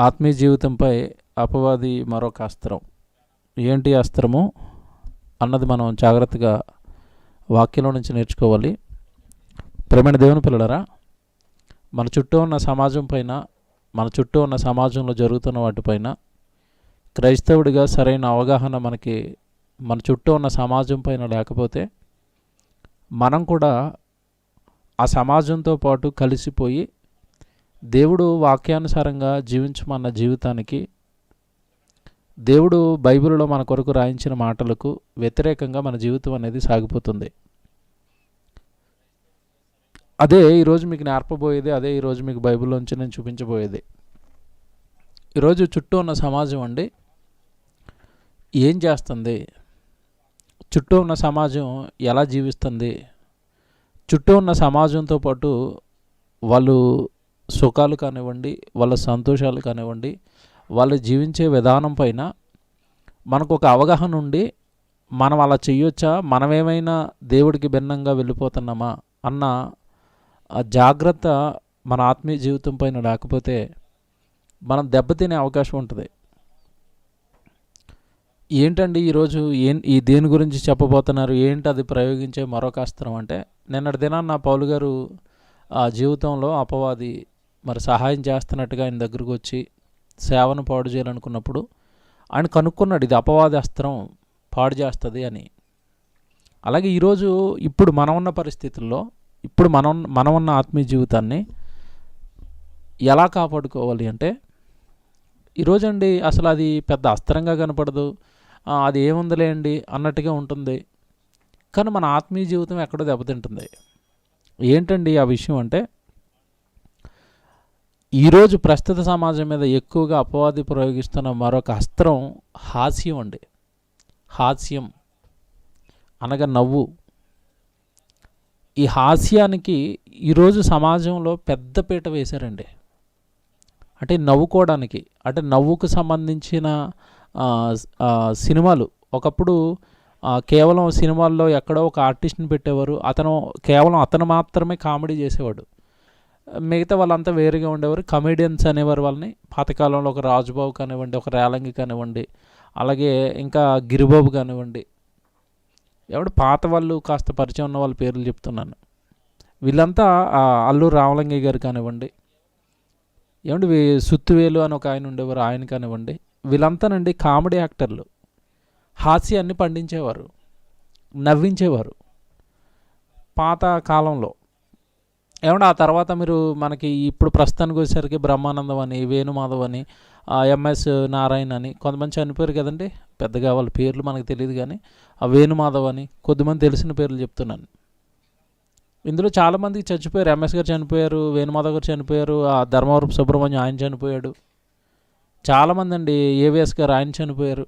ఆత్మీయ జీవితంపై అపవాది మరొక అస్త్రం. ఏంటి అస్త్రము అన్నది మనం జాగ్రత్తగా వాక్యంలో నుంచి నేర్చుకోవాలి. ప్రేమైన దేవుని పిల్లలారా, మన చుట్టూ ఉన్న సమాజం పైన, మన చుట్టూ ఉన్న సమాజంలో జరుగుతున్న వాటిపైన క్రైస్తవుడిగా సరైన అవగాహన మనకి మన చుట్టూ ఉన్న సమాజం పైన లేకపోతే మనం కూడా ఆ సమాజంతో పాటు కలిసిపోయి దేవుడు వాక్యానుసారంగా జీవించమన్న జీవితానికి, దేవుడు బైబిల్లో మన కొరకు రాయించిన మాటలకు వ్యతిరేకంగా మన జీవితం అనేది సాగిపోతుంది. అదే ఈరోజు మీకు నేర్పబోయేది, అదే ఈరోజు మీకు బైబిల్లోంచి నేను చూపించబోయేది. ఈరోజు చుట్టూ ఉన్న సమాజం అండి ఏం చేస్తుంది, చుట్టూ ఉన్న సమాజం ఎలా జీవిస్తుంది, చుట్టూ ఉన్న సమాజంతో పాటు వాళ్ళు సుఖాలు కానివ్వండి, వాళ్ళ సంతోషాలు కానివ్వండి, వాళ్ళు జీవించే విధానం పైన మనకు ఒక అవగాహన ఉండి మనం అలా చేయొచ్చా, మనమేమైనా దేవుడికి భిన్నంగా వెళ్ళిపోతున్నామా అన్న జాగ్రత్త మన ఆత్మీయ జీవితం పైన లేకపోతే మనం దెబ్బతినే అవకాశం ఉంటుంది. ఏంటండి ఈరోజు ఈ దేని గురించి చెప్పబోతున్నారు, ఏంటి అది ప్రయోగించే మరొక అస్త్రం అంటే, నిన్నటి దినాన్న పౌలు గారు ఆ జీవితంలో అపవాది మరి సహాయం చేస్తున్నట్టుగా ఆయన దగ్గరకు వచ్చి సేవను పాడు చేయాలనుకున్నప్పుడు ఆయన కనుక్కున్నాడు, ఇది అపవాది అస్త్రం పాడు చేస్తుంది అని. అలాగే ఈరోజు ఇప్పుడు మనం ఉన్న పరిస్థితుల్లో, ఇప్పుడు మనం ఉన్న ఆత్మీయ జీవితాన్ని ఎలా కాపాడుకోవాలి అంటే, ఈరోజు అండి అసలు అది పెద్ద అస్త్రంగా కనపడదు, అది ఏముందిలే అండి అన్నట్టుగా ఉంటుంది. కానీ మన ఆత్మీయ జీవితం ఎక్కడో దెబ్బతింటుంది. ఏంటండి ఆ విషయం అంటే, ఈరోజు ప్రస్తుత సమాజం మీద ఎక్కువగా అపవాది ప్రయోగిస్తున్న మరొక అస్త్రం హాస్యం అండి. హాస్యం అనగా నవ్వు. ఈ హాస్యానికి ఈరోజు సమాజంలో పెద్ద పీట వేశారండి. అంటే నవ్వుకోవడానికి, అంటే నవ్వుకు సంబంధించిన సినిమాలు. ఒకప్పుడు కేవలం సినిమాల్లో ఎక్కడో ఒక ఆర్టిస్ట్ని పెట్టేవారు, అతను మాత్రమే కామెడీ చేసేవాడు, మిగతా వాళ్ళంతా వేరుగా ఉండేవారు. కమెడియన్స్ అనేవారు వాళ్ళని. పాతకాలంలో ఒక రాజుబాబు కానివ్వండి, ఒక రేలంగి కానివ్వండి, అలాగే ఇంకా గిరిబాబు కానివ్వండి, పాత వాళ్ళు కాస్త పరిచయం ఉన్న వాళ్ళ పేర్లు చెప్తున్నాను. వీళ్ళంతా అల్లూరు రామలింగయ్య గారు కానివ్వండి, సుత్తివేలు అని ఒక ఆయన ఉండేవారు, ఆయన కానివ్వండి, వీళ్ళంతానండి కామెడీ యాక్టర్లు. హాస్యాన్ని పండించేవారు, నవ్వించేవారు పాత కాలంలో. ఆ తర్వాత మీరు మనకి ఇప్పుడు ప్రస్తుతానికి వచ్చేసరికి బ్రహ్మానందం అని, వేణుమాధవ్ అని, ఎంఎస్ నారాయణ అని కొంతమంది చనిపోయారు కదండి. పెద్దగా వాళ్ళ పేర్లు మనకు తెలియదు, కానీ ఆ వేణుమాధవ్ అని కొద్దిమంది తెలిసిన పేర్లు చెప్తున్నాను. ఇందులో చాలామందికి చచ్చిపోయారు. ఎంఎస్ గారు చనిపోయారు, వేణుమాధవ్ గారు చనిపోయారు, ఆ ధర్మవరపు సుబ్రహ్మణ్యం ఆయన చనిపోయాడు. చాలామంది అండి, ఏవిఎస్ గారు ఆయన చనిపోయారు.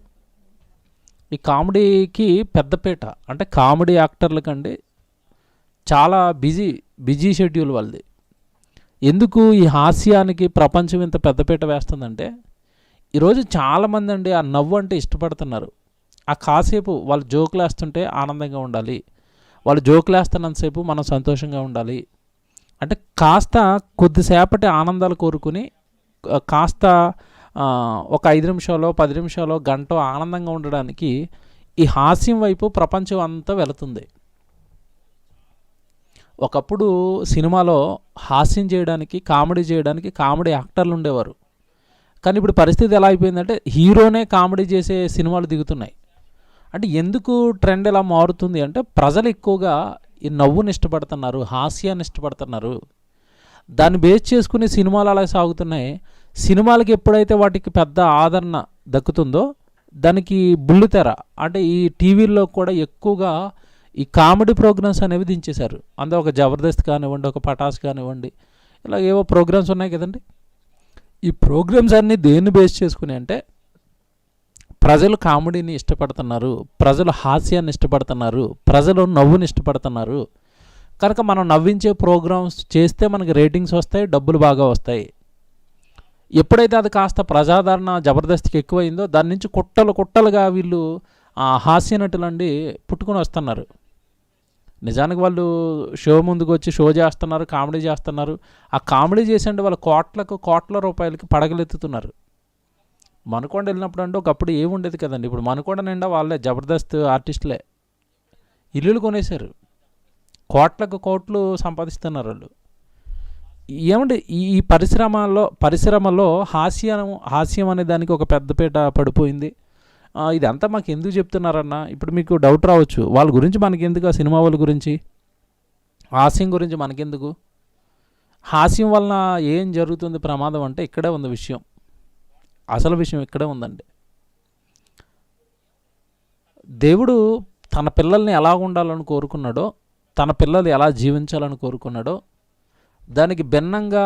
ఈ కామెడీకి పెద్దపీట, అంటే కామెడీ యాక్టర్లకండి చాలా బిజీ షెడ్యూల్ వాళ్ళది. ఎందుకు ఈ హాస్యానికి ప్రపంచం ఇంత పెద్దపీట వేస్తుందంటే, ఈరోజు చాలామంది అండి ఆ నవ్వు అంటే ఇష్టపడుతున్నారు. ఆ కాసేపు వాళ్ళు జోకులు వేస్తుంటే ఆనందంగా ఉండాలి, వాళ్ళు జోకులు వేస్తున్నంతసేపు మనం సంతోషంగా ఉండాలి. అంటే కాస్త కొద్దిసేపటి ఆనందాలు కోరుకుని కాస్త ఒక 5 నిమిషాలు 10 నిమిషాలు గంట ఆనందంగా ఉండడానికి ఈ హాస్యం వైపు ప్రపంచం అంతా వెళుతుంది. ఒకప్పుడు సినిమాలో హాస్యం చేయడానికి, కామెడీ చేయడానికి కామెడీ యాక్టర్లు ఉండేవారు. కానీ ఇప్పుడు పరిస్థితి ఎలా అయిపోయిందంటే, హీరోనే కామెడీ చేసే సినిమాలు దిగుతున్నాయి. అంటే ఎందుకు ట్రెండ్ ఎలా మారుతుంది అంటే, ప్రజలు ఎక్కువగా ఈ నవ్వుని ఇష్టపడుతున్నారు, హాస్యాన్ని ఇష్టపడుతున్నారు. దాన్ని బేస్ చేసుకుని సినిమాలు అలా సాగుతున్నాయి. సినిమాలకి ఎప్పుడైతే వాటికి పెద్ద ఆదరణ దక్కుతుందో, దానికి బుల్లితెర అంటే ఈ టీవీల్లో కూడా ఎక్కువగా ఈ కామెడీ ప్రోగ్రామ్స్ అనేవి దించేశారు. అందులో ఒక జబర్దస్త్ కానివ్వండి, ఒక పటాస్ కానివ్వండి, ఇలా ఏవో ప్రోగ్రామ్స్ ఉన్నాయి కదండి. ఈ ప్రోగ్రామ్స్ అన్నీ దేన్ని బేస్ చేసుకుని అంటే, ప్రజలు కామెడీని ఇష్టపడుతున్నారు, ప్రజలు హాస్యాన్ని ఇష్టపడుతున్నారు, ప్రజలు నవ్వుని ఇష్టపడుతున్నారు. కనుక మనం నవ్వించే ప్రోగ్రామ్స్ చేస్తే మనకి రేటింగ్స్ వస్తాయి, డబ్బులు బాగా వస్తాయి. ఎప్పుడైతే అది కాస్త ప్రజాదరణ జబర్దస్త్కి ఎక్కువైందో, దాని నుంచి కుట్టలుగా వీళ్ళు హాస్య నటులండి పుట్టుకొని వస్తున్నారు. నిజానికి వాళ్ళు షో ముందుకు వచ్చి షో చేస్తున్నారు, కామెడీ చేస్తున్నారు. ఆ కామెడీ చేసండి వాళ్ళు కోట్ల రూపాయలకి పడగలెత్తుతున్నారు. మణికొండ వెళ్ళినప్పుడు అంటే ఒకప్పుడు ఏముండేది కదండి. ఇప్పుడు మణికొండ నిండా వాళ్ళే జబర్దస్త్ ఆర్టిస్టులే ఇల్లులు కొనేశారు, కోట్లకు కోట్లు సంపాదిస్తున్నారు వాళ్ళు. ఏమంటే ఈ పరిశ్రమలో హాస్యం అనే దానికి ఒక పెద్దపీట పడిపోయింది. ఇదంతా మాకు ఎందుకు చెప్తున్నారన్న ఇప్పుడు మీకు డౌట్ రావచ్చు, వాళ్ళ గురించి మనకెందుకు, ఆ సినిమా వాళ్ళ గురించి, హాస్యం గురించి మనకెందుకు. హాస్యం వలన ఏం జరుగుతుంది ప్రమాదం అంటే ఇక్కడే ఉంది విషయం, అసలు విషయం ఇక్కడే ఉందండి. దేవుడు తన పిల్లల్ని ఎలా ఉండాలని కోరుకున్నాడో, తన పిల్లలు ఎలా జీవించాలని కోరుకున్నాడో దానికి భిన్నంగా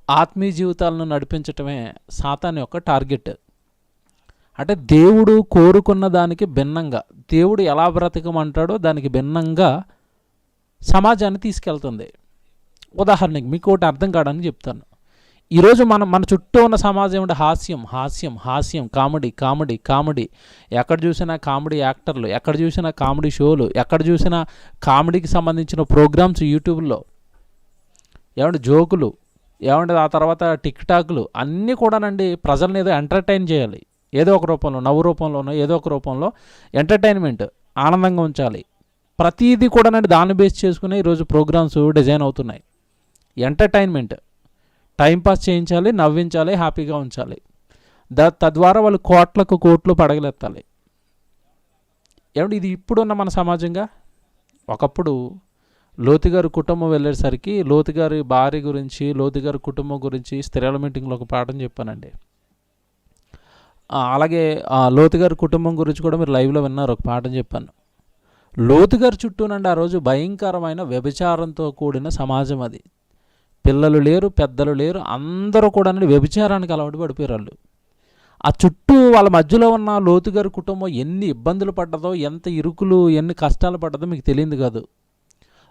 ఆత్మీయ జీవితాలను నడిపించటమే సాతాను యొక్క టార్గెట్. అంటే దేవుడు కోరుకున్న దానికి భిన్నంగా, దేవుడు ఎలా బ్రతకమంటాడో దానికి భిన్నంగా సమాజాన్ని తీసుకెళ్తుంది. ఉదాహరణకి మీకు ఒకటి అర్థం కావడానికి చెప్తాను. ఈరోజు మన చుట్టూ ఉన్న సమాజం ఏమిటి? హాస్యం, కామెడీ. ఎక్కడ చూసినా కామెడీ యాక్టర్లు, ఎక్కడ చూసినా కామెడీ షోలు, ఎక్కడ చూసినా కామెడీకి సంబంధించిన ప్రోగ్రామ్స్ యూట్యూబ్లో, ఏమంటే జోకులు, ఏమంటే ఆ తర్వాత టిక్ టాక్లు అన్నీ కూడానండి ప్రజల్ని ఏదో ఎంటర్టైన్ చేయాలి, ఏదో ఒక రూపంలో, నవ్వు రూపంలోనో ఏదో ఒక రూపంలో ఎంటర్టైన్మెంట్, ఆనందంగా ఉంచాలి. ప్రతిదీ కూడానండి దాన్ని బేస్ చేసుకుని ఈరోజు ప్రోగ్రామ్స్ డిజైన్ అవుతున్నాయి. ఎంటర్టైన్మెంట్, టైంపాస్ చేయించాలి, నవ్వించాలి, హ్యాపీగా ఉంచాలి. తద్వారా వాళ్ళు కోట్లకు కోట్లు పడగలెత్తాలి. ఏమంటే ఇది ఇప్పుడున్న మన సమాజంగా. ఒకప్పుడు లోతుగారి కుటుంబం వెళ్ళేసరికి లోతుగారి భార్య గురించి, లోతుగారి కుటుంబం గురించి స్త్రీల మీటింగ్లో ఒక పాఠం చెప్పానండి. అలాగే లోతుగారి కుటుంబం గురించి కూడా మీరు లైవ్లో విన్నారు, ఒక పాఠం చెప్పాను. లోతుగారి చుట్టూనండి ఆ రోజు భయంకరమైన వ్యభిచారంతో కూడిన సమాజం అది. పిల్లలు లేరు, పెద్దలు లేరు, అందరూ కూడా వ్యభిచారానికి అలవాటు పడిపోయారు వాళ్ళు. ఆ చుట్టూ వాళ్ళ మధ్యలో ఉన్న లోతుగారి కుటుంబం ఎన్ని ఇబ్బందులు పడ్డదో, ఎంత ఇరుకులు, ఎన్ని కష్టాలు పడ్డదో మీకు తెలియదు కాదు.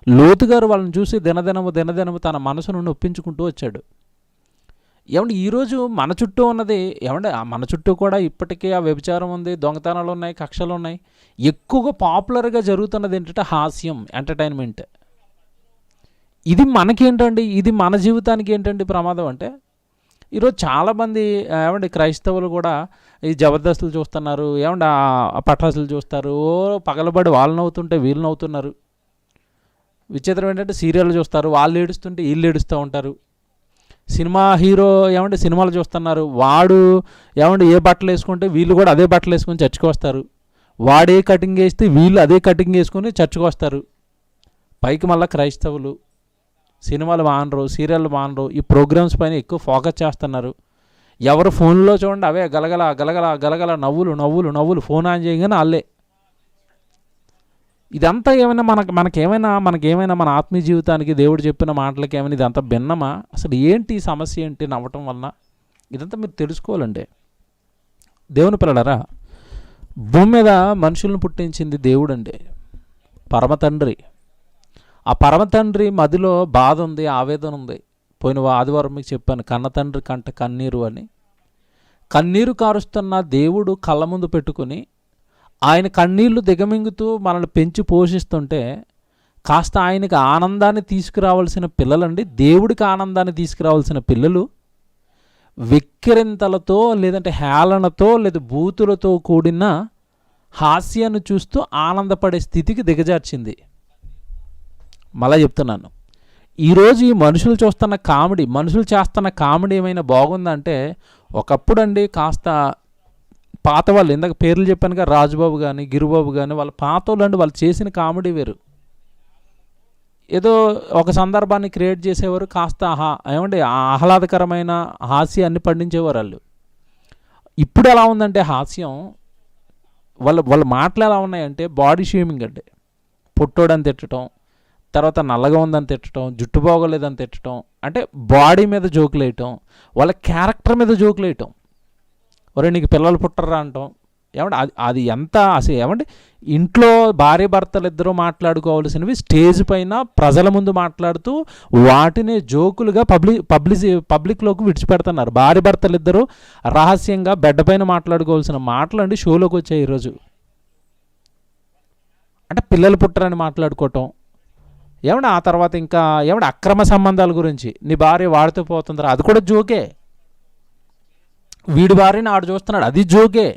లోతుగారు వాళ్ళని చూసి దినదినము తన మనసును నొప్పించుకుంటూ వచ్చాడు. ఏమంటే ఈరోజు మన చుట్టూ ఉన్నది, ఏమంటే మన చుట్టూ కూడా ఇప్పటికే ఆ వ్యభిచారం ఉంది, దొంగతనాలు ఉన్నాయి, కక్షలు ఉన్నాయి. ఎక్కువగా పాపులర్గా జరుగుతున్నది ఏంటంటే హాస్యం, ఎంటర్టైన్మెంట్. ఇది మనకేంటండి, ఇది మన జీవితానికి ఏంటండి ప్రమాదం అంటే, ఈరోజు చాలామంది ఏమంటే క్రైస్తవులు కూడా ఈ జబర్దస్తులు చూస్తున్నారు, ఏమంటే ఆ పటాసులు చూస్తారు, పగలబడి వాళ్ళు నవ్వుతుంటే వీళ్ళు నవ్వుతున్నారు. విచిత్రం ఏంటంటే సీరియల్ చూస్తారు, వాళ్ళు ఏడుస్తుంటే వీళ్ళు ఏడుస్తూ ఉంటారు. సినిమా హీరో ఏమంటే సినిమాలు చూస్తున్నారు, వాడు ఏమంటే ఏ బట్టలు వేసుకుంటే వీళ్ళు కూడా అదే బట్టలు వేసుకొని చర్చకు వస్తారు. వాడే కటింగ్ వేస్తే వీళ్ళు అదే కటింగ్ వేసుకొని చర్చకు వస్తారు. పైకి మళ్ళీ క్రైస్తవులు సినిమాలు మానరు, సీరియళ్ళు మానరు, ఈ ప్రోగ్రామ్స్ పైన ఎక్కువ ఫోకస్ చేస్తున్నారు. ఎవరు ఫోన్లో చూడండి అవే గలగల నవ్వులు, ఫోన్ ఆన్ చేయగానే వాళ్ళే. ఇదంతా ఏమైనా మనకేమైనా మన ఆత్మీయ జీవితానికి దేవుడు చెప్పిన మాటలకి ఏమైనా ఇదంతా భిన్నమా? అసలు ఏంటి సమస్య, ఏంటి నవ్వటం వలన? ఇదంతా మీరు తెలుసుకోవాలండి. దేవుని పిల్లలారా, భూమి మీద మనుషులను పుట్టించింది దేవుడు అండి, పరమతండ్రి. ఆ పరమతండ్రి మదిలో బాధ ఉంది, ఆవేదన ఉంది. పోయిన ఆదివారం మీకు చెప్పాను, కన్న తండ్రి కంట కన్నీరు అని. కన్నీరు కారుస్తున్న దేవుడు కళ్ళ ముందు పెట్టుకుని ఆయన కన్నీళ్లు దిగమింగుతూ మనల్ని పెంచి పోషిస్తుంటే, కాస్త ఆయనకి ఆనందాన్ని తీసుకురావాల్సిన పిల్లలండి, దేవుడికి ఆనందాన్ని తీసుకురావాల్సిన పిల్లలు వెక్కిరింతలతో, లేదంటే హేళనతో, లేదా బూతులతో కూడిన హాస్యాన్ని చూస్తూ ఆనందపడే స్థితికి దిగజార్చింది. మళ్ళా చెప్తున్నాను, ఈరోజు ఈ మనుషులు చేస్తున్న కామెడీ ఏమైనా బాగుందంటే, ఒకప్పుడు అండి కాస్త పాత వాళ్ళు, ఇందాక పేర్లు చెప్పానుగా, రాజుబాబు కానీ గిరిబాబు కానీ, వాళ్ళ పాత వాళ్ళు అండి, వాళ్ళు చేసిన కామెడీ వేరు. ఏదో ఒక సందర్భాన్ని క్రియేట్ చేసేవారు, కాస్త ఏమంటే ఆహ్లాదకరమైన హాస్యాన్ని పండించేవారు వాళ్ళు. ఇప్పుడు ఎలా ఉందంటే హాస్యం, వాళ్ళ మాటలు ఎలా ఉన్నాయంటే బాడీ షేమింగ్ అండి. పొట్టోడని తిట్టడం, తర్వాత నల్లగా ఉందని తిట్టడం, జుట్టు బాగోలేదని తిట్టడం, అంటే బాడీ మీద జోకులు వేయటం, వాళ్ళ క్యారెక్టర్ మీద జోకులు వేయటం. ఒరే నీకు పిల్లలు పుట్టరా అంటాం. ఏమంటే అది ఎంత అసలు, ఏమంటే ఇంట్లో భార్య భర్తలు ఇద్దరూ మాట్లాడుకోవాల్సినవి స్టేజ్ పైన ప్రజల ముందు మాట్లాడుతూ వాటిని జోకులుగా పబ్లిక్లోకి విడిచిపెడుతున్నారు. భార్య భర్తలు ఇద్దరూ రహస్యంగా బెడ్ పైన మాట్లాడుకోవాల్సిన మాటలు అండి షోలోకి వచ్చాయి ఈరోజు. అంటే పిల్లలు పుట్టరని మాట్లాడుకోవటం, ఏమంటే ఆ తర్వాత ఇంకా ఏమంటే అక్రమ సంబంధాల గురించి, నీ భార్య వాడితో పోతుందిరా, అది కూడా జోకే. వీడి భార్యని ఆడు చూస్తున్నాడు, అది జోకే.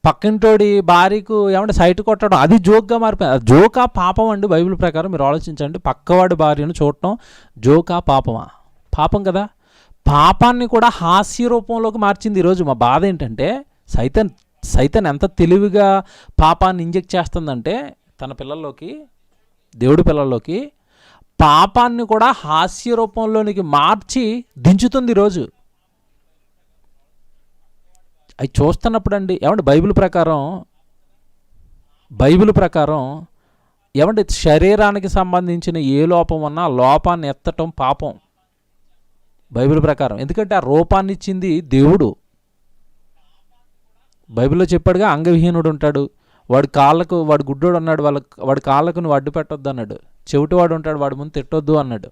పక్కింటోడి భార్యకు ఏమంటే సైట్ కొట్టడం, అది జోక్గా మారిపోయింది. అది జోకా పాపం అండి? బైబిల్ ప్రకారం మీరు ఆలోచించండి. పక్కవాడి భార్యను చూడటం జోకా పాపమా? పాపం కదా. పాపాన్ని కూడా హాస్య రూపంలోకి మార్చింది ఈరోజు. మా బాధ ఏంటంటే సైతాన్ ఎంత తెలివిగా పాపాన్ని ఇంజెక్ట్ చేస్తుందంటే తన పిల్లల్లోకి, దేవుడి పిల్లల్లోకి పాపాన్ని కూడా హాస్య రూపంలోనికి మార్చి దించుతుంది ఈరోజు. అవి చూస్తున్నప్పుడు అండి ఏమంటే బైబిల్ ప్రకారం ఏమంటే శరీరానికి సంబంధించిన ఏ లోపం ఉన్నా ఆ లోపాన్ని ఎత్తటం పాపం బైబిల్ ప్రకారం. ఎందుకంటే ఆ రూపాన్ని ఇచ్చింది దేవుడు. బైబిల్లో చెప్పాడుగా, అంగవిహీనుడు ఉంటాడు, వాడు గుడ్డోడు అన్నాడు, వాడి కాళ్ళకు నువ్వు అడ్డు పెట్టొద్దు అన్నాడు. చెవిటివాడు ఉంటాడు, వాడి ముందు తిట్టొద్దు అన్నాడు.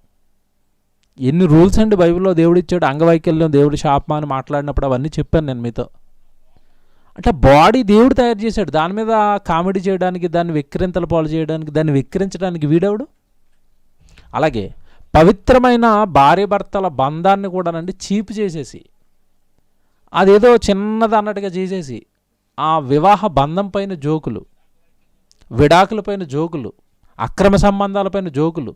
ఎన్ని రూల్స్ అండి బైబిల్లో దేవుడు ఇచ్చాడు. అంగవైకల్యం దేవుడి శాపమా అని మాట్లాడినప్పుడు అవన్నీ చెప్పాను నేను మీతో. అంటే బాడీ దేవుడు తయారు చేశాడు, దాని మీద కామెడీ చేయడానికి, దాన్ని వెక్కిరింతల పాలు చేయడానికి, దాన్ని వెక్కిరించడానికి వీడెవడు? అలాగే పవిత్రమైన భార్య భర్తల బంధాన్ని కూడానండి చీపు చేసేసి, అదేదో చిన్నది అన్నట్టుగా చేసేసి, ఆ వివాహ బంధం పైన జోకులు, విడాకుల పైన జోకులు, అక్రమ సంబంధాలపైన జోకులు,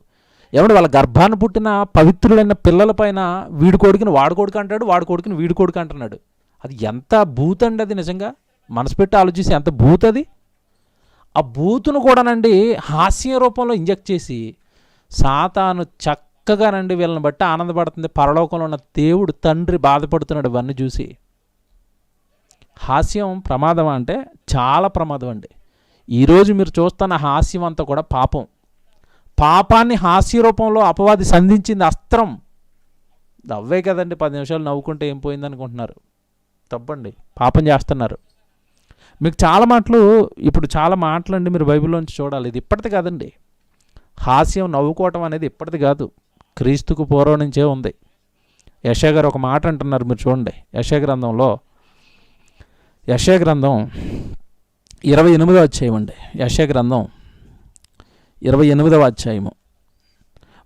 ఏమంటే వాళ్ళ గర్భాన్ని పుట్టిన పవిత్రులైన పిల్లలపైన వీడి కొడుకుని వాడి కొడుకు అంటాడు, వాడి కొడుకుని వీడి కొడుకు అంటున్నాడు. అది ఎంత బూతండి! అది నిజంగా మనసు పెట్టి ఆలోచిస్తే ఎంత బూత్ అది. ఆ బూతును కూడానండి హాస్య రూపంలో ఇంజెక్ట్ చేసి సాతాను చక్కగానండి వీళ్ళని బట్టి ఆనందపడుతుంది. పరలోకంలో ఉన్న దేవుడు తండ్రి బాధపడుతున్నాడు ఇవన్నీ చూసి. హాస్యం ప్రమాదం అంటే చాలా ప్రమాదం అండి. ఈరోజు మీరు చూస్తున్న హాస్యం అంతా కూడా పాపం. పాపాన్ని హాస్య రూపంలో అపవాది సంధించింది అస్త్రం. నవ్వే కదండి, 10 నిమిషాలు నవ్వుకుంటే ఏం పోయింది అనుకుంటున్నారు. తప్పండి, పాపం చేస్తున్నారు. మీకు చాలా మాటలు అండి మీరు బైబిల్లోంచి చూడాలి. ఇది ఇప్పటిది కాదండి. హాస్యం నవ్వుకోవటం అనేది ఇప్పటిది కాదు, క్రీస్తుకు పూర్వం నుంచే ఉంది. యెషయా గారు ఒక మాట అంటున్నారు, మీరు చూడండి. యెషయా గ్రంథం 28వ అధ్యాయం అండి. యెషయా గ్రంథం 28వ అధ్యాయము.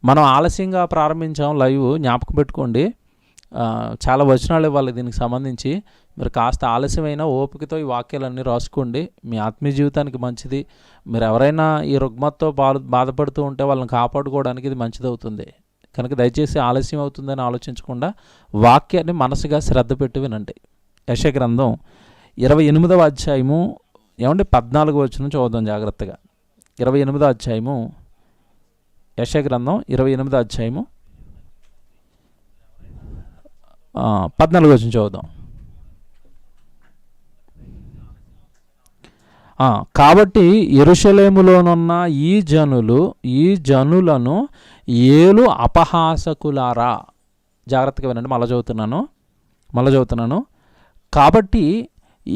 మనం ఆలస్యంగా ప్రారంభించాం లైవ్, జ్ఞాపకం పెట్టుకోండి. చాలా వచనాలు ఇవ్వాలి దీనికి సంబంధించి. మీరు కాస్త ఆలస్యమైన ఓపికతో ఈ వాక్యాలన్నీ రాసుకోండి, మీ ఆత్మీయ జీవితానికి మంచిది. మీరు ఎవరైనా ఈ రుగ్మతతో బాధపడుతూ ఉంటే వాళ్ళని కాపాడుకోవడానికి ఇది మంచిదవుతుంది. కనుక దయచేసి ఆలస్యం అవుతుందని ఆలోచించకుండా వాక్యాన్ని మనసుగా శ్రద్ధ పెట్టి వినండి. యెషయా గ్రంథం 28వ అధ్యాయము 14వ వచనం చదువుదాం జాగ్రత్తగా. 28వ అధ్యాయము, యెషయా గ్రంథం 28వ అధ్యాయము 14వ వచనం చదువుదాం. కాబట్టి యెరూషలేములోనున్న ఈ జనులను ఏలు అపహాసకులారా. జాగ్రత్తగా వినండి, మళ్ళీ చదువుతున్నాను. కాబట్టి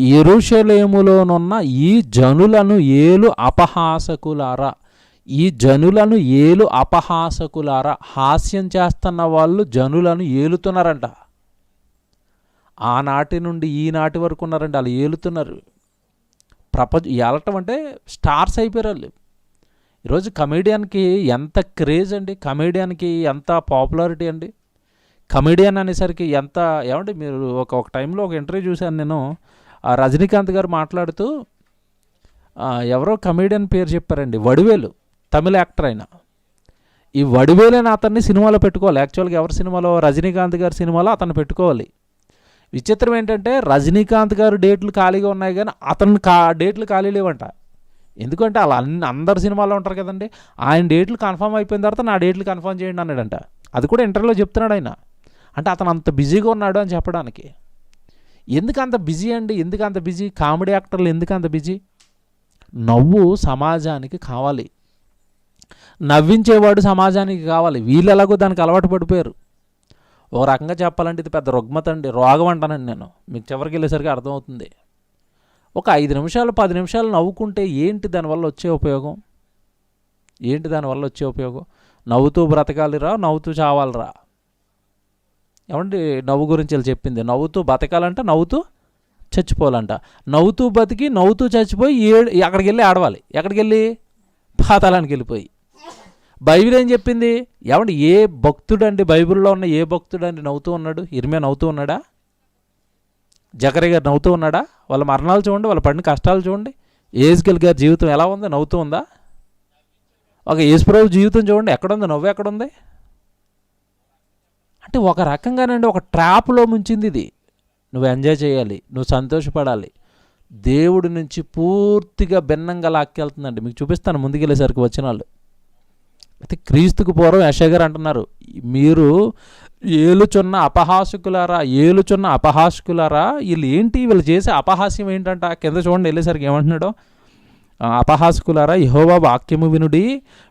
యెరూషలేములోనున్న ఈ జనులను ఏలు అపహాసకులారా. ఈ జనులను ఏలు అపహాసకులారా. హాస్యం చేస్తున్న వాళ్ళు జనులను ఏలుతున్నారంట. ఆనాటి నుండి ఈనాటి వరకు ఉన్నారండి, వాళ్ళు ఏలుతున్నారు. ఏలటం అంటే స్టార్స్ అయిపోయారు వాళ్ళు. ఈరోజు కమెడియన్కి ఎంత క్రేజ్ అండి, కమెడియన్కి ఎంత పాపులారిటీ అండి. కమెడియన్ అనేసరికి ఎంత ఏమంటే, మీరు ఒక టైంలో ఒక ఇంటర్వ్యూ చూశాను నేను. రజనీకాంత్ గారు మాట్లాడుతూ ఎవరో కమెడియన్ పేరు చెప్పారండి, వడివేలు, తమిళ యాక్టర్ అయిన. ఈ వడివేలు అతన్ని సినిమాలో పెట్టుకోవాలి. యాక్చువల్గా ఎవరి సినిమాలో? రజనీకాంత్ గారి సినిమాలో అతన్ని పెట్టుకోవాలి. విచిత్రం ఏంటంటే రజనీకాంత్ గారు డేట్లు ఖాళీగా ఉన్నాయి కానీ అతను డేట్లు ఖాళీ లేవంట. ఎందుకంటే అలా అందరు సినిమాలో ఉంటారు కదండి. ఆయన డేట్లు కన్ఫర్మ్ అయిపోయిన తర్వాత నా డేట్లు కన్ఫర్మ్ చేయండి అన్నాడంట. అది కూడా ఇంటర్వ్యూలో చెప్తున్నాడు ఆయన. అంటే అతను అంత బిజీగా ఉన్నాడు అని చెప్పడానికి. ఎందుకు అంత బిజీ అండి? ఎందుకు అంత బిజీ? కామెడీ యాక్టర్లు ఎందుకు అంత బిజీ? నవ్వు సమాజానికి కావాలి, నవ్వించేవాడు సమాజానికి కావాలి. వీళ్ళు ఎలాగో దానికి అలవాటు పడిపోయారు. ఓ రకంగా చెప్పాలంటే ఇది పెద్ద రుగ్మత అండి, రోగం అంటానండి నేను. మీకు చివరికి వెళ్ళేసరికి అర్థమవుతుంది. ఒక 5 నిమిషాలు 10 నిమిషాలు నవ్వుకుంటే ఏంటి దానివల్ల వచ్చే ఉపయోగం? నవ్వుతూ బ్రతకాలిరా, నవ్వుతూ చావాలిరా. ఏమండి నవ్వు గురించి వీళ్ళు చెప్పింది? నవ్వుతూ బతకాలంట, నవ్వుతూ చచ్చిపోవాలంట. నవ్వుతూ బతికి నవ్వుతూ చచ్చిపోయి అక్కడికి వెళ్ళి ఆడవాలి. ఎక్కడికి వెళ్ళి? పాతాళానికి వెళ్ళిపోయి. బైబిల్ ఏం చెప్పింది? ఏమండి ఏ భక్తుడండి, బైబిల్లో ఉన్న ఏ భక్తుడండి నవ్వుతూ ఉన్నాడు? ఇర్మియా నవ్వుతూ ఉన్నాడా? జకరియా గారు నవ్వుతూ ఉన్నాడా? వాళ్ళ మరణాలు చూడండి, వాళ్ళ పడిన కష్టాలు చూడండి. యెహెజ్కేలు గారి జీవితం ఎలా ఉంది? నవ్వుతూ ఉందా? ఒక యేసుప్రభు జీవితం చూడండి, ఎక్కడుంది? నవ్వు ఎక్కడుంది? అంటే ఒక రకంగానండి ఒక ట్రాప్లో ముంచింది ఇది. నువ్వు ఎంజాయ్ చేయాలి, నువ్వు సంతోషపడాలి. దేవుడి నుంచి పూర్తిగా భిన్నంగా లాక్కెళ్తుందండి. మీకు చూపిస్తాను ముందుకెళ్ళేసరికి వచనాలు. అయితే క్రీస్తుకు పూర్వం యెషయా గారు అంటున్నారు, మీరు ఏలుచున్న అపహాసకులారా, వీళ్ళు ఏంటి, వీళ్ళు చేసే అపహాస్యం ఏంటంట. కింద చూడండి వెళ్ళేసరికి ఏమంటున్నాడో, అపహాసకులారా యెహోవా వాక్యము వినుడి,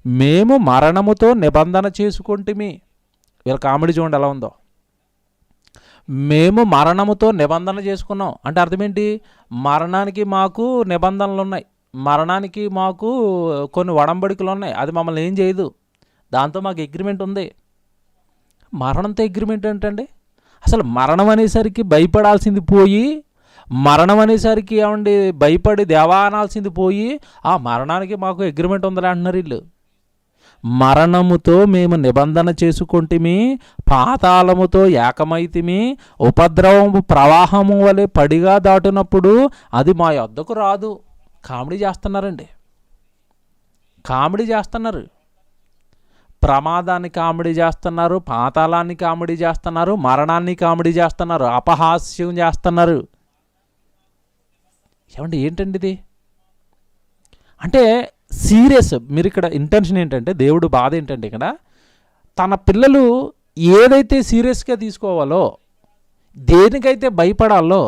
మేము మరణముతో నిబంధన చేసుకొంటిమి. వీళ్ళ కామెడీ చూడండి ఎలా ఉందో. మేము మరణముతో నిబంధన చేసుకున్నాం అంటే అర్థం ఏంటి? మరణానికి మాకు నిబంధనలు ఉన్నాయి, మరణానికి మాకు కొన్ని ఒడంబడికలు ఉన్నాయి, అది మమ్మల్ని ఏం చేయదు, దాంతో మాకు అగ్రిమెంట్ ఉంది. మరణంతో అగ్రిమెంట్ ఏంటండి? అసలు మరణం అనేసరికి భయపడాల్సింది పోయి, మరణం అనేసరికి ఏమండి భయపడి దేవా అనాల్సింది పోయి, ఆ మరణానికి మాకు అగ్రిమెంట్ ఉందని అంటున్నారు వీళ్ళు. మరణముతో మేము నిబంధన చేసుకొంటిమి, పాతాళముతో ఏకమైతిమి, ఉపద్రవము ప్రవాహము వలె పడిగా దాటినప్పుడు అది మా యొద్దకు రాదు. కామెడీ చేస్తున్నారండి, కామెడీ చేస్తున్నారు. ప్రమాదాన్ని కామెడీ చేస్తున్నారు, పాతాళాన్ని కామెడీ చేస్తున్నారు, మరణాన్ని కామెడీ చేస్తున్నారు, అపహాస్యం చేస్తున్నారు. ఏమండి ఏంటండి ఇది? అంటే సీరియస్. మీరు ఇక్కడ ఇంటెన్షన్ ఏంటంటే, దేవుడు బాధ ఏంటంటే ఇక్కడ తన పిల్లలు ఏదైతే సీరియస్గా తీసుకోవాలో, దేనికైతే భయపడాలో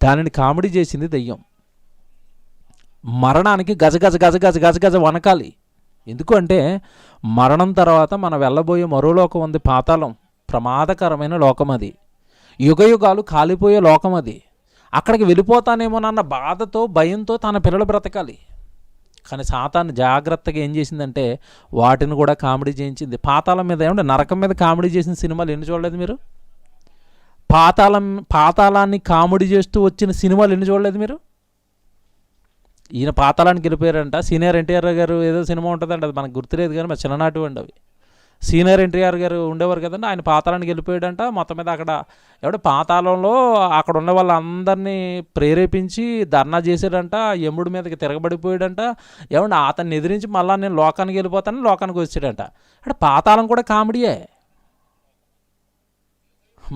దానిని కామెడీ చేసింది దెయ్యం. మరణానికి గజగజ గజగజ గజగజ వనకాలి. ఎందుకు అంటే మరణం తర్వాత మనం వెళ్ళబోయే మరో లోకం ఉంది, పాతాళం. ప్రమాదకరమైన లోకం అది, యుగయుగాలు కాలిపోయే లోకం అది. అక్కడికి వెళ్ళిపోతానేమోనన్న బాధతో భయంతో తన పిల్లలు బ్రతకాలి. కానీ సాతాను జాగ్రత్తగా ఏం చేసిందంటే వాటిని కూడా కామెడీ చేయించింది. పాతాళం మీద ఏమంటే నరకం మీద కామెడీ చేసిన సినిమాలు ఎన్ని చూడలేదు మీరు? పాతాళాన్ని కామెడీ చేస్తూ వచ్చిన సినిమాలు ఎన్ని చూడలేదు మీరు? ఈయన పాతాళానికి వెళ్ళిపోయారంట. సీనియర్ ఎన్టీఆర్ గారు ఏదో సినిమా ఉంటుందండి, అది మనకు గుర్తులేదు కానీ మరి చిన్ననాటి అండి అవి. సీనియర్ ఎన్టీఆర్ గారు ఉండేవారు కదండి, ఆయన పాతాళానికి వెళ్ళిపోయాడంట. మొత్తం మీద అక్కడ ఎవడో పాతాళంలో అక్కడ ఉన్న వాళ్ళందరినీ ప్రేరేపించి ధర్నా చేశాడంట, యముడి మీదకి తిరగబడిపోయాడంట. ఏమంటే అతన్ని ఎదిరించి మళ్ళీ నేను లోకానికి వెళ్ళిపోతాను, లోకానికి వచ్చాడంట. అంటే పాతాళం కూడా కామెడీయే.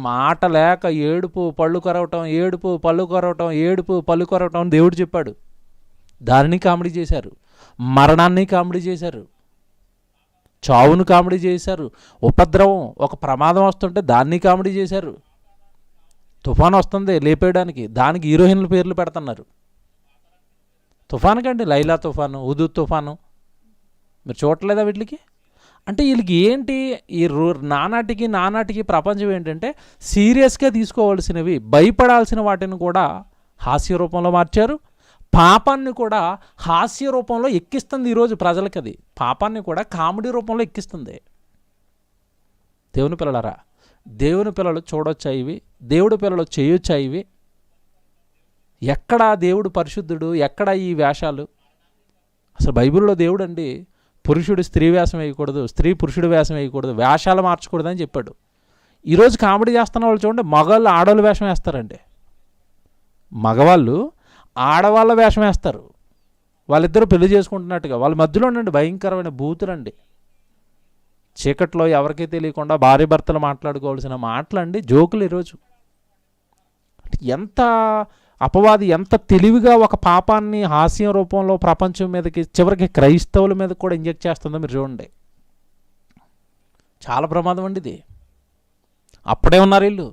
మాట లేక ఏడుపు పళ్ళు కొరవటం, ఏడుపు పళ్ళు కొరవటం, ఏడుపు పళ్ళు కొరవటం అని దేవుడు చెప్పాడు. దానిని కామెడీ చేశారు, మరణాన్ని కామెడీ చేశారు, చావును కామెడీ చేశారు, ఉపద్రవం ఒక ప్రమాదం వస్తుంటే దాన్ని కామెడీ చేశారు. తుఫాను వస్తుంది లేపేయడానికి, దానికి హీరోయిన్ల పేర్లు పెడుతున్నారు. తుఫాను కండి, లైలా తుఫాను, ఉదు తుఫాను, మీరు చూడలేదా వీటికి? అంటే వీళ్ళకి ఏంటి ఈ నానాటికి ప్రపంచం ఏంటంటే సీరియస్గా తీసుకోవాల్సినవి, భయపడాల్సిన వాటిని కూడా హాస్య రూపంలో మార్చారు. పాపాన్ని కూడా హాస్య రూపంలో ఎక్కిస్తుంది ఈరోజు ప్రజలకి. అది పాపాన్ని కూడా కామెడీ రూపంలో ఎక్కిస్తుంది. దేవుని పిల్లలారా, దేవుని పిల్లలు చూడొచ్చా ఇవి? దేవుడి పిల్లలు చేయొచ్చా ఇవి? ఎక్కడా దేవుడు పరిశుద్ధుడు, ఎక్కడ ఈ వేషాలు? అసలు బైబిల్లో దేవుడు అండి పురుషుడు స్త్రీ వేషం వేయకూడదు, స్త్రీ పురుషుడు వేషం వేయకూడదు, వేషాలు మార్చకూడదని చెప్పాడు. ఈరోజు కామెడీ చేస్తున్న వాళ్ళు చూడండి, మగవాళ్ళు ఆడవాళ్ళు వేషం వేస్తారండి, మగవాళ్ళు ఆడవాళ్ళ వేషం వేస్తారు. వాళ్ళిద్దరూ పెళ్లి చేసుకుంటున్నట్టుగా. వాళ్ళ మధ్యలో ఉండండి భయంకరమైన బూతులండి. చీకట్లో ఎవరికీ తెలియకుండా భార్య భర్తలు మాట్లాడుకోవాల్సిన మాటలండి, జోకులు. ఈరోజు ఎంత అపవాది ఎంత తెలివిగా ఒక పాపాన్ని హాస్యం రూపంలో ప్రపంచం మీదకి, చివరికి క్రైస్తవుల మీద కూడా ఇంజెక్ట్ చేస్తుందో మీరు చూడండి. చాలా ప్రమాదం అండి ఇది. అప్పుడే ఉన్నారు వీళ్ళు,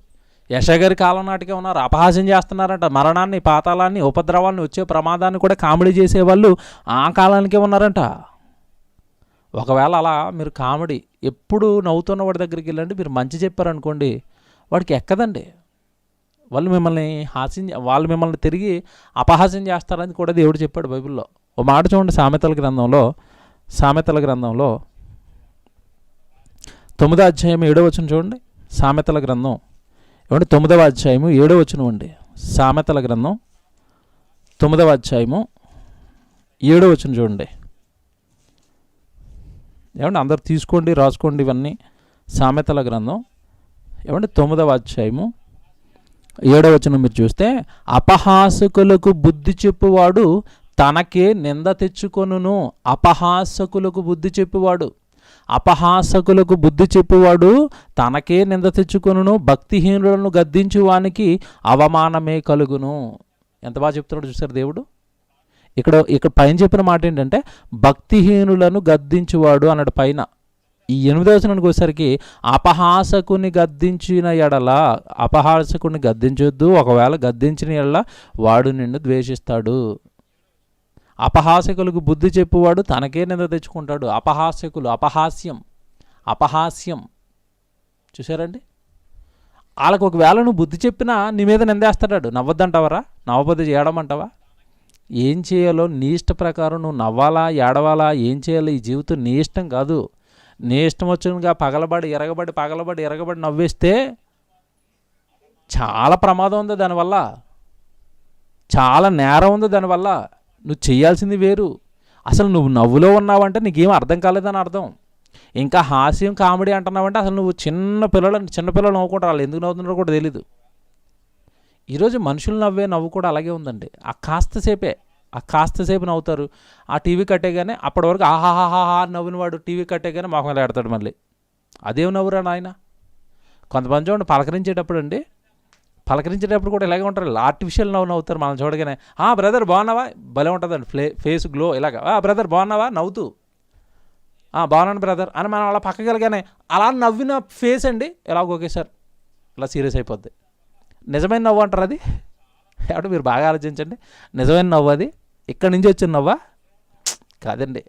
యెషయా గారి కాలం నాటికే ఉన్నారు, అపహాస్యం చేస్తున్నారంట. మరణాన్ని, పాతాళాన్ని, ఉపద్రవాన్ని, వచ్చే ప్రమాదాన్ని కూడా కామెడీ చేసేవాళ్ళు ఆ కాలానికే ఉన్నారంట. ఒకవేళ అలా మీరు కామెడీ ఎప్పుడు నవ్వుతున్న వాడి దగ్గరికి వెళ్ళండి, మీరు మంచి చెప్పారనుకోండి, వాడికి ఎక్కదండి. వాళ్ళు మిమ్మల్ని తిరిగి అపహాస్యం చేస్తారని కూడా దేవుడు చెప్పాడు బైబిల్లో. ఓ మాట చూడండి, సామెతల గ్రంథంలో 9వ అధ్యాయం 7వ వచనం చూడండి. సామెతల గ్రంథం 9వ అధ్యాయము 7వ వచనం అండి. సామెతల గ్రంథం 9వ అధ్యాయము 7వ వచనం చూడండి. అందరు తీసుకోండి, రాసుకోండి ఇవన్నీ. సామెతల గ్రంథం 9వ అధ్యాయము 7వ వచనం మీరు చూస్తే, అపహాసకులకు బుద్ధి చెప్పువాడు తనకే నింద తెచ్చుకొనును. అపహాసకులకు బుద్ధి చెప్పువాడు, అపహాసకులకు బుద్ధి చెప్పువాడు తనకే నింద తెచ్చుకొనును. భక్తిహీనులను గద్దించు వానికి అవమానమే కలుగును. ఎంత బాగా చెప్తున్నాడు చూసారు దేవుడు. ఇక్కడ పైన చెప్పిన మాట ఏంటంటే భక్తిహీనులను గద్దించువాడు అన్నాడు పైన. ఈ 8వ వచనానికి వచ్చేసరికి అపహాసకుని గద్దించిన ఎడల, అపహాసకుని గద్దించొద్దు, ఒకవేళ గద్దించిన ఎడల వాడు నిన్ను ద్వేషిస్తాడు. అపహాసకులకు బుద్ధి చెప్పువాడు తనకే నింద తెచ్చుకుంటాడు. అపహాసకులు, అపహాస్యం చూసారండి. వాళ్ళకు ఒకవేళ నువ్వు బుద్ధి చెప్పినా నీ మీద నిందేస్తాడు. నవ్వద్దంటావరా? నవ్వబుద్ధి చేయడమంటావా? ఏం చేయాలో నీ ఇష్ట ప్రకారం నువ్వు నవ్వాలా, ఏడవాలా, ఏం చేయాలో ఈ జీవితం నీ ఇష్టం కాదు. నీ ఇష్టం వచ్చినగా పగలబడి నవ్వేస్తే చాలా ప్రమాదం ఉంది దానివల్ల, చాలా నేరం ఉంది దానివల్ల. నువ్వు చేయాల్సింది వేరు. అసలు నువ్వు నవ్వులో ఉన్నావంటే నీకేం అర్థం కాలేదని అర్థం. ఇంకా హాస్యం కామెడీ అంటున్నావంటే అసలు నువ్వు చిన్నపిల్లలు నవ్వుకుంటారు. వాళ్ళు ఎందుకు నవ్వుతున్నారో కూడా తెలీదు. ఈరోజు మనుషులు నవ్వు కూడా అలాగే ఉందండి. ఆ కాస్తసేపు నవ్వుతారు. ఆ టీవీ కట్టేగానే అప్పటి వరకు ఆహాహాహా నవ్విన వాడు టీవీ కట్టేగానే మొహం ఆడతాడు మళ్ళీ. అదేం నవ్వురా నాయన. కొంతమంది చూడండి పలకరించేటప్పుడు కూడా ఇలాగే ఉంటారు. ఆర్టిఫిషియల్ నవ్వుతారు మనం చూడగానే. బ్రదర్ బాగున్నావా, భలే ఉంటుందండి ఫేస్ గ్లో ఇలాగా. బ్రదర్ బాగున్నావా నవ్వుతూ, బాగున్నాను బ్రదర్ అని మనం అలా పక్కకి వెళ్ళగానే అలా నవ్విన ఫేస్ అండి ఇలా ఒకేసారి ఇలా సీరియస్ అయిపోద్ది. నిజమైన నవ్వు అంటారు అది. కాబట్టి మీరు బాగా ఆలోచించండి. నిజమైన నవ్వు అది. ఇక్కడి నుంచి వచ్చిన నవ్వా కాదండి.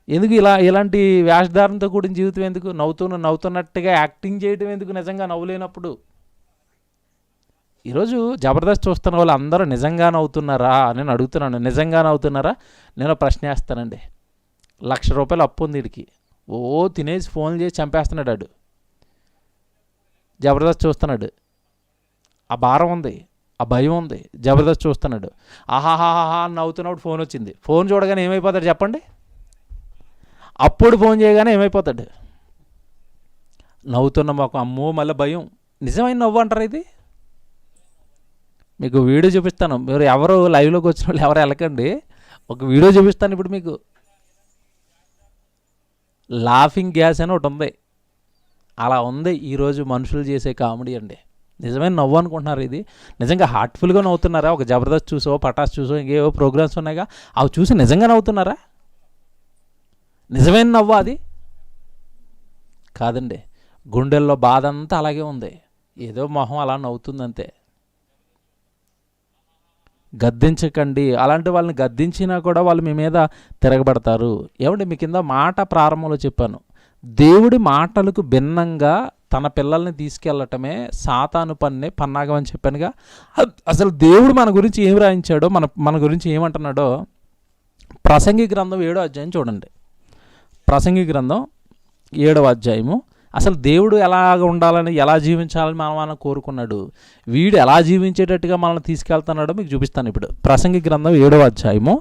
ఎందుకు ఇలాంటి వేషధారణతో కూడిన జీవితం ఎందుకు? నవ్వుతున్నట్టుగా యాక్టింగ్ చేయడం ఎందుకు నిజంగా నవ్వులేనప్పుడు? ఈరోజు జబర్దస్త్ చూస్తున్న వాళ్ళు అందరూ నిజంగా నవ్వుతున్నారా నేను అడుగుతున్నాను. నిజంగా నవ్వుతున్నారా? నేను ప్రశ్న వేస్తానండి. ₹1,00,000 అప్పు ఉంది వీడికి. తినేసి ఫోన్లు చేసి చంపేస్తున్నాడు వాడు. జబర్దస్త్ చూస్తున్నాడు. ఆ భారం ఉంది, ఆ భయం ఉంది. జబర్దస్త్ చూస్తున్నాడు. ఆహాహాహా నవ్వుతున్నప్పుడు ఫోన్ వచ్చింది. ఫోన్ చూడగానే ఏమైపోతాడు చెప్పండి? అప్పుడు ఫోన్ చేయగానే ఏమైపోతాడు? నవ్వుతున్న మాకు అమ్మో మళ్ళీ భయం. నిజమైన నవ్వు అంటారు ఇది. మీకు వీడియో చూపిస్తాను. మీరు ఎవరు లైవ్లోకి వచ్చిన వాళ్ళు ఎవరు వెళ్ళకండి. ఒక వీడియో చూపిస్తాను ఇప్పుడు మీకు. లాఫింగ్ గ్యాస్ అని ఒకటి ఉంది. అలా ఉంది ఈరోజు మనుషులు చేసే కామెడీ అండి. నిజమైన నవ్వు అనుకుంటున్నారు ఇది. నిజంగా హార్ట్ఫుల్గా నవ్వుతున్నారా? ఒక జబర్దస్త్ చూసో, పటాస్ చూసో, ఇంకేవో ప్రోగ్రామ్స్ ఉన్నాయిగా, అవి చూసి నిజంగా నవ్వుతున్నారా? నిజమైన నవ్వు అది కాదండి. గుండెల్లో బాధ అంతా అలాగే ఉంది. ఏదో మొహం అలా నవ్వుతుందంతే. గద్దించకండి. అలాంటి వాళ్ళని గద్దించినా కూడా వాళ్ళు మీ మీద తిరగబడతారు. ఏమంటే మీ కింద మాట ప్రారంభంలో చెప్పాను, దేవుడి మాటలకు భిన్నంగా తన పిల్లల్ని తీసుకెళ్ళటమే సాతాను పన్నాగం అని చెప్పానుగా. అసలు దేవుడు మన గురించి ఏం రాయించాడో, మన గురించి ఏమంటున్నాడో ప్రసంగి గ్రంథం 7వ అధ్యాయం చూడండి. ప్రసంగి గ్రంథం 7వ అధ్యాయము. అసలు దేవుడు ఎలాగ ఉండాలని, ఎలా జీవించాలని మనం కోరుకున్నాడు, వీడు ఎలా జీవించేటట్టుగా మనల్ని తీసుకెళ్తున్నాడో మీకు చూపిస్తాను ఇప్పుడు. ప్రసంగి గ్రంథం 7వ అధ్యాయము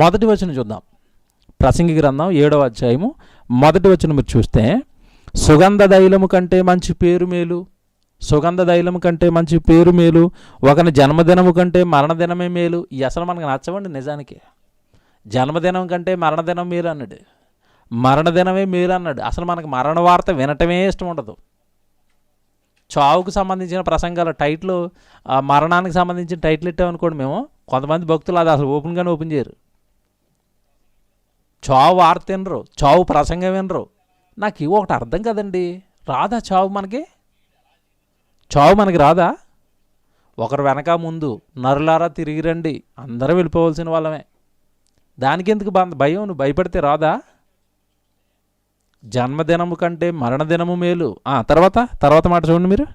మొదటి వచనం చూద్దాం. ప్రసంగి గ్రంథం 7వ అధ్యాయము మొదటి వచనం మీరు చూస్తే, సుగంధ దైలము కంటే మంచి పేరు మేలు, సుగంధ దైలము కంటే మంచి పేరు మేలు, ఒకని జన్మదినము కంటే మరణదినమే మేలు. ఈ అసలు మనకు నచ్చవండి నిజానికి. జన్మదినం కంటే మరణదినం మేలు అన్నాడు, మరణదినమే మేలు అన్నాడు. అసలు మనకు మరణ వార్త వినటమే ఇష్టం ఉండదు. చావుకు సంబంధించిన ప్రసంగాల టైటిల్, మరణానికి సంబంధించిన టైటిల్ ఇట్టామనుకోండి మేము, కొంతమంది భక్తులు అది అసలు ఓపెన్ చేయరు. చావు వార్త వినరు, చావు ప్రసంగం వినరు. నాకు ఇవి ఒకటి అర్థం కదండి. రాదా చావు మనకి రాదా? ఒకరు వెనక ముందు నరులారా తిరిగి రండి, అందరూ వెళ్ళిపోవలసిన వాళ్ళమే. దానికి ఎందుకు భయం? నువ్వు భయపడితే రాదా? జన్మదినము కంటే మరణదినము మేలు. తర్వాత మాట చూడండి మీరు.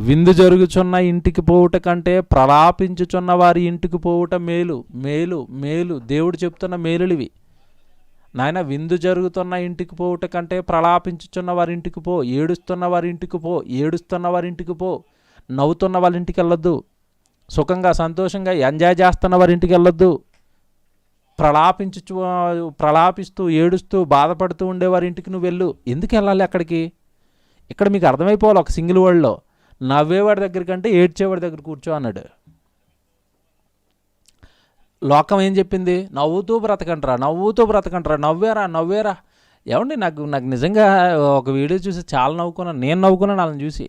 విందు జరుగుచున్న ఇంటికి పోవుట కంటే ప్రలాపించుచున్న వారి ఇంటికి పోవుట మేలు. మేలు మేలు దేవుడు చెప్తున్న మేలులు ఇవి నాయన. విందు జరుగుతున్న ఇంటికి పోవుట కంటే ప్రలాపించుచున్న వారి ఇంటికి పో, ఏడుస్తున్న వారి ఇంటికి పో, ఏడుస్తున్న వారి ఇంటికి పో. నవ్వుతున్న వాళ్ళ ఇంటికి వెళ్ళొద్దు, సుఖంగా సంతోషంగా ఎంజాయ్ చేస్తున్న వారి ఇంటికి వెళ్ళొద్దు. ప్రలాపిస్తూ ఏడుస్తూ బాధపడుతూ ఉండేవారి ఇంటికి నువ్వు వెళ్ళు. ఎందుకు వెళ్ళాలి అక్కడికి? ఇక్కడ మీకు అర్థమైపోవాలి ఒక సింగిల్ వర్డ్లో, నవ్వేవాడి దగ్గర కంటే ఏడ్చేవాడి దగ్గర కూర్చో అన్నాడు. లోకం ఏం చెప్పింది? నవ్వుతూ బ్రతకంటరా, నవ్వుతూ బ్రతకంటరా, నవ్వేరా నవ్వేరా. ఏమండి, నాకు నిజంగా ఒక వీడియో చూసి చాలా నవ్వుకున్నాను. నేను నవ్వుకున్నాను వాళ్ళని చూసి.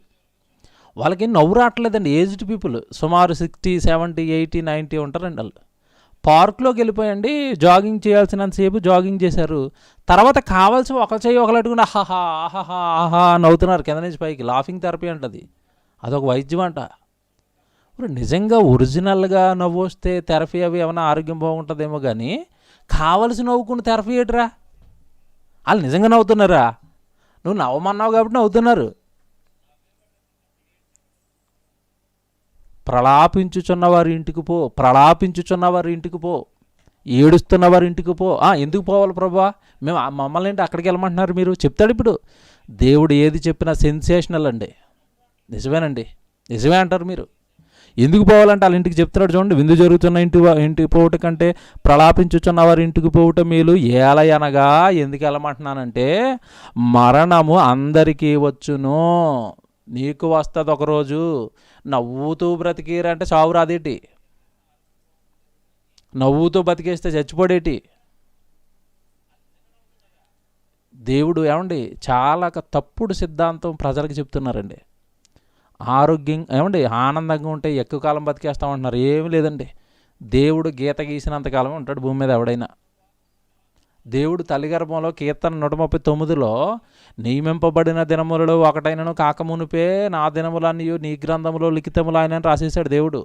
వాళ్ళకి నవ్వు రావట్లేదండి. ఏజ్డ్ పీపుల్ సుమారు 60, 70, 80, 90 ఉంటారండి వాళ్ళు. పార్క్లోకి వెళ్ళిపోయండి, జాగింగ్ చేయాల్సినంతసేపు జాగింగ్ చేశారు. తర్వాత కావాల్సి ఒక చెయ్యి ఒకలట్టుకుని ఆహాహా ఆహాహా ఆహా నవ్వుతున్నారు కింద నుంచి పైకి. లాఫింగ్ థెరపీ అంటది, అదొక వైద్యం అంట. ఇప్పుడు నిజంగా ఒరిజినల్గా నవ్వు వస్తే థెరపీ అవి ఏమైనా ఆరోగ్యం బాగుంటుందేమో, కానీ కావలసి నవ్వుకున్న థెరపీ ఏట్రా? వాళ్ళు నిజంగా నవ్వుతున్నారా? నువ్వు నవ్వమన్నావు కాబట్టి నవ్వుతున్నారు. ప్రలాపించుచున్న వారి ఇంటికి పో, ప్రలాపించుచున్న వారి ఇంటికి పో, ఏడుస్తున్న వారి ఇంటికి పో. ఎందుకు పోవాలి ప్రభువా? మేము మమ్మల్ని ఏంటి అక్కడికి వెళ్ళమంటున్నారు మీరు? చెప్తాడు ఇప్పుడు. దేవుడు ఏది చెప్పినా సెన్సేషనల్ అండి. నిజమేనండి, నిజమే అంటారు మీరు. ఎందుకు పోవాలంటే వాళ్ళ ఇంటికి చెప్తున్నాడు చూడండి. విందు జరుగుతున్న ఇంటికి పోవట కంటే ప్రలాపించుచున్న వారి ఇంటికి పోవట మేలు. ఏలయనగా ఎందుకు వెళ్ళమంటున్నానంటే, మరణము అందరికీ వచ్చును, నీకు వస్తుంది ఒకరోజు. నవ్వుతూ బ్రతికేరంటే చావు రాదేటి? నవ్వుతూ బతికేస్తే చచ్చిపోడేటి? దేవుడు ఏమండి చాలా తప్పుడు సిద్ధాంతం ప్రజలకు చెప్తున్నారండి. ఆరోగ్యం ఏమండి ఆనందంగా ఉంటే ఎక్కువ కాలం బతికేస్తామంటున్నారు. ఏమీ లేదండి. దేవుడు గీత గీసినంతకాలం ఉంటాడు భూమి మీద ఎవడైనా. దేవుడు తల్లిగర్భంలో కీర్తన 139లో నియమింపబడిన దినములలో ఒకటైనను కాకమునిపే నా దినములన్నీ నీ గ్రంథములో లిఖితములు ఆయన రాసేసాడు దేవుడు.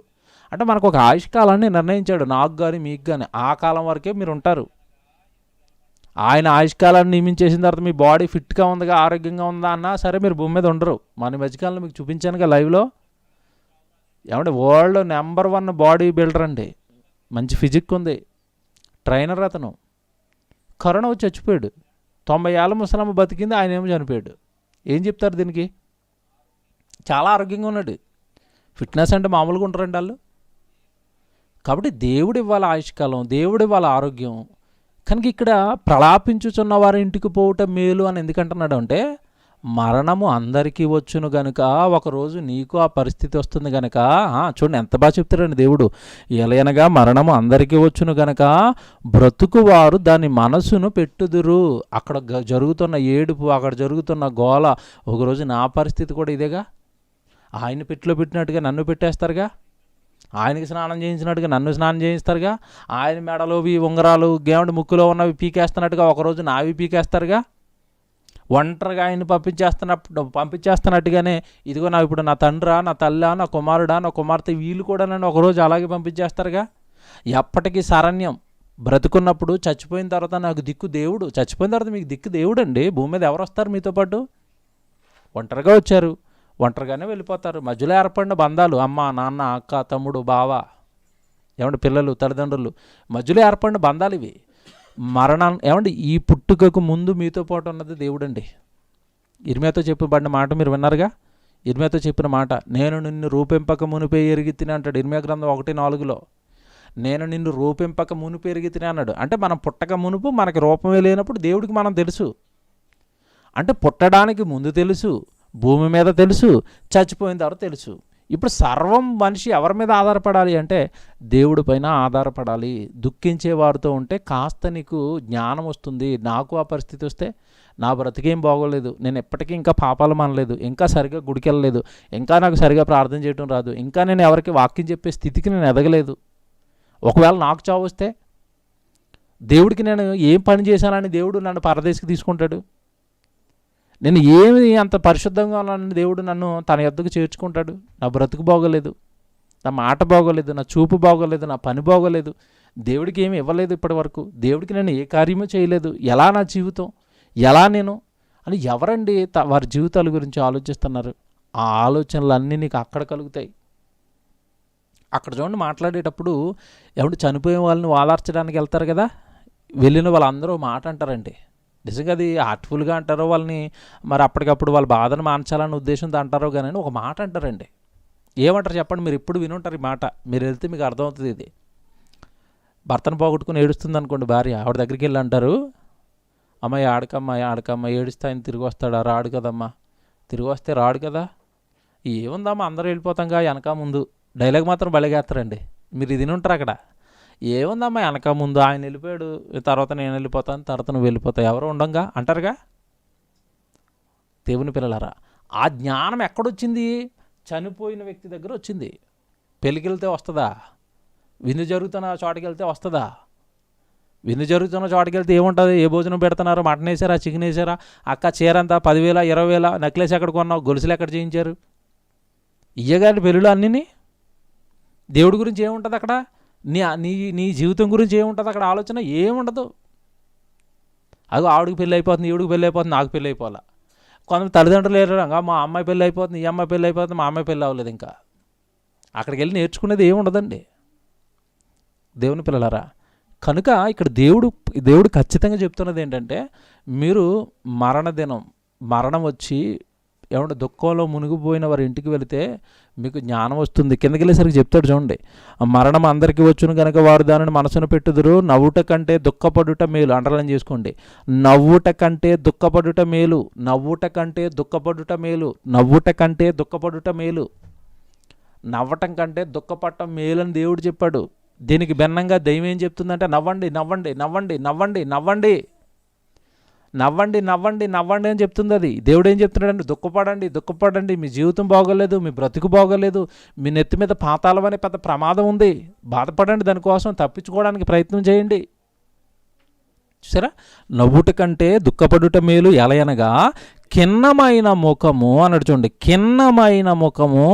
అంటే మనకు ఒక ఆయుష్కాలాన్ని నిర్ణయించాడు, నాకు కానీ మీకు కానీ. ఆ కాలం వరకే మీరు ఉంటారు. ఆయన ఆయుష్కాలాన్ని నియమించేసిన తర్వాత మీ బాడీ ఫిట్గా ఉందిగా, ఆరోగ్యంగా ఉందా అన్నా సరే మీరు భూమి మీద ఉండరు. మన మధ్యకాలంలో మీకు చూపించానుగా లైవ్లో. ఏమంటే వరల్డ్ #1 బాడీ బిల్డర్ అండి, మంచి ఫిజిక్ ఉంది, ట్రైనర్. అతను కరోనా వచ్చి చచ్చిపోయాడు. 90 ఏళ్ళ ముసలమ్మ బతికింది, ఆయన ఏమో చనిపోయాడు. ఏం చెప్తారు దీనికి? చాలా ఆరోగ్యంగా ఉన్నాడు. ఫిట్నెస్ అంటే మామూలుగా ఉంటారండి వాళ్ళు. కాబట్టి దేవుడు ఇవ్వాలి ఆయుష్కాలం, దేవుడు ఇవ్వాలి ఆరోగ్యం. కనుక ఇక్కడ ప్రలాపించుచున్న వారి ఇంటికి పోవటం మేలు అని ఎందుకంటున్నాడు అంటే, మరణము అందరికీ వచ్చును గనుక ఒకరోజు నీకు ఆ పరిస్థితి వస్తుంది గనక. చూడండి ఎంత బాగా చెప్తారండి దేవుడు. ఎలయనగా మరణము అందరికీ వచ్చును గనక బ్రతుకువారు దాని మనసును పెట్టుదురు. అక్కడ జరుగుతున్న ఏడుపు, అక్కడ జరుగుతున్న గోల, ఒకరోజు నా పరిస్థితి కూడా ఇదేగా. ఆయన పెట్టిలో పెట్టినట్టుగా నన్ను పెట్టేస్తారుగా, ఆయనకి స్నానం చేయించినట్టుగా నన్ను స్నానం చేయిస్తారుగా, ఆయన మెడలోవి ఉంగరాలు గేవుడి ముక్కులో ఉన్నవి పీకేస్తున్నట్టుగా ఒకరోజు నావి పీకేస్తారుగా. ఒంటరిగా ఆయన పంపించేస్తున్నట్టుగానే ఇదిగో నా ఇప్పుడు నా తండ్రా, నా తల్లా, నా కుమారుడా, నా కుమార్తె వీళ్ళు కూడా నన్ను ఒకరోజు అలాగే పంపించేస్తారుగా. ఎప్పటికీ శరణ్యం. బ్రతుకున్నప్పుడు, చచ్చిపోయిన తర్వాత నాకు దిక్కు దేవుడు. చచ్చిపోయిన తర్వాత మీకు దిక్కు దేవుడు అండి. భూమి మీద ఎవరు వస్తారు మీతో పాటు? ఒంటరిగా వచ్చారు, ఒంటరిగానే వెళ్ళిపోతారు. మధ్యలో ఏర్పడిన బంధాలు అమ్మ, నాన్న, అక్క, తమ్ముడు, బావ, ఏమంటే పిల్లలు, తల్లిదండ్రులు, మధ్యలో ఏర్పడిన బంధాలు ఇవి. మరణం ఏమండి ఈ పుట్టుకకు ముందు మీతో పాటు ఉన్నది దేవుడండి. ఇర్మియాతో చెప్పబడిన మాట మీరు విన్నారుగా. ఇర్మియాతో చెప్పిన మాట, నేను నిన్ను రూపింపక మునిపే ఎరిగి తిని అంటాడు ఇర్మియా గ్రంథం 1:4లో. నేను నిన్ను రూపింపక మునిపే ఎరిగి తిని అన్నాడు. అంటే మనం పుట్టక మునుపు మనకి రూపమే లేనప్పుడు దేవుడికి మనం తెలుసు. అంటే పుట్టడానికి ముందు తెలుసు, భూమి మీద తెలుసు, చచ్చిపోయిన తర్వాత తెలుసు. ఇప్పుడు సర్వం మనిషి ఎవరి మీద ఆధారపడాలి అంటే దేవుడి పైన ఆధారపడాలి. దుఃఖించే వారితో ఉంటే కాస్త నీకు జ్ఞానం వస్తుంది. నాకు ఆ పరిస్థితి వస్తే నా బ్రతికేం బాగోలేదు, నేను ఎప్పటికీ ఇంకా పాపాలు మనలేదు, ఇంకా సరిగా గుడికి వెళ్ళలేదు, ఇంకా నాకు సరిగా ప్రార్థన చేయడం రాదు, ఇంకా నేను ఎవరికి వాక్యం చెప్పే స్థితికి నేను ఎదగలేదు. ఒకవేళ నాకు చావు వస్తే దేవుడికి నేను ఏం పని చేశానని దేవుడు నన్ను పరదేశికి తీసుకుంటాడు. నేను ఏమి అంత పరిశుద్ధంగా ఉన్నానని దేవుడు నన్ను తన యొద్దకు చేర్చుకుంటాడు. నా బ్రతుకు బాగోలేదు, నా మాట బాగోలేదు, నా చూపు బాగోలేదు, నా పని బాగోలేదు, దేవుడికి ఏమి ఇవ్వలేదు ఇప్పటి వరకు, దేవుడికి నేను ఏ కార్యమూ చేయలేదు, ఎలా నా జీవితం, ఎలా నేను అని ఎవరండి వారి జీవితాల గురించి ఆలోచిస్తున్నారు? ఆ ఆలోచనలు నీకు అక్కడ కలుగుతాయి. అక్కడ చూడండి, మాట్లాడేటప్పుడు ఎవరు చనిపోయే వాళ్ళని ఓదార్చడానికి వెళ్తారు కదా, వెళ్ళిన వాళ్ళందరూ మాట అంటారండి. నిజంగా అది హార్ట్ఫుల్గా అంటారో వాళ్ళని, మరి అప్పటికప్పుడు వాళ్ళ బాధను మాన్చాలన్న ఉద్దేశంతో అంటారో కానీ ఒక మాట అంటారండి. ఏమంటారు చెప్పండి? మీరు ఎప్పుడు వినుంటారు ఈ మాట, మీరు వెళ్తే మీకు అర్థమవుతుంది. ఇది భర్తను పోగొట్టుకుని ఏడుస్తుంది అనుకోండి భార్య, ఆవిడ దగ్గరికి వెళ్ళి అంటారు, అమ్మాయి ఆడకమ్మ ఏడుస్తా ఆయన తిరిగి వస్తాడా? రాడు కదమ్మా, తిరిగి వస్తే రాడు కదా. ఏముందమ్మా అందరూ వెళ్ళిపోతాంగా వెనక ముందు, డైలాగ్ మాత్రం బలిగేస్తారండి. మీరు ఇది ఉంటారు అక్కడ. ఏముందమ్మా వెనక ముందు ఆయన వెళ్ళిపోయాడు, తర్వాత నేను వెళ్ళిపోతాను, తర్వాత నువ్వు వెళ్ళిపోతావు, ఎవరు ఉండంగా అంటారుగా. దేవుని పిల్లలారా, ఆ జ్ఞానం ఎక్కడొచ్చింది? చనిపోయిన వ్యక్తి దగ్గర వచ్చింది. పెళ్ళికి వెళ్తే వస్తుందా? విందు జరుగుతున్న చోటుకి వెళ్తే వస్తుందా? విందు జరుగుతున్న చోటుకి వెళ్తే ఏముంటుంది? ఏ భోజనం పెడుతున్నారు? మటన్ వేసారా, చికెన్ వేసారా? అక్క చీర అంతా 10,000 20,000, నెక్లెస్ ఎక్కడ కొన్నావు, గొలుసులు ఎక్కడ చేయించారు? ఇయ్యగారి పెళ్ళిళ్ళు అన్నీ. దేవుడి గురించి ఏముంటుంది అక్కడ? నీ నీ నీ జీవితం గురించి ఏముంటుంది అక్కడ? ఆలోచన ఏముండదు. అగో ఆవిడికి పెళ్ళి అయిపోతుంది, ఈవిడికి పెళ్ళి అయిపోతుంది, నాకు పెళ్ళి అయిపోవాలా. కొంతమంది తల్లిదండ్రులు లేరుగా, మా అమ్మాయి పెళ్ళి అయిపోతుంది, ఈ అమ్మాయి పెళ్ళి అయిపోతుంది, మా అమ్మాయి పెళ్ళి అవ్వలేదు ఇంకా. అక్కడికి వెళ్ళి నేర్చుకునేది ఏముండదండి దేవుని పిల్లలారా. కనుక ఇక్కడ దేవుడు ఖచ్చితంగా చెప్తున్నది ఏంటంటే, మీరు మరణం వచ్చి ఏమంటే దుఃఖంలో మునిగిపోయిన వారి ఇంటికి వెళితే మీకు జ్ఞానం వస్తుంది. కిందకి వెళ్ళేసరికి చెప్తాడు చూడండి, మరణం అందరికీ వచ్చును కనుక వారు దానిని మనసును పెట్టుదురు, నవ్వుట కంటే దుఃఖపడుట మేలు. అండర్లైన్ చేసుకోండి, నవ్వుట కంటే దుఃఖపడుట మేలు, నవ్వుట కంటే దుఃఖపడుట మేలు, నవ్వుట కంటే దుఃఖపడుట మేలు. నవ్వటం కంటే దుఃఖపడటం మేలు అని దేవుడు చెప్పాడు. దీనికి భిన్నంగా దైవం ఏం చెప్తుందంటే, నవ్వండి నవ్వండి నవ్వండి నవ్వండి నవ్వండి నవ్వండి నవ్వండి నవ్వండి అని చెప్తుంది. అది దేవుడు ఏం చెప్తున్నాడంటే, దుఃఖపడండి, మీ జీవితం బాగోలేదు, మీ బ్రతుకు బాగోలేదు, మీ నెత్తి మీద పాతాళం అనే పెద్ద ప్రమాదం ఉంది, బాధపడండి, దానికోసం తప్పించుకోవడానికి ప్రయత్నం చేయండి. చూసారా, నవ్వుట కంటే దుఃఖపడుట మేలు. ఎలయనగా కిన్నమైన ముఖము అన్నాడు చూడండి, కిన్నమైన ముఖము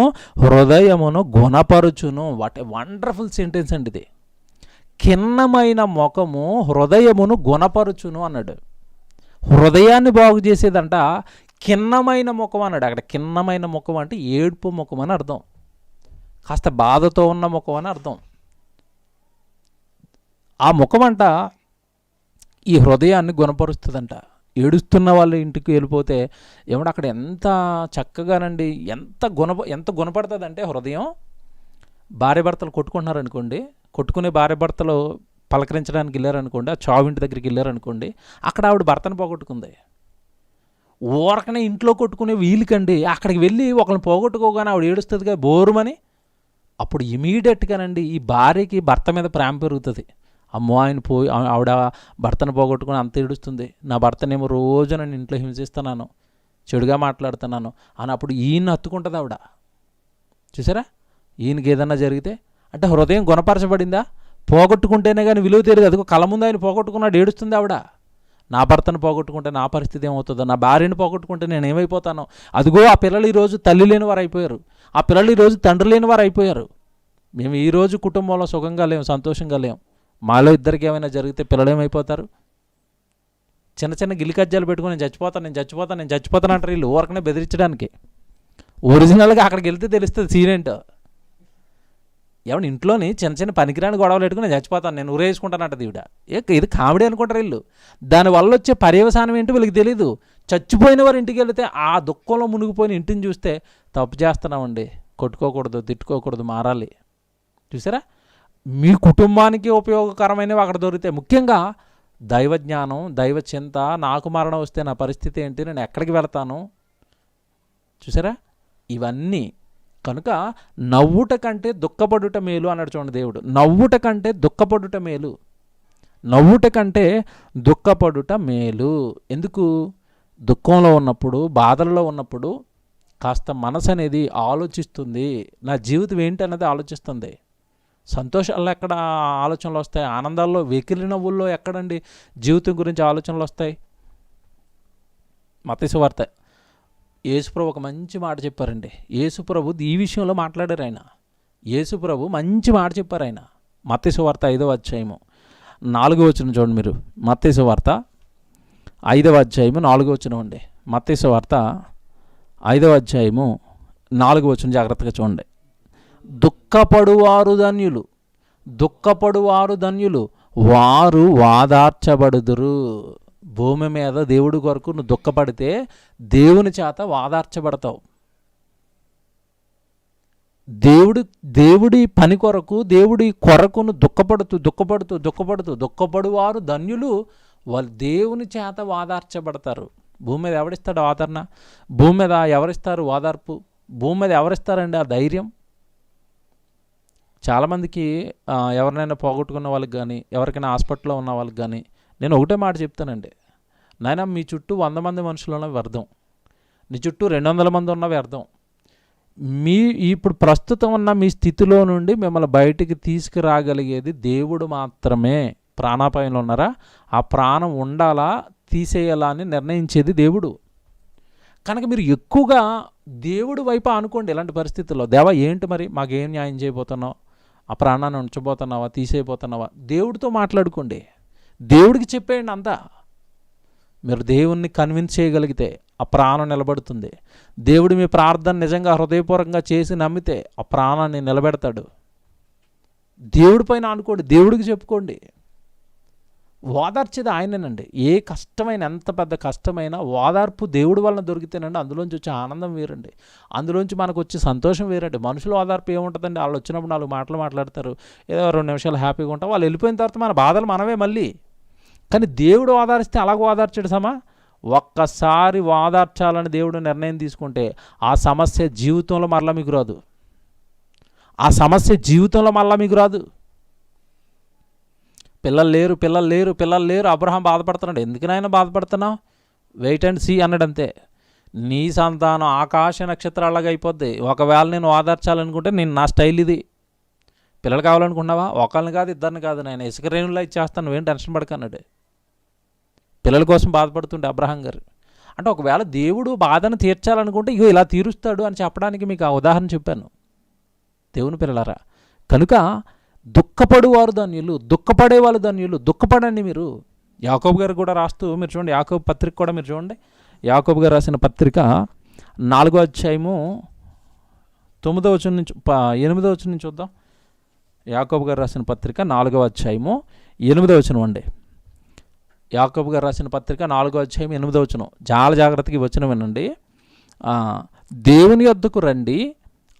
హృదయమును గుణపరుచును. వాట్ ఏ వండర్ఫుల్ సెంటెన్స్ అండి ఇది. కిన్నమైన ముఖము హృదయమును గుణపరుచును అన్నాడు. హృదయాన్ని బాగు చేసేదంట కిన్నమైన ముఖం అన్నాడు. అక్కడ కిన్నమైన ముఖం అంటే ఏడుపు ముఖం అని అర్థం, కాస్త బాధతో ఉన్న ముఖం అని అర్థం. ఆ ముఖం అంట ఈ హృదయాన్ని గుణపరుస్తుందంట. ఏడుస్తున్న వాళ్ళ ఇంటికి వెళ్ళిపోతే ఏమంటే అక్కడ ఎంత చక్కగానండి, ఎంత గుణపడుతుందంటే హృదయం. భార్య భర్తలు కొట్టుకుంటున్నారనుకోండి, కొట్టుకునే భార్య భర్తలు పలకరించడానికి వెళ్ళారనుకోండి, ఆ చావింటి దగ్గరికి వెళ్ళారనుకోండి, అక్కడ ఆవిడ భర్తను పోగొట్టుకుంది. ఊరకనే ఇంట్లో కొట్టుకునే వీలుకండి అక్కడికి వెళ్ళి ఒకరిని పోగొట్టుకోగానే ఆవిడ ఏడుస్తుందిగా బోరుమని. అప్పుడు ఇమీడియట్గానండి ఈ భార్యకి భర్త మీద ప్రేమ పెరుగుతుంది. అమ్మో ఆయన ఆవిడ భర్తను పోగొట్టుకుని అంత ఏడుస్తుంది, నా భర్తనేమో రోజు నన్ను ఇంట్లో హింసిస్తున్నాను, చెడుగా మాట్లాడుతున్నాను అని అప్పుడు ఈయన హత్తుకుంటుంది ఆవిడ. చూసారా, ఈయనకి ఏదన్నా జరిగితే అంటే హృదయం గుణపరచబడిందా? పోగొట్టుకుంటేనే కానీ విలువ తెలియదు. అదిగో కళ్ళ ముందు ఆయన పోగొట్టుకున్నాడు, ఏడుస్తుంది ఆవిడ. నా భర్తను పోగొట్టుకుంటే నా పరిస్థితి ఏమవుతుందో, నా భార్యను పోగొట్టుకుంటే నేను ఏమైపోతానో. అదిగో ఆ పిల్లలు ఈరోజు తల్లి లేని వారు అయిపోయారు, ఆ పిల్లలు ఈరోజు తండ్రి లేని వారు అయిపోయారు. మేము ఈరోజు కుటుంబంలో సుఖంగా లేము, సంతోషంగా లేము. మాలో ఇద్దరికి ఏమైనా జరిగితే పిల్లలు ఏమైపోతారు? చిన్న చిన్న గిలికజ్జాలు పెట్టుకుని నేను చచ్చిపోతాను అంటారు వీళ్ళు, ఊరకనే బెదిరించడానికి. ఒరిజినల్గా అక్కడికి వెళ్తే తెలుస్తుంది సీన్ ఏంటో. ఏమన్నా ఇంట్లోని చిన్న చిన్న పనికిరాని గొడవలు పెట్టుకుని నేను చచ్చిపోతాను, నేను ఊరేసుకుంటానంటది ఈవిడ. ఇది కామెడీ అనుకుంటారు వీళ్ళు. దానివల్ల వచ్చే పర్యవసానం ఏంటో వీళ్ళకి తెలీదు. చచ్చిపోయిన వారు ఇంటికి వెళితే ఆ దుఃఖంలో మునిగిపోయిన ఇంటిని చూస్తే తప్పు చేస్తున్నామండి, కొట్టుకోకూడదు, తిట్టుకోకూడదు, మారాలి. చూసారా, మీ కుటుంబానికి ఉపయోగకరమైనవి అక్కడ దొరికితే, ముఖ్యంగా దైవజ్ఞానం, దైవ చింత. నాకు మరణం వస్తే నా పరిస్థితి ఏంటి, నేను ఎక్కడికి వెళతాను? చూసారా, ఇవన్నీ. కనుక నవ్వుట కంటే దుఃఖపడుట మేలు అన్నాడు చూడండి దేవుడు. నవ్వుట కంటే దుఃఖపడుట మేలు, నవ్వుట కంటే దుఃఖపడుట మేలు. ఎందుకు? దుఃఖంలో ఉన్నప్పుడు, బాధల్లో ఉన్నప్పుడు కాస్త మనసు అనేది ఆలోచిస్తుంది, నా జీవితం ఏంటి అన్నది ఆలోచిస్తుంది. సంతోషాల్లో ఎక్కడ ఆలోచనలు వస్తాయి? ఆనందాల్లో, వెకిలి నవ్వుల్లో ఎక్కడండి జీవితం గురించి ఆలోచనలు వస్తాయి? మత్తయి సువార్త యేసుప్రభు ఒక మంచి మాట చెప్పారండి. యేసుప్రభు ఈ విషయంలో మాట్లాడారు. యేసుప్రభు మంచి మాట చెప్పారు ఆయన. మత్తయి సువార్త 5వ అధ్యాయము 4వ వచనం చూడండి మీరు. మత్తయి సువార్త 5వ అధ్యాయము 4వ వచనం అండి. మత్తయి సువార్త 5వ అధ్యాయము 4వ వచనం జాగ్రత్తగా చూడండి. దుఃఖపడువారు ధన్యులు, వారు వాదార్చబడుదురు. భూమి మీద దేవుడి కొరకు నువ్వు దుఃఖపడితే దేవుని చేత వాదార్చబడతావు. దేవుడి పని కొరకు, దేవుడి కొరకును దుఃఖపడువారు ధన్యులు, వాళ్ళు దేవుని చేత వాదార్చబడతారు. భూమి మీద ఎవరిస్తాడు ఆదరణ? భూమి మీద ఎవరిస్తారు ఓదార్పు? భూమి మీద ఎవరిస్తారండి ఆ ధైర్యం? చాలామందికి ఎవరినైనా పోగొట్టుకున్న వాళ్ళకి కానీ, ఎవరికైనా హాస్పిటల్లో ఉన్న వాళ్ళకి కానీ నేను ఒకటే మాట చెప్తానండి, నాయన మీ చుట్టూ 100 మంది మనుషులు ఉన్న వ్యర్థం, నీ చుట్టూ 200 మంది ఉన్న వ్యర్థం. మీ ఇప్పుడు ప్రస్తుతం ఉన్న మీ స్థితిలో నుండి మిమ్మల్ని బయటికి తీసుకురాగలిగేది దేవుడు మాత్రమే. ప్రాణాపాయంలో ఉన్నారా? ఆ ప్రాణం ఉండాలా తీసేయాలా అని నిర్ణయించేది దేవుడు. కనుక మీరు ఎక్కువగా దేవుడి వైపు అనుకోండి. ఇలాంటి పరిస్థితుల్లో దేవా ఏంటి మరి మాకేం న్యాయం చేయబోతున్నావు? ఆ ప్రాణాన్ని ఉంచబోతున్నావా, తీసేయబోతున్నావా? దేవుడితో మాట్లాడుకోండి, దేవుడికి చెప్పేయండి అంతా. మీరు దేవుణ్ణి కన్విన్స్ చేయగలిగితే ఆ ప్రాణం నిలబడుతుంది. దేవుడు మీ ప్రార్థన నిజంగా హృదయపూర్వకంగా చేసి నమ్మితే ఆ ప్రాణాన్ని నిలబెడతాడు. దేవుడి పైన అనుకోండి, దేవుడికి చెప్పుకోండి. ఓదార్చేది ఆయనేనండి. ఏ కష్టమైన, ఎంత పెద్ద కష్టమైనా ఓదార్పు దేవుడి వలన దొరికితేనండి అందులోంచి వచ్చే ఆనందం వేరండి, అందులోంచి మనకు వచ్చే సంతోషం వేరండి. మనుషుల ఓదార్పు ఏముంటుందండి? వాళ్ళు వచ్చినప్పుడు 4 మాటలు మాట్లాడతారు, ఏదో 2 నిమిషాలు హ్యాపీగా ఉంటాం, వాళ్ళు వెళ్ళిపోయిన తర్వాత మన బాధలు మనమే మళ్ళీ. కానీ దేవుడు ఓదార్స్తే అలాగ ఓదార్చాడు సమా. ఒక్కసారి ఓదార్చాలని దేవుడు నిర్ణయం తీసుకుంటే ఆ సమస్య జీవితంలో మరలా మీకు రాదు. ఆ సమస్య జీవితంలో మరలా మీకు రాదు. పిల్లలు లేరు అబ్రహాం బాధపడుతున్నాడు. ఎందుకనైనా బాధపడుతున్నావు? వెయిట్ అండ్ సీ అన్నాడంతే. నీ సంతానం ఆకాశ నక్షత్రాలాగా అయిపోద్ది. ఒకవేళ నేను ఓదార్చాలనుకుంటే నా స్టైల్ ఇది. పిల్లలు కావాలనుకున్నావా? ఒకళ్ళని కాదు, ఇద్దరిని కాదు, నేను ఇసుక రేణులా ఇచ్చేస్తాను, నువ్వేం టెన్షన్ పడకన్నాడు. పిల్లల కోసం బాధపడుతుండే అబ్రహాం గారు. అంటే ఒకవేళ దేవుడు బాధను తీర్చాలనుకుంటే ఇగో ఇలా తీరుస్తాడు అని చెప్పడానికి మీకు ఆ ఉదాహరణ చెప్పాను దేవుని పిల్లలారా. కనుక దుఃఖపడువారు ధన్యులు, దుఃఖపడేవాళ్ళు ధన్యులు. దుఃఖపడండి మీరు. యాకోబు గారు కూడా రాస్తూ మీరు చూడండి, యాకోబు పత్రిక కూడా మీరు చూడండి. యాకోబు గారు రాసిన పత్రిక 4వ అధ్యాయము 9వ వచనం నుంచి 8వ వచనం నుంచి చూద్దాం. యాకోబు గారు రాసిన పత్రిక 4వ అధ్యాయము 8వ వచనం అండి. యాకోబు గారు రాసిన పత్రిక 4వ అధ్యాయం 8వ వచనం. చాలా జాగ్రత్తగా వచనం వినండి. దేవుని యొద్దకు రండి,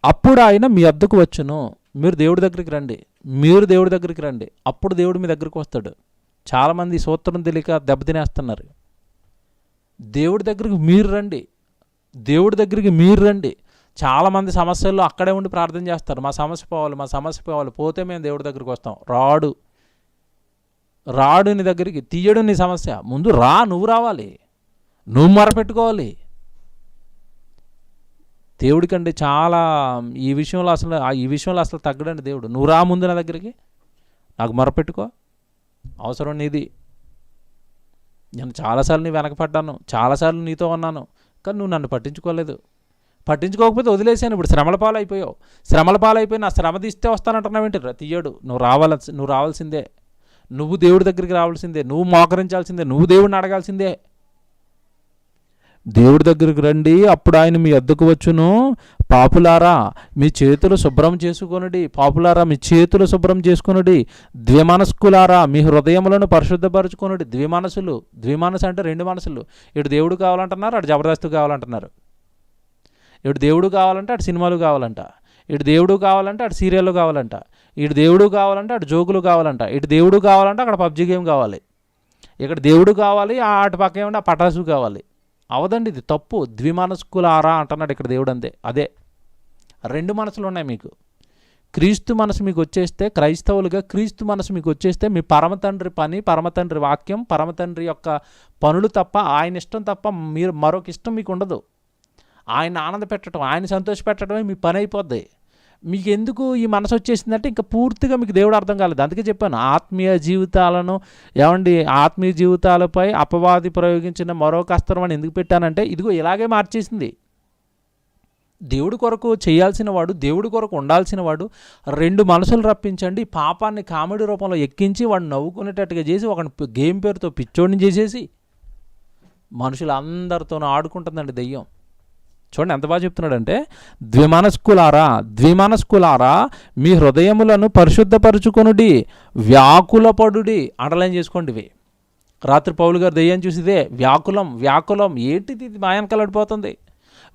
అప్పుడు ఆయన మీ యొద్దకు వచ్చును. మీరు దేవుడి దగ్గరికి రండి, అప్పుడు దేవుడు మీ దగ్గరికి వస్తాడు. చాలామంది సూత్రం తెలియక దెబ్బతినేస్తున్నారు. దేవుడి దగ్గరికి మీరు రండి. చాలామంది సమస్యల్లో అక్కడే ఉండి ప్రార్థన చేస్తారు. మా సమస్య పోవాలి, పోతే మేము దేవుడి దగ్గరికి వస్తాం. రాడు నీ దగ్గరికి, తీయడు నీ సమస్య. ముందు నువ్వు రావాలి, నువ్వు మొరపెట్టుకోవాలి. దేవుడికండి చాలా ఈ విషయంలో అసలు తగ్గడండి దేవుడు. నువ్వు రా ముందు నా దగ్గరికి, నాకు మొరపెట్టుకో, అవసరం నీది. నేను చాలాసార్లు నీ వెనకపడ్డాను, చాలాసార్లు నీతో ఉన్నాను, కానీ నువ్వు నన్ను పట్టించుకోకపోతే వదిలేసాను. ఇప్పుడు శ్రమల పాలైపోయి నా శ్రమ తీస్తే వస్తానంటున్నావేంటి? తీయడు. నువ్వు రావాల్సిందే, నువ్వు దేవుడి దగ్గరికి రావాల్సిందే, నువ్వు మోకరించాల్సిందే, నువ్వు దేవుడిని అడగాల్సిందే. దేవుడి దగ్గరికి రండి, అప్పుడు ఆయన మీ వద్దకు వచ్చును. పాపులారా మీ చేతులు శుభ్రం చేసుకొనుడి. ద్విమనస్కులారా మీ హృదయములను పరిశుద్ధపరచుకొనుడి. ద్విమనసు అంటే 2 మనసులు. ఇటు దేవుడు కావాలంటున్నారు, అటు జబర్దస్తు కావాలంటున్నారు. ఇటు దేవుడు కావాలంటే అటు సినిమాలు కావాలంట, ఇటు దేవుడు కావాలంటే అటు సీరియళ్ళు కావాలంట, ఇటు దేవుడు కావాలంటే అటు జోకులు కావాలంట, ఇటు దేవుడు కావాలంటే అక్కడ పబ్జీ గేమ్ కావాలి, ఇక్కడ దేవుడు కావాలి, అటు పక్క ఏమంటే ఆ పటాసు కావాలి. అవదండి, ఇది తప్పు. ద్విమనస్కులారా అంటున్నాడు ఇక్కడ దేవుడు. అదే 2 మనసులు ఉన్నాయి మీకు. క్రీస్తు మనసు మీకు వచ్చేస్తే, క్రైస్తవులుగా క్రీస్తు మనసు మీకు వచ్చేస్తే, మీ పరమతండ్రి పని, పరమతండ్రి వాక్యం, పరమతండ్రి యొక్క పనులు తప్ప, ఆయన ఇష్టం తప్ప మీరు మరొక ఇష్టం మీకు ఉండదు. ఆయన ఆనంద పెట్టడం, ఆయన సంతోష పెట్టడమే మీ పని అయిపోద్ది. మీకు ఎందుకు ఈ మనసు వచ్చేసిందంటే ఇంకా పూర్తిగా మీకు దేవుడు అర్థం కాలేదు. అందుకే చెప్పాను, ఆత్మీయ జీవితాలపై అపవాది ప్రయోగించిన మరొక అస్త్రం అని ఎందుకు పెట్టానంటే, ఇదిగో ఇలాగే మార్చేసింది. దేవుడి కొరకు చేయాల్సిన వాడు, దేవుడి కొరకు ఉండాల్సిన వాడు 2 మనసులు రప్పించండి, పాపాన్ని కామెడీ రూపంలో ఎక్కించి వాడిని నవ్వుకునేటట్టుగా చేసి, ఒక గేమ్ పేరుతో పిచ్చోడిని చేసేసి మనుషులందరితోనూ ఆడుకుంటుందండి దెయ్యం. చూడండి ఎంత బాగా చెప్తున్నాడంటే, ద్విమనస్కులారా మీ హృదయములను పరిశుద్ధపరచుకొనుడి, వ్యాకులపడుడి. అండర్లైన్ చేసుకోండి ఇవి. రాత్రి పౌలు గారు దెయ్యం చూసి ఇదే వ్యాకులం ఏంటిది, ఇది మాయన కలడిపోతుంది.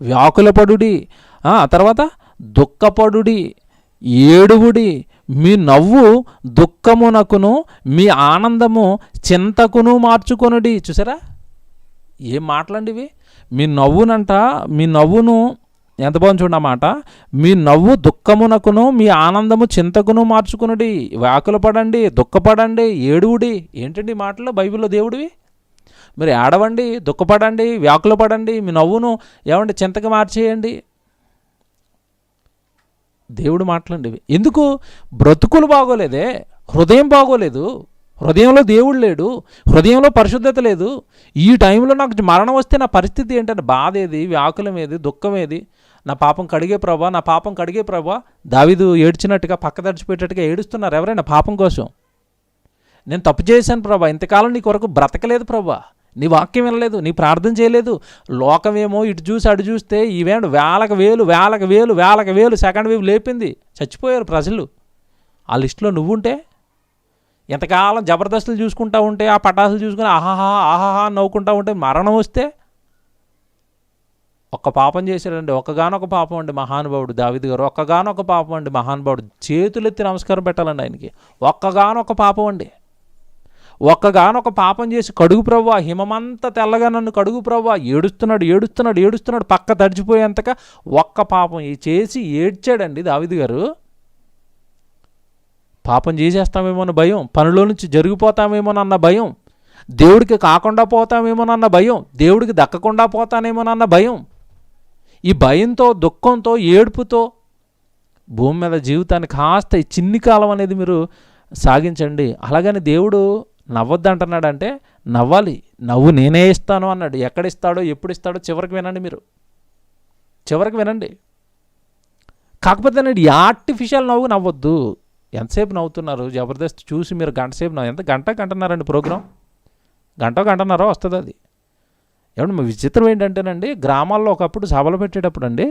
వ్యాకులపడుడి, తర్వాత దుఃఖపడుడి, ఏడువుడి. మీ నవ్వు దుఃఖమునకును, మీ ఆనందము చింతకును మార్చుకొనుడి. చూసారా, ఏం మాటలండి ఇవి? మీ నవ్వును ఎంత బాగుంది చూడమాట. మీ నవ్వు దుఃఖమునకును మీ ఆనందము చింతకును మార్చుకునుడి. వ్యాకుల పడండి, దుఃఖపడండి, ఏడువుడి. ఏంటండి మాటలు బైబిల్లో దేవుడివి? మీరు ఏడవండి, దుఃఖపడండి, వ్యాకుల పడండి, మీ నవ్వును ఏమండి చింతకు మార్చేయండి. దేవుడు మాటలండి ఇవి. ఎందుకు? బ్రతుకులు బాగోలేదే, హృదయం బాగోలేదు, హృదయంలో దేవుడు లేడు, హృదయంలో పరిశుద్ధత లేదు. ఈ టైంలో నాకు మరణం వస్తే నా పరిస్థితి ఏంటంటే బాధ ఏది, వ్యాకులం ఏది, దుఃఖం ఏది? నా పాపం కడిగే ప్రభా, నా పాపం కడిగే ప్రభా. దావీదు ఏడ్చినట్టుగా పక్కదడిచిపెట్టేట్టుగా ఏడుస్తున్నారు ఎవరైనా పాపం కోసం. నేను తప్పు చేశాను ప్రభా, ఇంతకాలం నీ కొరకు బ్రతకలేదు ప్రభా, నీ వాక్యం వినలేదు, నీ ప్రార్థన చేయలేదు. లోకమేమో ఇటు చూసి అటు చూస్తే ఈవేండు వేలకు వేలు సెకండ్ వేవ్ లేపింది, చచ్చిపోయారు ప్రజలు. ఆ లిస్టులో నువ్వుంటే, ఎంతకాలం జబర్దస్తులు చూసుకుంటా ఉంటే, ఆ పటాసులు చూసుకుని ఆహాహా నవ్వుకుంటా ఉంటే, మరణం వస్తే ఒక్క పాపం చేశాడండి. ఒక్కగానొక పాపం అండి మహానుభావుడు దావీదు గారు, ఒక్కగానొక పాపం అండి మహానుభావుడు. చేతులెత్తి నమస్కారం పెట్టాలండి ఆయనకి. ఒక్కగానొక పాపం అండి. ఒక్కగానొక పాపం చేసి కడుగు ప్రవ్వా, హిమమంతా తెల్లగా నన్ను కడుగు ప్రవ్వా. ఏడుస్తున్నాడు పక్క తడిచిపోయేంతగా ఒక్క పాపం చేసి ఏడ్చాడండి దావీదు గారు. పాపం చేసేస్తామేమోనన్న భయం, పనిలో నుంచి జరిగిపోతామేమోనన్న భయం, దేవుడికి కాకుండా పోతామేమోనన్న భయం, దేవుడికి దక్కకుండా పోతానేమోనన్న భయం. ఈ భయంతో, దుఃఖంతో, ఏడుపుతో భూమి మీద జీవితాన్ని కాస్త ఈ చిన్ని కాలం అనేది మీరు సాగించండి. అలాగని దేవుడు నవ్వొద్దంటున్నాడంటే నవ్వాలి. నవ్వు నేనే ఇస్తాను అన్నాడు. ఎక్కడిస్తాడో, ఎప్పుడు ఇస్తాడో చివరికి వినండి. మీరు చివరికి వినండి. కాకపోతే నేను ఆర్టిఫిషియల్ నవ్వొద్దు. ఎంతసేపు నవ్వుతున్నారు? జబర్దస్త్ చూసి మీరు గంట సేపు ఎంత గంటన్నారండి ప్రోగ్రాం? గంటన్నారో వస్తుంది అది. ఏమంటే మీ విచిత్రం ఏంటంటేనండి, గ్రామాల్లో ఒకప్పుడు సభలు పెట్టేటప్పుడు అండి,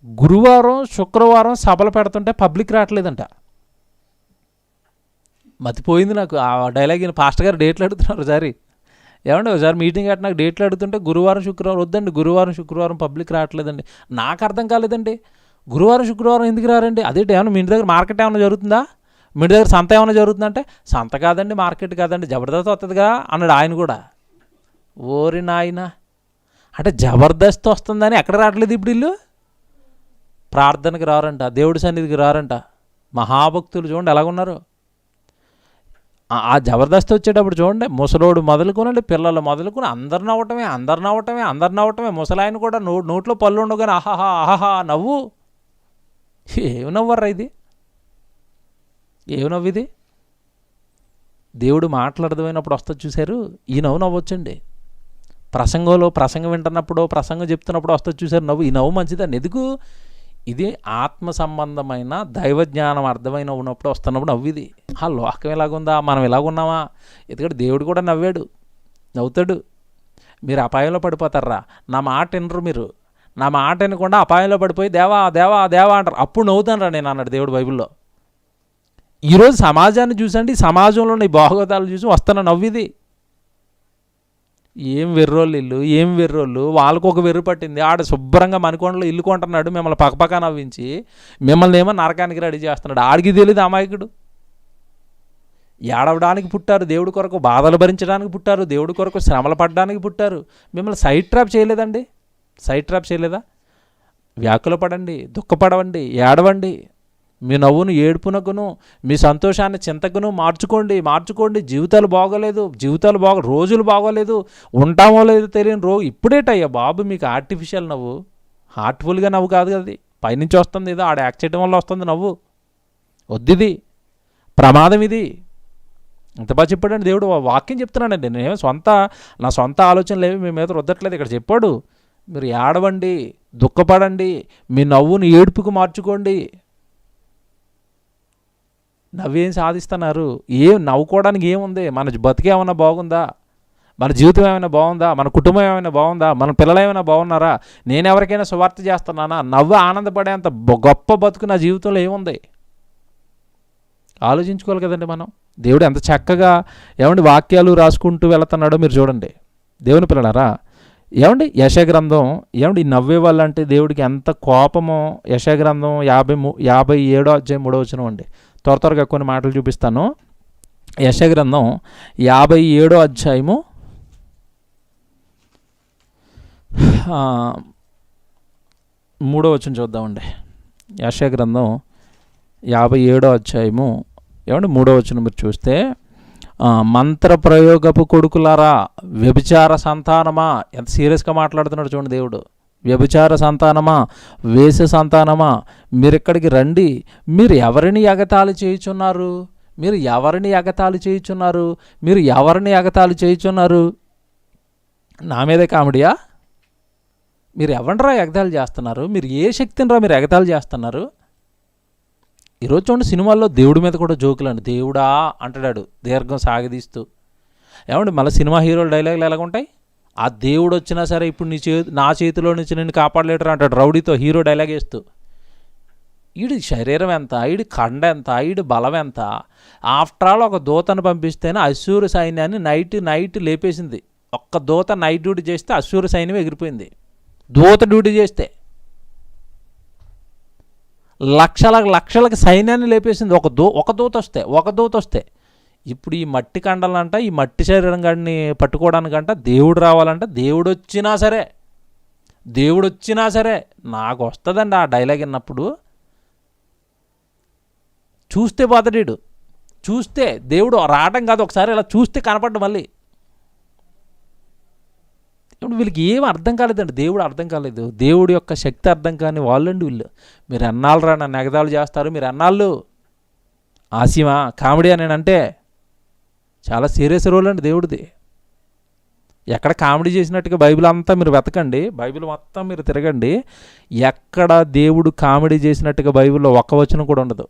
గురువారం శుక్రవారం సభలు పెడుతుంటే పబ్లిక్ రావట్లేదంట. మతిపోయింది నాకు ఆ డైలాగ్. పాస్టర్ గారు డేట్లు అడుగుతున్నారు ఒకసారి. ఏమంటే ఒకసారి మీటింగ్ కట్టి నాకు డేట్లు అడుగుతుంటే గురువారం శుక్రవారం వద్దండి, గురువారం శుక్రవారం పబ్లిక్ రావట్లేదండి. నాకు అర్థం కాలేదండి. గురువారం శుక్రవారం ఎందుకు రారండి? అదేంటి, ఏమన్నా మీ ఇంటి దగ్గర మార్కెట్ ఏమైనా జరుగుతుందా? మీ ఇంటి దగ్గర సంత ఏమైనా జరుగుతుందంటే, సంత కాదండి, మార్కెట్ కాదండి, జబర్దస్త్ వస్తుందిగా అన్నాడు ఆయన కూడా. ఓరి నాయన, అంటే జబర్దస్త్ వస్తుందని ఎక్కడ రావట్లేదు ఇప్పుడు వీళ్ళు? ప్రార్థనకి రారంట, దేవుడి సన్నిధికి రారంట. మహాభక్తులు చూడండి ఎలాగున్నారు. ఆ జబర్దస్త్ వచ్చేటప్పుడు చూడండి, ముసలోడు మొదలుకొనండి, పిల్లలు మొదలుకొని అందరు నవ్వటమే. ముసలాయన కూడా నోట్లో పళ్ళు ఉండగానే ఆహాహా నవ్వు. ఏమి నవ్వర్రా ఇది? ఏమి నవ్వు ఇది? దేవుడు మాట్లాడదమైనప్పుడు వస్తుంది చూశారు, ఈ నవ్వు నవ్వొచ్చండి. ప్రసంగం వింటున్నప్పుడు, ప్రసంగం చెప్తున్నప్పుడు వస్తుంది చూశారు నవ్వు. ఈ నవ్వు మంచిదని. ఎందుకు? ఇది ఆత్మ సంబంధమైన దైవజ్ఞానం అర్థమైన ఉన్నప్పుడు వస్తున్నప్పుడు నవ్వు ఇది. లోకం ఎలాగుందా, మనం ఎలాగున్నామా? ఎందుకంటే దేవుడు కూడా నవ్వుతాడు. మీరు అపాయంలో పడిపోతారా? నా మాట వినరు మీరు. నా మాట వినకుండా అపాయంలో పడిపోయి దేవా అంటారు. అప్పుడు నవ్వుతాను రా నేను అన్నాడు దేవుడు బైబిల్లో. ఈరోజు సమాజాన్ని చూసండి, సమాజంలో నీ బాగోతాలు చూసి వస్తున్న నవ్విది. ఏం వెర్రోళ్ళు వాళ్ళకు ఒక వెర్రు పట్టింది. ఆడ శుభ్రంగా మణికొండలో ఇల్లు కొంటున్నాడు, మిమ్మల్ని పక్కపక్క నవ్వించి మిమ్మల్ని ఏమో నరకానికి రెడీ చేస్తున్నాడు. ఆడికి తెలియదు అమాయకుడు. ఏడవడానికి పుట్టారు, దేవుడి కొరకు బాధలు భరించడానికి పుట్టారు, దేవుడి కొరకు శ్రమలు పడడానికి పుట్టారు. మిమ్మల్ని సైడ్ ట్రాప్ చేయలేదండి? సైడ్ ట్రాప్ చేయలేదా? వ్యాకుల పడండి, దుఃఖపడవండి, ఏడవండి. మీ నవ్వును ఏడుపునకును, మీ సంతోషాన్ని చింతకును మార్చుకోండి. జీవితాలు బాగోలేదు, రోజులు బాగోలేదు, ఉంటామో లేదో తెలియని ఇప్పుడేటయ్యా బాబు మీకు ఆర్టిఫిషియల్ నవ్వు? హార్ట్ఫుల్గా నవ్వు కాదు కదా, పైనుంచి వస్తుంది, ఏదో ఆడ యాక్ట్ చేయడం వల్ల వస్తుంది నవ్వు. వద్దిది, ప్రమాదం ఇది. ఇంత బాగా చెప్పాడండి దేవుడు. వాక్యం చెప్తున్నానండి, నేనేమో నా సొంత ఆలోచనలు ఏమి మీ మీద రుద్దట్లేదు. ఇక్కడ చెప్పాడు, మీరు ఏడవండి, దుఃఖపడండి, మీ నవ్వును ఏడుపుకు మార్చుకోండి. నవ్వేం సాధిస్తున్నారు? నవ్వుకోవడానికి ఏముంది? మన బతికేమైనా బాగుందా? మన జీవితం ఏమైనా బాగుందా? మన కుటుంబం ఏమైనా బాగుందా? మన పిల్లలు ఏమైనా బాగున్నారా? నేను ఎవరికైనా సువార్త చేస్తున్నానా? నవ్వు ఆనందపడేంత గొప్ప బతుకు నా జీవితంలో ఏముంది? ఆలోచించుకోవాలి కదండి మనం. దేవుడు ఎంత చక్కగా వాక్యాలు రాసుకుంటూ వెళుతున్నాడో మీరు చూడండి. దేవుని పిల్లలారా, యెషయా గ్రంథం ఈ నవ్వే వాళ్ళంటే దేవుడికి ఎంత కోపమో. యెషయా గ్రంథం 57వ అధ్యాయం 3వ వచనం అండి. త్వరగా కొన్ని మాటలు చూపిస్తాను. యెషయా గ్రంథం 57వ అధ్యాయము 3వ వచనం చూద్దామండి. యెషయా గ్రంథం 57వ అధ్యాయము 3వ వచనం మీరు చూస్తే, మంత్ర ప్రయోగపు కొడుకులారా, వ్యభిచార సంతానమా, ఎంత సీరియస్గా మాట్లాడుతున్నాడు చూడండి దేవుడు. వ్యభిచార సంతానమా, వేశ్య సంతానమా, మీరు ఇక్కడికి రండి. మీరు ఎవరిని ఎగతాళి చేయుచున్నారు? మీరు ఎవరిని ఎగతాళి చేయుచున్నారు? మీరు ఎవరిని ఎగతాళి చేయుచున్నారు? నా మీదే కామెడియా? మీరు ఎవరిరా ఎగతాళి చేస్తున్నారు? మీరు ఏ శక్తిని రా మీరు ఎగతాళి చేస్తున్నారు? ఈరోజు చూడండి, సినిమాల్లో దేవుడి మీద కూడా జోకులు అండి. దేవుడా అంటాడు దీర్ఘం సాగదీస్తూ. ఏమండి మళ్ళీ సినిమా హీరోల డైలాగులు ఎలాగుంటాయి? ఆ దేవుడు వచ్చినా సరే ఇప్పుడు నా చేతిలో నుంచి నిన్ను కాపాడలేటరు అంటాడు రౌడీతో, హీరో డైలాగ్ వేస్తూ. ఈడి శరీరం ఎంత, ఈడి కండ ఎంత, ఈడి బలం ఎంత? ఆఫ్టర్ ఆల్ ఒక దూతను పంపిస్తేనే అశ్షూరు సైన్యాన్ని నైట్ లేపేసింది. ఒక్క దూత నైట్ డ్యూటీ చేస్తే అశ్షూరు సైన్యం ఎగిరిపోయింది. దూత డ్యూటీ చేస్తే లక్షలకి సైన్యాన్ని లేపేసింది ఒక దూత వస్తే. ఇప్పుడు ఈ మట్టి కండలంట, ఈ మట్టి శరీరం గాడిని పట్టుకోవడానికంట దేవుడు రావాలంట. దేవుడు వచ్చినా సరే నాకు వస్తుందండి ఆ డైలాగ్ విన్నప్పుడు. చూస్తే పోతాడు, చూస్తే దేవుడు రావడం కాదు, ఒకసారి ఇలా చూస్తే కనపడ్డు. మళ్ళీ ఇప్పుడు వీళ్ళకి ఏం అర్థం కాలేదండి, దేవుడు అర్థం కాలేదు, దేవుడి యొక్క శక్తి అర్థం కాని వాళ్ళండి వీళ్ళు. మీరు ఎన్నాళ్ళు రా నన్ను ఎగతాళి చేస్తారు? మీరు ఎన్నాళ్ళు? ఆసిమా కామెడీ అని అంటే చాలా సీరియస్ రోల్ అండి దేవుడిది. ఎక్కడ కామెడీ చేసినట్టుగా బైబిల్ అంతా మీరు వెతకండి, బైబిల్ మొత్తం మీరు తిరగండి, ఎక్కడ దేవుడు కామెడీ చేసినట్టుగా బైబిల్లో ఒక్క వచనం కూడా ఉండదు.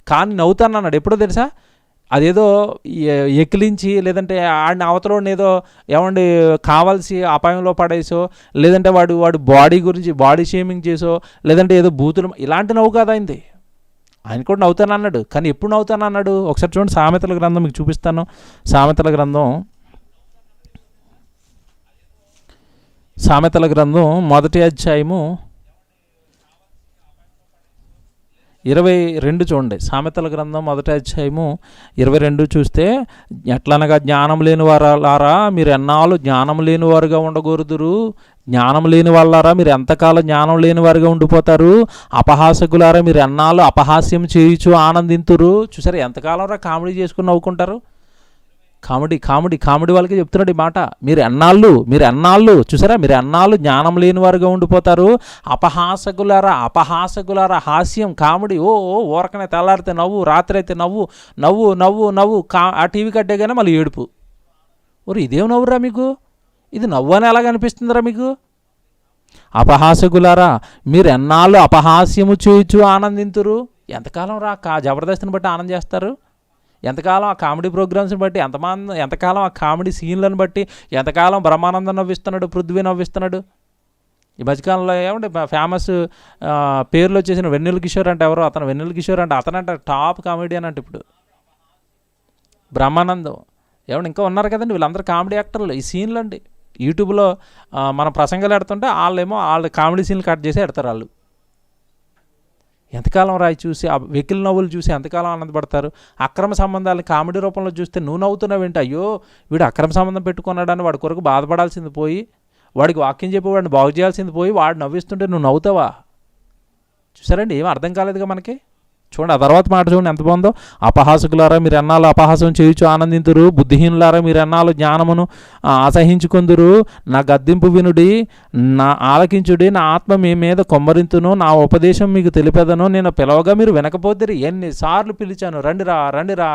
కానీ నవ్వుతాను అన్నాడు ఎప్పుడో తెలుసా? అదేదో ఎక్కిలించి, లేదంటే ఆడిన అవతలోని ఏదో ఏమండి కావాల్సి అపాయంలో పడేసో, లేదంటే వాడు బాడీ గురించి బాడీ షేమింగ్ చేసో, లేదంటే ఏదో బూతులు, ఇలాంటి నవ్వు కాదు అయింది. ఆయన కూడా నవ్వుతాను అన్నాడు. కానీ ఎప్పుడు నవ్వుతాను అన్నాడు? ఒకసారి చూడండి, సామెతల గ్రంథం మీకు చూపిస్తాను. సామెతల గ్రంథం మొదటి అధ్యాయము 22 చూడండి. సామెతల గ్రంథం మొదటి అధ్యాయము 22 చూస్తే, ఎట్లనగా జ్ఞానం లేని వారారా మీరు ఎన్నాళ్ళు జ్ఞానం లేని వారుగా ఉండకూడదురు. జ్ఞానం లేని వాళ్ళారా మీరు ఎంతకాలం జ్ఞానం లేని వారుగా ఉండిపోతారు. అపహాసకులారా మీరు ఎన్నాళ్ళు అపహాస్యం చేయుచు ఆనందింతురు. చూసారా ఎంతకాలం రా కామెడీ చేసుకుని నవ్వుకుంటారు? కామెడీ వాళ్ళకి చెప్తున్నాడు ఈ మాట. మీరు ఎన్నాళ్ళు చూసారా, మీరు ఎన్నాళ్ళు జ్ఞానం లేని వారుగా ఉండిపోతారు. అపహాసకులారా హాస్యం, కామెడీ, ఊరకనే తెల్లారితే నవ్వు, రాత్రి అయితే నవ్వు ఆ టీవీ కట్టేగానే మళ్ళీ ఏడుపు. ఇదేం నవ్వురా మీకు? ఇది నవ్వు అని ఎలాగ అనిపిస్తుందిరా మీకు? అపహాసకులారా మీరు ఎన్నాళ్ళు అపహాస్యము చేయుచు ఆనందింతురు. ఎంతకాలం రా జబర్దస్త్ని బట్టి ఆనందం చేస్తారు? ఎంతకాలం ఆ కామెడీ ప్రోగ్రామ్స్ని బట్టి, ఎంతకాలం ఆ కామెడీ సీన్లను బట్టి, ఎంతకాలం బ్రహ్మానందం నవ్విస్తున్నాడు, పృథ్వీ నవ్విస్తున్నాడు. ఈ మధ్యకాలంలో ఏమంటే ఫేమస్ పేర్లు వచ్చేసిన వెన్నెల కిషోర్ అంటే ఎవరో, అతనంటే టాప్ కామెడియన్ అంటే ఇప్పుడు బ్రహ్మానందం. ఏమంటే ఇంకా ఉన్నారు కదండి వీళ్ళందరూ కామెడీ యాక్టర్లు. ఈ సీన్లు అండి యూట్యూబ్లో మనం ప్రసంగాలు ఎడుతుంటే వాళ్ళు కామెడీ సీన్లు కట్ చేసి ఎడతారు. వాళ్ళు ఎంతకాలం రాయి చూసి ఆ వెకిల్ నవ్వులు చూసి ఎంతకాలం ఆనందపడతారు? అక్రమ సంబంధాలను కామెడీ రూపంలో చూస్తే నువ్వు నవ్వుతున్నావేంటి? అయ్యో వీడు అక్రమ సంబంధం పెట్టుకున్నాడని వాడి కొరకు బాధపడాల్సింది పోయి, వాడికి వాక్యం చెప్పి వాడిని బాగు చేయాల్సింది పోయి, వాడు నవ్విస్తుంటే నువ్వు నవ్వుతావా? చూసారండి, ఏం అర్థం కాలేదుగా మనకి. చూడండి ఆ తర్వాత మాట చూడండి ఎంత బాగుందో. అపహాసకులారా మీరు ఎన్నాళ్ళు అపహాసం చేయుచు ఆనందింతురు. బుద్ధిహీనులారా మీరు ఎన్నాళ్ళు జ్ఞానమును అసహించుకుందురు. నా గద్దింపు వినుడి, నా ఆలకించుడి. నా ఆత్మ మీ మీద కొమ్మరింతును, నా ఉపదేశం మీకు తెలిపేదను. నేను పిలవగా మీరు వినకపోతే ఎన్నిసార్లు పిలిచాను,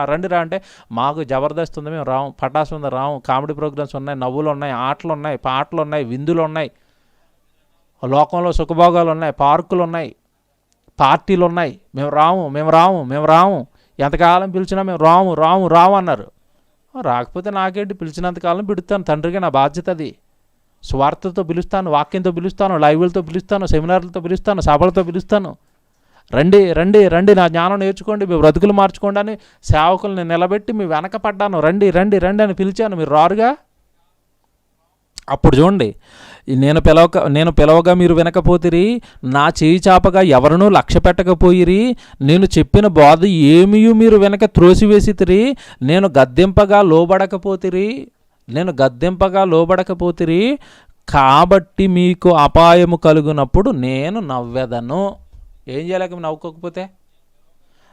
రండిరా అంటే మాకు జబర్దస్త్ ఉంది, మేము రాము, పటాసు ఉంది రాము, కామెడీ ప్రోగ్రామ్స్ ఉన్నాయి, నవ్వులు ఉన్నాయి, ఆటలు ఉన్నాయి, పాటలు ఉన్నాయి, విందులు ఉన్నాయి, లోకంలో సుఖభోగాలు ఉన్నాయి, పార్కులు ఉన్నాయి, పార్టీలు ఉన్నాయి, మేము రాము. ఎంతకాలం పిలిచినా మేము రాము అన్నారు. రాకపోతే నాకేంటి, పిలిచినంతకాలం పిలుస్తాను, తండ్రిగా నా బాధ్యత అది. స్వార్థతో పిలుస్తాను, వాక్యంతో పిలుస్తాను, లైవ్లతో పిలుస్తాను, సెమినార్లతో పిలుస్తాను, సభలతో పిలుస్తాను. రండి నా జ్ఞానం నేర్చుకోండి, మీ బ్రతుకులు మార్చుకోండి అని సేవకుల్ని నిలబెట్టి మీ వెనక పడ్డాను. రండి అని పిలిచాను, మీరు రారుగా. అప్పుడు చూడండి, నేను పిలవగా మీరు వినకపోతిరి, నా చేయి చాపగా ఎవరినూ లక్ష్య పెట్టకపోయిరి, నేను చెప్పిన బోధ ఏమీ మీరు వెనక త్రోసివేసితిరి, నేను గద్దెంపగా లోబడకపోతిరి, కాబట్టి మీకు అపాయము కలుగునప్పుడు నేను నవ్వెదను. ఏం చేయలేక నవ్వుకోకపోతే?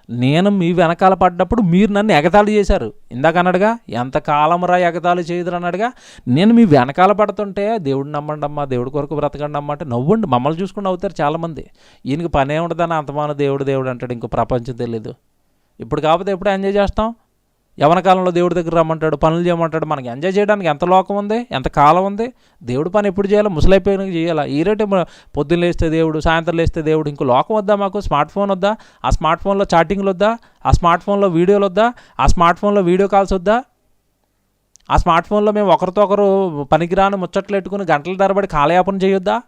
నేను మీ వెనకాల పడ్డప్పుడు మీరు నన్ను ఎగతాళి చేశారు. ఇందాక అన్నాడుగా, ఎంతకాలం రా ఎగతాళి చేయదురు అన్నాడుగా. నేను మీ వెనకాల పడుతుంటే దేవుడిని నమ్మండి అమ్మా, దేవుడి కొరకు బ్రతకండి అమ్మా అంటే నవ్వండి, మమ్మల్ని చూసుకుని నవ్వుతారు చాలామంది. ఈయనకి పనే ఉండదని అంతమాన దేవుడు అంటాడు, ఇంకో ప్రపంచం తెలీదు. ఇప్పుడు కాకపోతే ఎప్పుడు ఎంజాయ్ చేస్తాం? యవన కాలంలో దేవుడి దగ్గర రమ్మంటాడు, పనులు చేయమంటాడు. మనకి ఎంజాయ్ చేయడానికి ఎంత లోకం ఉంది, ఎంత కాలం ఉంది. దేవుడి పని ఎప్పుడు చేయాలి? ముసలైపోయినాక చేయాలా? ఈ రేటే పొద్దున్న లేస్తే దేవుడు, సాయంత్రం లేస్తే దేవుడు. ఇంకో లోకం వద్దా మాకు? స్మార్ట్ ఫోన్ వద్దా? ఆ స్మార్ట్ ఫోన్లో చాటింగ్లు వద్దా? ఆ స్మార్ట్ ఫోన్లో వీడియోలు వద్దా? ఆ స్మార్ట్ ఫోన్లో వీడియో కాల్స్ వద్దా? ఆ స్మార్ట్ ఫోన్లో మేము ఒకరితో ఒకరు పనికిరాని ముచ్చట్లు పెట్టుకుని గంటల తరబడి కాలయాపన చేయొద్దా?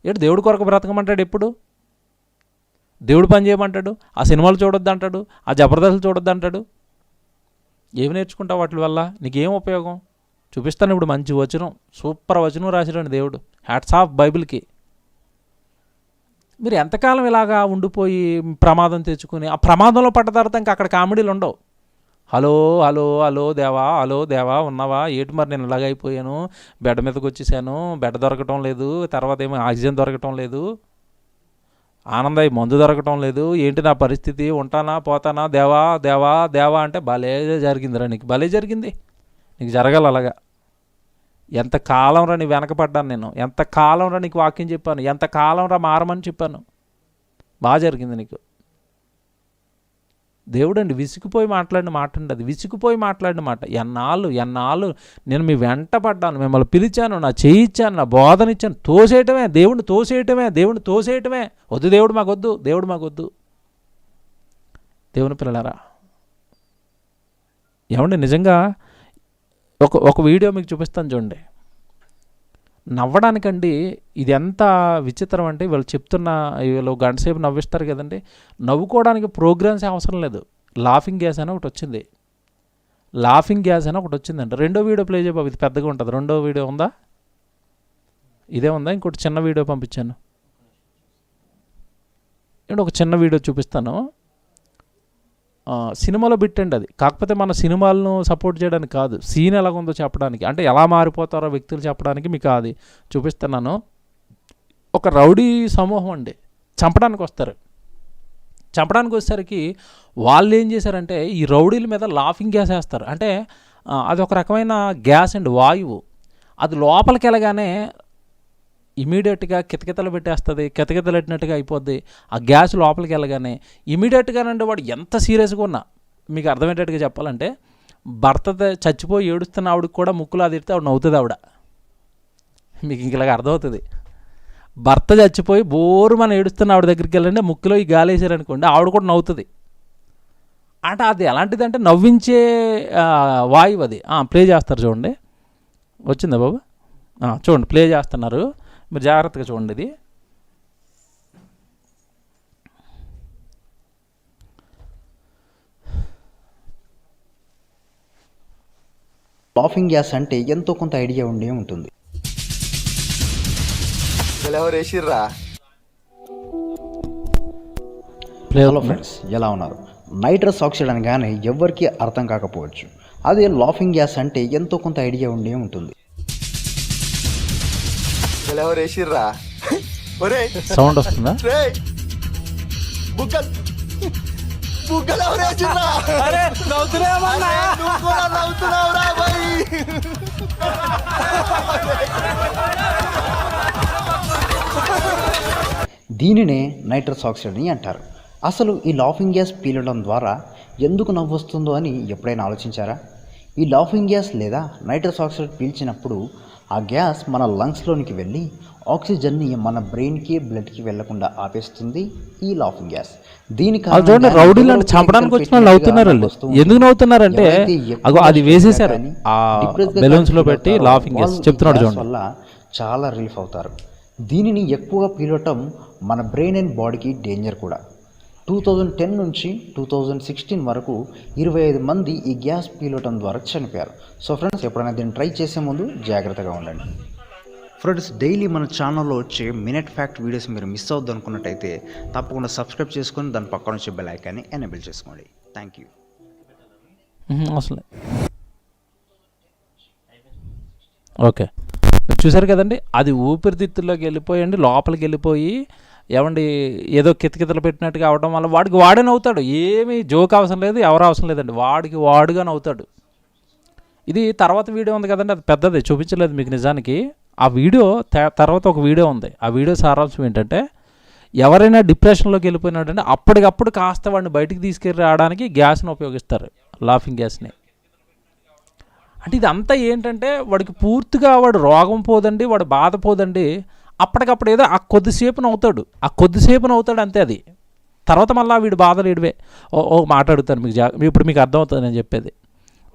ఏంటి దేవుడి కొరకు బ్రతకమంటాడు? ఎప్పుడు దేవుడు పని చేయమంటాడు? ఆ సినిమాలు చూడొద్దు అంటాడు, ఆ జబర్దస్తులు చూడొద్దు అంటాడు. ఏమి నేర్చుకుంటావు వాటి వల్ల? నీకేం ఉపయోగం? చూపిస్తాను ఇప్పుడు మంచి వచనం, సూపర్ వచనం రాసిరండి దేవుడు. హ్యాట్స్ ఆఫ్ బైబిల్కి. మీరు ఎంతకాలం ఇలాగా ఉండిపోయి ప్రమాదం తెచ్చుకుని, ఆ ప్రమాదంలో పడ్డ తర్వాత ఇంకా అక్కడ కామెడీలు ఉండవు. హలో హలో హలో దేవా ఉన్నావా? ఏంటి మరి నేను ఇలాగైపోయాను, బెడ్ మీదకి వచ్చేసాను, బెడ్ దొరకటం లేదు, తర్వాత ఏమో ఆక్సిజన్ దొరకటం లేదు, ఆనందయ్య మందు దొరకటం లేదు, ఏంటి నా పరిస్థితి, ఉంటానా పోతానా, దేవా అంటే భలే జరిగిందిరా నీకు, భలే జరిగింది, నీకు జరగాలి అలాగా. ఎంతకాలం రా నీ వెనకపడ్డాను నేను, ఎంతకాలం రా నీకు వాక్యం చెప్పాను, ఎంతకాలం రా మారమని చెప్పాను, బాగా జరిగింది నీకు. దేవుడు అండి విసిగిపోయి మాట్లాడిన మాట అండి అది, విసిగిపోయి మాట్లాడిన మాట. ఎన్నాళ్ళు నేను మీ వెంట పడ్డాను, మిమ్మల్ని పిలిచాను, నా చేయించాను, నా బోధనిచ్చాను. దేవుడిని తోసేయటమే. వద్దు దేవుడు మాకొద్దు. దేవుని పిల్లలారా, ఏమండి నిజంగా ఒక వీడియో మీకు చూపిస్తాను చూడండి. నవ్వడానికండి ఇది ఎంత విచిత్రం అంటే, వీళ్ళు గంట సేపు నవ్విస్తారు కదండి, నవ్వుకోవడానికి ప్రోగ్రామ్స్ అవసరం లేదు. లాఫింగ్ గ్యాస్ అని ఒకటి వచ్చిందండి. రెండో వీడియో ప్లే చేయబాబు, ఇది పెద్దగా ఉంటుంది. రెండో వీడియో ఉందా? ఇదే ఉందా? ఇంకోటి చిన్న వీడియో పంపించాను. ఏంటి ఒక చిన్న వీడియో చూపిస్తాను. సినిమాలో బిట్టండి అది. కాకపోతే మన సినిమాలను సపోర్ట్ చేయడానికి కాదు, సీన్ ఎలాగుందో చెప్పడానికి, అంటే ఎలా మారిపోతారో వ్యక్తులు చెప్పడానికి మీకు అది చూపిస్తున్నాను. ఒక రౌడీ సమూహం అండి చంపడానికి వచ్చేసరికి వాళ్ళు ఏం చేశారంటే, ఈ రౌడీల మీద లాఫింగ్ గ్యాస్ వేస్తారు. అంటే అది ఒక రకమైన గ్యాస్ అండి, వాయువు. అది లోపలికి వెళ్ళగానే ఇమీడియట్గా కితకితలు పెట్టినట్టుగా అయిపోద్ది. ఆ గ్యాస్ లోపలికి వెళ్ళగానే ఇమీడియట్గానండి వాడు ఎంత సీరియస్గా ఉన్నా, మీకు అర్థమయ్యేటట్టుగా చెప్పాలంటే, భర్త చచ్చిపోయి ఏడుస్తున్న ఆవిడకి కూడా ముక్కులో అది ఇస్తే ఆవిడ నవ్వుతుంది. మీకు ఇంకలాగా అర్థమవుతుంది. భర్త చచ్చిపోయి బోరుమని ఏడుస్తున్న ఆవిడ దగ్గరికి వెళ్ళండి, ముక్కులో ఈ గాలి వేసారనుకోండి, ఆవిడ కూడా నవ్వుతుంది. అంటే అది ఎలాంటిదంటే నవ్వించే వాయువు అది. ప్లే చేస్తారు చూడండి. వచ్చిందా బాబు? చూడండి, ప్లే చేస్తున్నారు, మీరు జాగ్రత్తగా చూడండి. ఇది లాఫింగ్ గ్యాస్ అంటే ఎంతో కొంత ఐడియా ఉండే ఉంటుంది. హలో ఫ్రెండ్స్, ఎలా ఉన్నారు? నైట్రస్ ఆక్సైడ్ అనగానే ఎవరికి అర్థం కాకపోవచ్చు. అదే లాఫింగ్ గ్యాస్ అంటే ఎంతో కొంత ఐడియా ఉండే ఉంటుంది. సౌండ్ వస్తుందా? దీనినే నైట్రస్ ఆక్సైడ్ అని అంటారు. అసలు ఈ లాఫింగ్ గ్యాస్ పీలడం ద్వారా ఎందుకు నవ్వు వస్తుందో అని ఎప్పుడైనా ఆలోచించారా? ఈ లాఫింగ్ గ్యాస్ లేదా నైట్రస్ ఆక్సైడ్ పీల్చినప్పుడు ఆ గ్యాస్ మన లంగ్స్లోనికి వెళ్ళి ఆక్సిజన్ని మన బ్రెయిన్కి, బ్లడ్కి వెళ్లకుండా ఆపేస్తుంది ఈ లాఫింగ్ గ్యాస్. చూడండి, రౌడీలు అంటే చంపడానికి వచ్చిన వాళ్ళు నవ్వుతున్నారు. ఎందుకు నవ్వుతున్నారంటే అది వేసేసారు బెలూన్స్ లో పెట్టి లాఫింగ్ గ్యాస్ చెప్తున్నాడు చూడండి. వల్ల చాలా రిలీఫ్ అవుతారు. దీనిని ఎక్కువగా పీలవటం మన బ్రెయిన్ అండ్ బాడీకి డేంజర్ కూడా. 2010 నుంచి 2016 వరకు 25 మంది ఈ గ్యాస్ పీలటం ద్వారా చనిపోయారు. సో ఫ్రెండ్స్, ఎప్పుడైనా దీన్ని ట్రై చేసే ముందు జాగ్రత్తగా ఉండండి. ఫ్రెండ్స్, డైలీ మన ఛానల్లో వచ్చే మినిట్ ఫ్యాక్ట్ వీడియోస్ మీరు మిస్ అవుద్దు అనుకున్నట్టయితే తప్పకుండా సబ్స్క్రైబ్ చేసుకొని దాని పక్కన వచ్చే బెల్ ఐకాన్ని ఎనేబుల్ చేసుకోండి. Thank you. అసలు ఓకే, చూసారు కదండి, అది ఊపిరితిత్తుల్లోకి వెళ్ళిపోయండి, లోపలికి వెళ్ళిపోయి ఏమండి ఏదో కితకితలు పెట్టినట్టుగా అవడం వల్ల వాడికి వాడే నవ్వుతాడు. ఏమీ జోక్ అవసరం లేదు, ఎవరు అవసరం లేదండి, వాడికి వాడుగా నవ్వుతాడు. ఇది తర్వాత వీడియో ఉంది కదండి, అది పెద్దది చూపించలేదు మీకు నిజానికి. ఆ వీడియో తర్వాత ఒక వీడియో ఉంది. ఆ వీడియో సారాంశం ఏంటంటే, ఎవరైనా డిప్రెషన్లోకి వెళ్ళిపోయినాడంటే అప్పటికప్పుడు కాస్త వాడిని బయటికి తీసుకెళ్ళి రావడానికి గ్యాస్ని ఉపయోగిస్తారు, లాఫింగ్ గ్యాస్ని. అంటే ఇదంతా ఏంటంటే వాడికి పూర్తిగా వాడు రోగం పోదండి, వాడు బాధ పోదండి, అప్పటికప్పుడు ఏదో ఆ కొద్దిసేపు నవ్వుతాడు, అంతే. అది తర్వాత మళ్ళీ వీడి బాధలు వీడివే. ఓ మాట్లాడుతాను మీకు ఇప్పుడు మీకు అర్థమవుతుంది నేను చెప్పేది.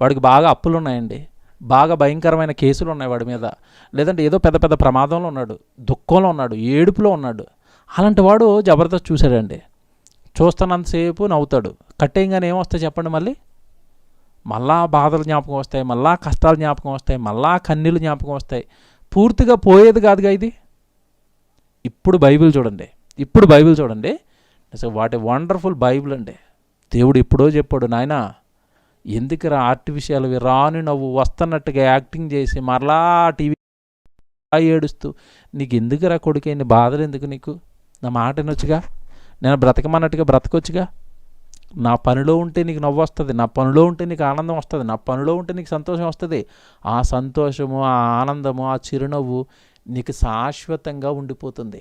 వాడికి బాగా అప్పులు ఉన్నాయండి, బాగా భయంకరమైన కేసులు ఉన్నాయి వాడి మీద, లేదంటే ఏదో పెద్ద పెద్ద ప్రమాదంలో ఉన్నాడు, దుఃఖంలో ఉన్నాడు, ఏడుపులో ఉన్నాడు. అలాంటి వాడు జబర్దస్త్ చూశాడండి, చూస్తున్నంతసేపు నవ్వుతాడు. కట్టేయంగానే ఏమొస్తాయి చెప్పండి, మళ్ళా బాధలు జ్ఞాపకం వస్తాయి, మళ్ళా కష్టాలు జ్ఞాపకం వస్తాయి, మళ్ళా కన్నీళ్ళు జ్ఞాపకం వస్తాయి. పూర్తిగా పోయేది కాదుగా ఇది. ఇప్పుడు బైబిల్ చూడండి, అసలు వాటి వండర్ఫుల్ బైబిల్ అండి. దేవుడు ఎప్పుడో చెప్పాడు, నాయనా ఎందుకురా ఆర్టిఫిషియల్ రాని నవ్వు వస్తున్నట్టుగా యాక్టింగ్ చేసి మరలా టీవీ ఏడుస్తూ నీకు ఎందుకురా కొడుకే, నీ బాధలు ఎందుకు నీకు? నా మాట వినొచ్చుగా, నేను బ్రతకమన్నట్టుగా బ్రతకొచ్చుగా. నా పనిలో ఉంటే నీకు నవ్వు వస్తుంది, నా పనిలో ఉంటే నీకు ఆనందం వస్తుంది, నా పనిలో ఉంటే నీకు సంతోషం వస్తుంది. ఆ సంతోషము, ఆ ఆనందము, ఆ చిరునవ్వు నీకు శాశ్వతంగా ఉండిపోతుంది.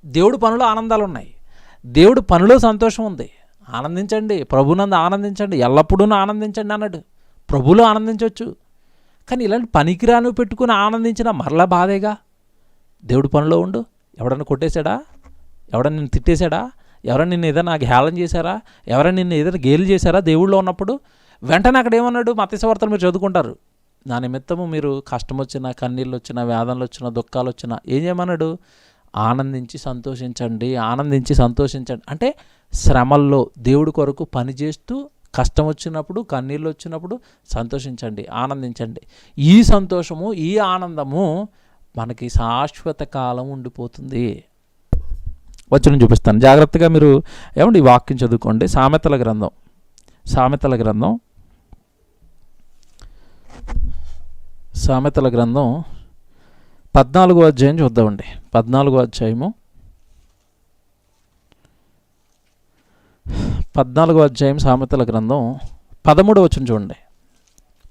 దేవుడి పనిలో ఆనందాలు ఉన్నాయి, దేవుడి పనిలో సంతోషం ఉంది. ఆనందించండి, ప్రభునందు ఆనందించండి, ఎల్లప్పుడూ ఆనందించండి అన్నాడు. ప్రభులో ఆనందించవచ్చు. కానీ ఇలాంటి పనికిరాను పెట్టుకుని ఆనందించిన మరలా బాధేగా. దేవుడి పనిలో ఉండు. ఎవడన్నా కొట్టేశాడా? ఎవడన్నా నిన్ను తిట్టేశాడా? ఎవరైనా నిన్ను ఏదైనా హేళన చేశారా? ఎవరైనా నిన్ను ఏదైనా గేలు చేశారా? దేవుళ్ళో ఉన్నప్పుడు వెంటనే అక్కడ ఏమన్నాడు? మత్తయి వార్తలు మీరు చదువుకుంటారు. నా నిమిత్తము మీరు కష్టం వచ్చినా, కన్నీళ్ళు వచ్చినా, వేదనలు వచ్చినా, దుఃఖాలు వచ్చినా ఏం చేయమన్నాడు? ఆనందించి సంతోషించండి. అంటే శ్రమల్లో దేవుడి కొరకు పనిచేస్తూ కష్టం వచ్చినప్పుడు, కన్నీళ్ళు వచ్చినప్పుడు సంతోషించండి, ఆనందించండి. ఈ సంతోషము, ఈ ఆనందము మనకి శాశ్వత కాలం ఉండిపోతుంది. వచ్చిన చూపిస్తాను, జాగ్రత్తగా మీరు ఏమండి ఈ వాక్యం చదువుకోండి. సామెతల గ్రంథం 14వ అధ్యాయం చూద్దామండి. 14వ అధ్యాయము 14వ అధ్యాయం సామెతల గ్రంథం 13వ వచనం చూడండి.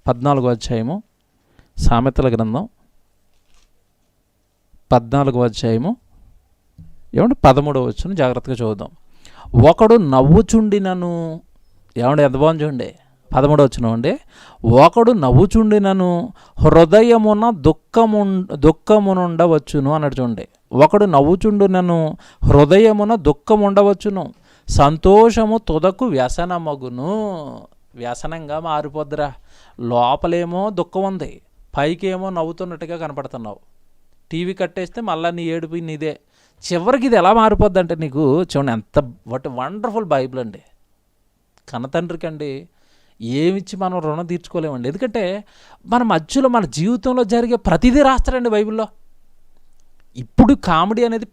14వ అధ్యాయము సామెతల గ్రంథం 14వ అధ్యాయము 13వ వచనం జాగ్రత్తగా చూద్దాం. ఒకడు నవ్వుచుండినను, ఎంత బాగుంది చూడండి. 13వ వచనం అండి. ఒకడు నవ్వుచుండినను హృదయమున దుఃఖమునుండవచ్చును అన్నాడు చూడండి. ఒకడు నవ్వుచుండినను హృదయమున దుఃఖముండవచ్చును, సంతోషము తుదకు వ్యసనమగును. వ్యసనంగా మారిపోద్దురా. లోపలేమో దుఃఖం ఉంది, పైకేమో నవ్వుతున్నట్టుగా కనపడుతున్నావు. టీవీ కట్టేస్తే మళ్ళీ నీ ఏడుపు నీదే. చివరికి ఇది ఎలా మారిపోద్ది అంటే నీకు చూడండి, ఎంత వండర్ఫుల్ బైబిల్ అండి. కన్నతండ్రికండి ఏమిచ్చి మనం రుణం తీర్చుకోలేమండి. ఎందుకంటే మన మధ్యలో మన జీవితంలో జరిగే ప్రతిదీ రాస్తారండి బైబిల్లో. ఇప్పుడు కామెడీ అనేది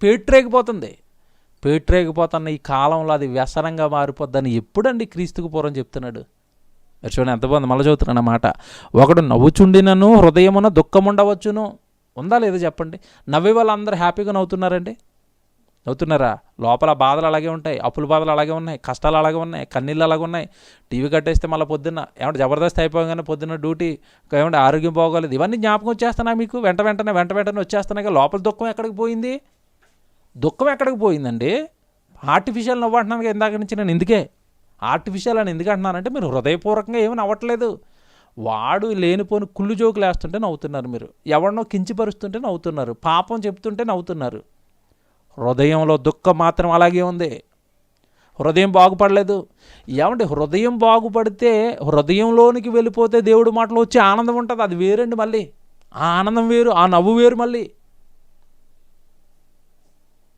పేట్రేగిపోతున్న ఈ కాలంలో అది వ్యసనంగా మారిపోద్దని ఎప్పుడండి క్రీస్తుకు పూర్వం చెప్తున్నాడు. మరి చూడండి ఎంత బాగుంది. మళ్ళీ చదువుతున్నాను అన్నమాట. ఒకడు నవ్వుచుండినను హృదయమున దుఃఖముండవచ్చును. ఉందా లేదా చెప్పండి? నవ్వే వాళ్ళు అందరూ హ్యాపీగా నవ్వుతున్నారా? లోపల బాధలు అలాగే ఉంటాయి, అప్పుల బాధలు అలాగే ఉన్నాయి, కష్టాలు అలాగే ఉన్నాయి, కన్నీళ్ళు అలాగే ఉన్నాయి. టీవీ కట్టేస్తే మళ్ళీ పొద్దున్న జబర్దస్త్ అయిపోగానే పొద్దున్న డ్యూటీ, ఆరోగ్యం బాగోలేదు, ఇవన్నీ జ్ఞాపకం వచ్చేస్తున్నాయి మీకు. వెంట వెంటనే వచ్చేస్తున్నాయి. లోపల దుఃఖం ఎక్కడికి పోయిందండి? ఆర్టిఫిషియల్ నవ్వు అంటున్నాను ఇందాక నుంచి నేను. ఎందుకే ఆర్టిఫిషియల్ అని ఎందుకు అంటున్నానంటే, మీరు హృదయపూర్వకంగా ఏమీ నవ్వట్లేదు. వాడు లేనిపోని కుళ్ళు జోకులు వేస్తుంటే నవ్వుతున్నారు మీరు, ఎవరినో కించిపరుస్తుంటే నవ్వుతున్నారు, పాపం చెప్తుంటే నవ్వుతున్నారు. హృదయంలో దుఃఖం మాత్రం అలాగే ఉంది. హృదయం బాగుపడలేదు. హృదయం బాగుపడితే, హృదయంలోనికి వెళ్ళిపోతే దేవుడి మాటలు వచ్చి ఆనందం ఉంటుంది. అది వేరండి. మళ్ళీ ఆ ఆనందం వేరు, ఆ నవ్వు వేరు. మళ్ళీ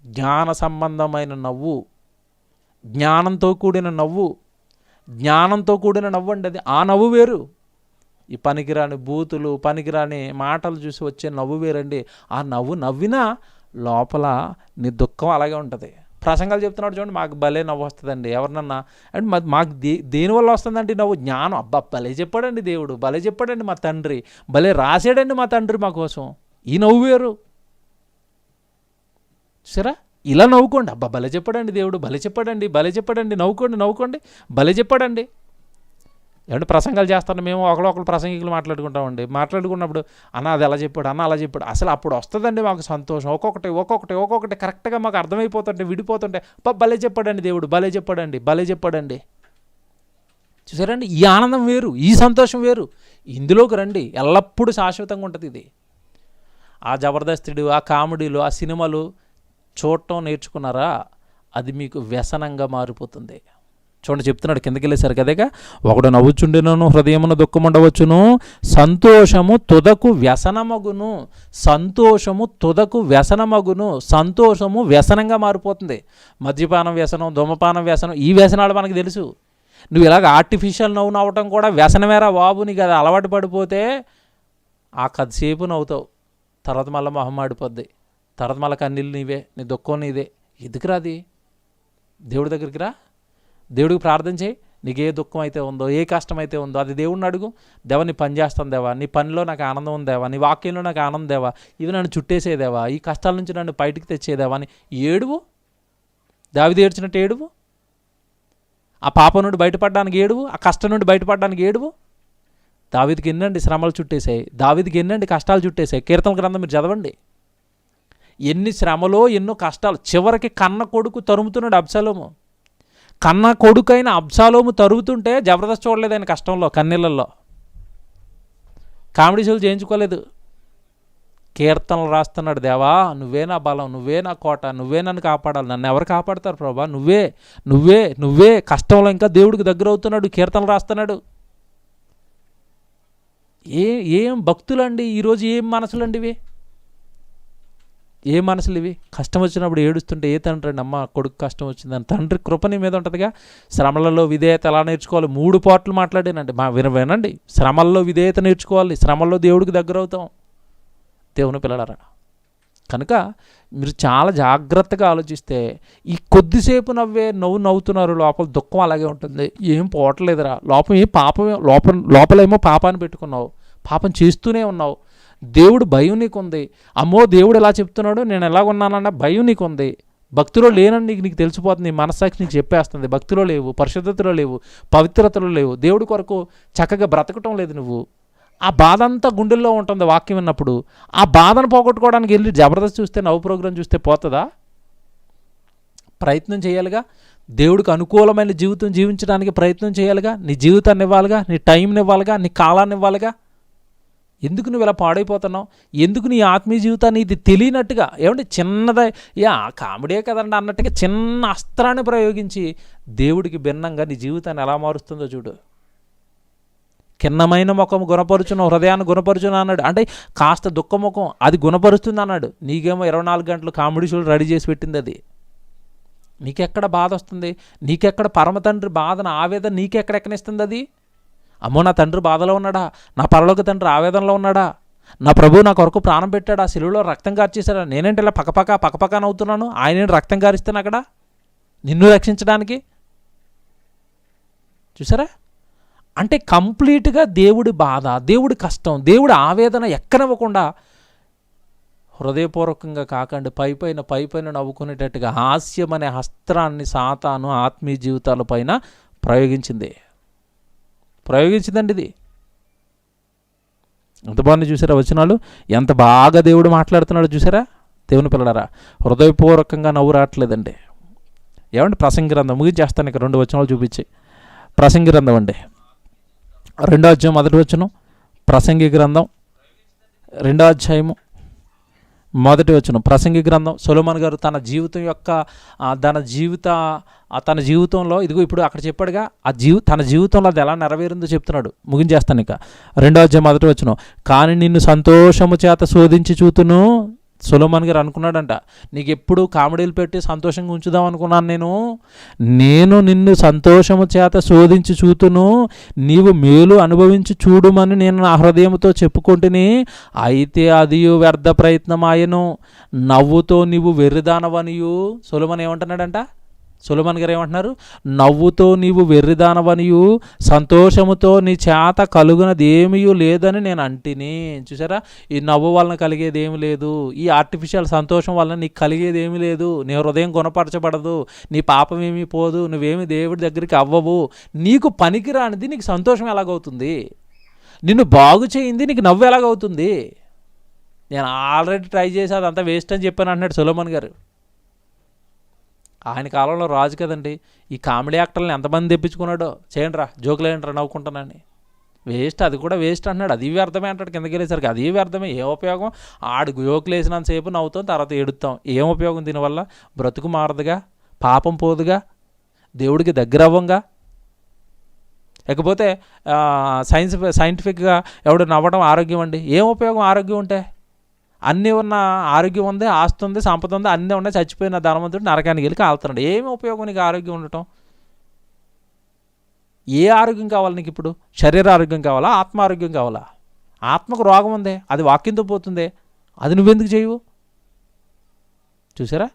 జ్ఞాన సంబంధమైన నవ్వు, జ్ఞానంతో కూడిన నవ్వు, జ్ఞానంతో కూడిన నవ్వు అండి అది. ఆ నవ్వు వేరు. ఈ పనికిరాని బూతులు, పనికిరాని మాటలు చూసి వచ్చే నవ్వు వేరండి. ఆ నవ్వు నవ్వినా లోపల నీ దుఃఖం అలాగే ఉంటుంది. ప్రసంగాలు చెప్తున్నాడు చూడండి, మాకు భలే నవ్వు వస్తుందండి. ఎవరినన్నా అంటే మాకు దేనివల్ల వస్తుందండి నవ్వు? జ్ఞానం. అబ్బా భలే చెప్పాడండి దేవుడు, భలే చెప్పాడండి మా తండ్రి, భలే రాసాడండి మా తండ్రి మా కోసం. ఈ నవ్వు వేరు. సరే, ఇలా నవ్వుకోండి. అబ్బా భలే చెప్పాడండి దేవుడు, భలే చెప్పాడండి, భలే చెప్పాడండి. నవ్వుకోండి, భలే చెప్పాడండి. ఏమంటే ప్రసంగాలు చేస్తాను మేము, ఒకళ్ళు ప్రసంగికులు మాట్లాడుకుంటామండి. మాట్లాడుకున్నప్పుడు అన్న అది ఎలా చెప్పాడు, అన్న అలా చెప్పాడు. అసలు అప్పుడు వస్తుందండి మాకు సంతోషం. ఒక్కొక్కటి కరెక్ట్గా మాకు అర్థమైపోతుంటే, విడిపోతుంటే భలే చెప్పాడండి దేవుడు, భలే చెప్పాడండి. చూసారండి, ఈ ఆనందం వేరు, ఈ సంతోషం వేరు. ఇందులోకి రండి, ఎల్లప్పుడూ శాశ్వతంగా ఉంటుంది ఇది. ఆ జబర్దస్తుడు, ఆ కామెడీలు, ఆ సినిమాలు చూడటం నేర్చుకున్నారా, అది మీకు వ్యసనంగా మారిపోతుంది. చూడండి చెప్తున్నాడు కిందకి వెళ్ళేసరి కదేగా, ఒకడు నవ్వుచుండెను హృదయమున దుఃఖముండవచ్చును, సంతోషము తుదకు వ్యసనమగును. సంతోషము వ్యసనంగా మారిపోతుంది. మద్యపానం వ్యసనం, ధూమపానం వ్యసనం, ఈ వ్యసనాలు మనకు తెలుసు. నువ్వు ఇలాగ ఆర్టిఫిషియల్ నవ్వు నవ్వటం కూడా వ్యసనమేరా బాబు. నీకు అది అలవాటు పడిపోతే ఆ కొద్దిసేపు నవ్వుతావు, తర్వాత మళ్ళీ మొహం మాడిపోద్ది, తర్వాత మళ్ళీ కన్నీళ్ళు నీవే, నీ దుఃఖం నీదే. ఎందుకురా అది? దేవుడి దగ్గరికి రా, దేవుడికి ప్రార్థన చేయి. నీకు ఏ దుఃఖం అయితే ఉందో, ఏ కష్టం అయితే ఉందో అది దేవుడిని అడుగు. దేవా నీ పని చేస్తాను దేవా, నీ పనిలో నాకు ఆనందం ఉందేవా, నీ వాక్యంలో నాకు ఆనందం దేవా, ఇవి నన్ను చుట్టేసేదేవా, ఈ కష్టాల నుంచి నన్ను బయటికి తెచ్చేదేవా అని ఏడువు. దావీదు ఏడ్చినట్టు ఏడువు. ఆ పాపం నుండి బయటపడడానికి ఏడువు, ఆ కష్టం నుండి బయటపడడానికి ఏడువు. దావీదుకి ఎన్నండి శ్రమలు చుట్టేసాయి, దావీదుకి ఎన్నండి కష్టాలు చుట్టేసాయి. కీర్తన గ్రంథం మీరు చదవండి, ఎన్ని శ్రమలో ఎన్నో కష్టాలు. చివరికి కన్న కొడుకు తరుముతున్నాడు అబ్షాలోము. కన్న కొడుకైన అబ్షాలోము తరుగుతుంటే జబర్దస్త్ చూడలేదు ఆయన కష్టంలో, కన్నీళ్ళల్లో. కామెడీ షోలు చేయించుకోలేదు. కీర్తనలు రాస్తున్నాడు, దేవా నువ్వే నా బలం, నువ్వే నా కోట, నువ్వే నన్ను కాపాడాలి, నన్ను ఎవరు కాపాడతారు ప్రభా, నువ్వే. కష్టంలో ఇంకా దేవుడికి దగ్గర అవుతున్నాడు, కీర్తనలు రాస్తున్నాడు. ఏం భక్తులండి ఈరోజు, ఏం మనసులండి ఇవి, ఏ మనసులు ఇవి? కష్టం వచ్చినప్పుడు ఏడుస్తుంటే ఏ తండ్రి అండి, అమ్మ కొడుకు కష్టం వచ్చిందని తండ్రి కృప నీ మీద ఉంటుందిగా. శ్రమలలో విధేయత ఎలా నేర్చుకోవాలి? 3 పాటలు మాట్లాడానండి, వినండి. శ్రమల్లో విధేయత నేర్చుకోవాలి, శ్రమల్లో దేవుడికి దగ్గర అవుతాం దేవుని పిల్లలారా. కనుక మీరు చాలా జాగ్రత్తగా ఆలోచిస్తే ఈ కొద్దిసేపు నవ్వుతున్నారు, లోపల దుఃఖం అలాగే ఉంటుంది. ఏం పోవట్లేదురా, లోపలేమో పాపాన్ని పెట్టుకున్నావు, పాపం చేస్తూనే ఉన్నావు. దేవుడు భయం నీకుంది. అమ్మో దేవుడు ఎలా చెప్తున్నాడు, నేను ఎలా ఉన్నానన్న భయం నీకుంది. భక్తిలో లేనని నీకు తెలిసిపోతుంది, నీ మనస్సాక్షి నీకు చెప్పేస్తుంది. భక్తిలో లేవు, పరిశుద్ధతలో లేవు, పవిత్రతలో లేవు, దేవుడి కొరకు చక్కగా బ్రతకటం లేదు నువ్వు. ఆ బాధ అంతా గుండెల్లో ఉంటుంది వాక్యం విన్నప్పుడు. ఆ బాధను పోగొట్టుకోవడానికి వెళ్ళి జబర్దస్త్ చూస్తే, నవ్వు ప్రోగ్రాం చూస్తే పోతుందా? ప్రయత్నం చేయాలిగా, దేవుడికి అనుకూలమైన జీవితం జీవించడానికి ప్రయత్నం చేయాలిగా. నీ జీవితాన్ని ఇవ్వాలిగా, నీ టైంని ఇవ్వాలిగా, నీ కాలాన్ని ఇవ్వాలిగా. ఎందుకు నువ్వు ఇలా పాడైపోతున్నావు? ఎందుకు నీ ఆత్మీయ జీవితాన్ని ఇది తెలియనట్టుగా, ఏమంటే చిన్నదే కామెడీ కదండి అన్నట్టుగా చిన్న అస్త్రాన్ని ప్రయోగించి దేవుడికి భిన్నంగా నీ జీవితాన్ని ఎలా మారుస్తుందో చూడు. కిన్నమైన ముఖం గుణపరుచును, హృదయాన్ని గుణపరుచును అన్నాడు. అంటే కాస్త దుఃఖముఖం అది గుణపరుస్తుంది అన్నాడు. నీకేమో 24 గంటలు కామెడీ షోలు రెడీ చేసి పెట్టింది అది. నీకెక్కడ బాధ వస్తుంది? నీకెక్కడ పరమ తండ్రి బాధన ఆవేదన నీకెక్కడ ఎక్కనిస్తుంది అది? అమ్మో నా తండ్రి బాధలో ఉన్నాడా, నా పరలోక తండ్రి ఆవేదనలో ఉన్నాడా, నా ప్రభువు నా కొరకు ప్రాణం పెట్టాడు, ఆ శిలువలో రక్తం కార్చేశాడా, నేనేంటి ఇలా పక్కపక్క నవ్వుతున్నాను, ఆయన రక్తం కారిస్తాను అక్కడ నిన్ను రక్షించడానికి. చూసారా? అంటే కంప్లీట్గా దేవుడి బాధ, దేవుడి కష్టం, దేవుడి ఆవేదన ఎక్కనివ్వకుండా హృదయపూర్వకంగా కాకండి పైపైన నవ్వుకునేటట్టుగా హాస్యం అనే అస్త్రాన్ని సాతాను ఆత్మీయ జీవితాల పైన ప్రయోగించిందండి ఇది. ఎంత బాగుంది చూసారా వచనాలు, ఎంత బాగా దేవుడు మాట్లాడుతున్నాడు చూసారా దేవుని పిల్లలారా. హృదయపూర్వకంగా నవ్వు రావట్లేదండి. ఏమండి ప్రసంగి గ్రంథం ముగించేస్తాను, ఇక 2 వచనాలు చూపించి. ప్రసంగి గ్రంథం అండి 2వ అధ్యాయం 1వ వచనం. ప్రసంగి గ్రంథం 2వ అధ్యాయము 1వ వచనం. ప్రసంగి గ్రంథం సొలొమోను గారు తన జీవితంలో ఇదిగో ఇప్పుడు అక్కడ చెప్పాడుగా, తన జీవితంలో అది ఎలా నెరవేరిందో చెప్తున్నాడు. ముగించేస్తాను ఇక. 2వ అధ్యాయం 1వ వచనం. కానీ నిన్ను సంతోషము చేత శోధించి చూతును, సొలొమోన్ గారు అనుకున్నాడంట, నీకు ఎప్పుడు కామెడీలు పెట్టి సంతోషంగా ఉంచుదాం అనుకున్నాను నేను నిన్ను సంతోషము చేత శోధించి చూతును, నీవు మేలు అనుభవించి చూడుమని నేను నా హృదయంతో చెప్పుకుంటుని, అయితే అది వ్యర్థ ప్రయత్నమాయను, నవ్వుతో నీవు వెర్రిదానవనియు. సొలొమోన్ ఏమంటున్నాడంట, సొలొమోన్ గారు ఏమంటున్నారు, నవ్వుతో నీవు వెర్రిదానవనియు, సంతోషముతో నీ చేత కలుగునది ఏమీ లేదని నేను అంటిని. చూసారా, ఈ నవ్వు వలన కలిగేది ఏమి లేదు, ఈ ఆర్టిఫిషియల్ సంతోషం వలన నీకు కలిగేది ఏమీ లేదు, నీ హృదయం గుణపరచబడదు, నీ పాపం ఏమీ పోదు, నువ్వేమి దేవుడి దగ్గరికి అవ్వవు, నీకు పనికిరానిది నీకు సంతోషం ఎలాగవుతుంది, నిన్ను బాగు చేయింది నీకు నవ్వు ఎలాగవుతుంది, నేను ఆల్రెడీ ట్రై చేసి అదంతా వేస్ట్ అని చెప్పాను అంటున్నాడు సొలొమోన్ గారు. ఆయన కాలంలో రాజు కదండి, ఈ కామెడీ యాక్టర్లను ఎంతమంది తెప్పించుకున్నాడో, చేయండి రా జోకులు వేయండి రా నవ్వుకుంటానని, వేస్ట్, అది కూడా వేస్ట్ అంటున్నాడు, అది వ్యర్థమే అంటాడు కిందకి వెళ్ళేసరికి, అది వ్యర్థమే, ఏ ఉపయోగం, ఆడు జోకులు వేసినంతసేపు నవ్వుతాం, తర్వాత ఎడుతాం, ఏం ఉపయోగం దీనివల్ల, బ్రతుకు మారదుగా, పాపం పోదుగా, దేవుడికి దగ్గర అవ్వంగా. లేకపోతే సైంటిఫిక్గా ఎవడు నవ్వడం ఆరోగ్యం అండి, ఏం ఉపయోగం ఆరోగ్యం ఉంటే, అన్నీ ఉన్న ఆరోగ్యం ఉంది, ఆస్తి ఉంది, సంపద ఉంది, అన్నీ ఉన్నాయి, చచ్చిపోయిన ధనవంతుడు నరకానికి వెళ్ళి కాలుతున్నాడు, ఏమి ఉపయోగం నీకు ఆరోగ్యం ఉండటం, ఏ ఆరోగ్యం కావాలి నీకు ఇప్పుడు, శరీర ఆరోగ్యం కావాలా, ఆత్మ ఆరోగ్యం కావాలా, ఆత్మకు రోగం ఉంది, అది వాక్యంతో పోతుంది, అది నువ్వెందుకు చేయవు. చూసారా,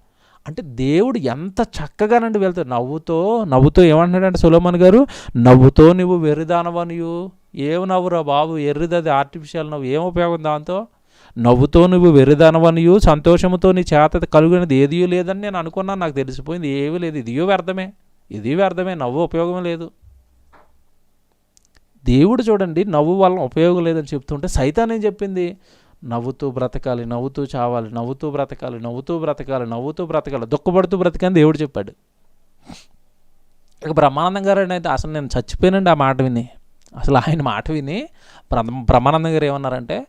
అంటే దేవుడు ఎంత చక్కగానండి వెళ్తాడు, నవ్వుతో ఏమంటున్నాడంటే సొలొమోన్ గారు, నవ్వుతో నువ్వు వెర్రిదానవనియు, ఏమి నవ్వురా బాబు, ఎర్రిది ఆర్టిఫిషియల్ నవ్వు, ఏం ఉపయోగం దాంతో, నవ్వుతో నువ్వు వెర్రిదానవనియు, సంతోషముతో నీ చేత కలుగునది ఏదీ లేదని నేను అనుకున్నాను, నాకు తెలిసిపోయింది ఏమీ లేదు, ఇది వ్యర్థమే, నవ్వు ఉపయోగం లేదు. దేవుడు చూడండి నవ్వు వలన ఉపయోగం లేదని చెప్తుంటే సైతాన్ ఏం చెప్పింది, నవ్వుతూ బ్రతకాలి, నవ్వుతూ చావాలి, నవ్వుతూ బ్రతకాలి, దుఃఖపడుతూ బ్రతకని దేవుడు చెప్పాడు. ఇక బ్రహ్మానందం గారు అయితే అసలు నేను చచ్చిపోయానండి ఆ మాట విని, అసలు ఆయన మాట విని బ్రహ్మానందం గారు ఏమన్నారంటే,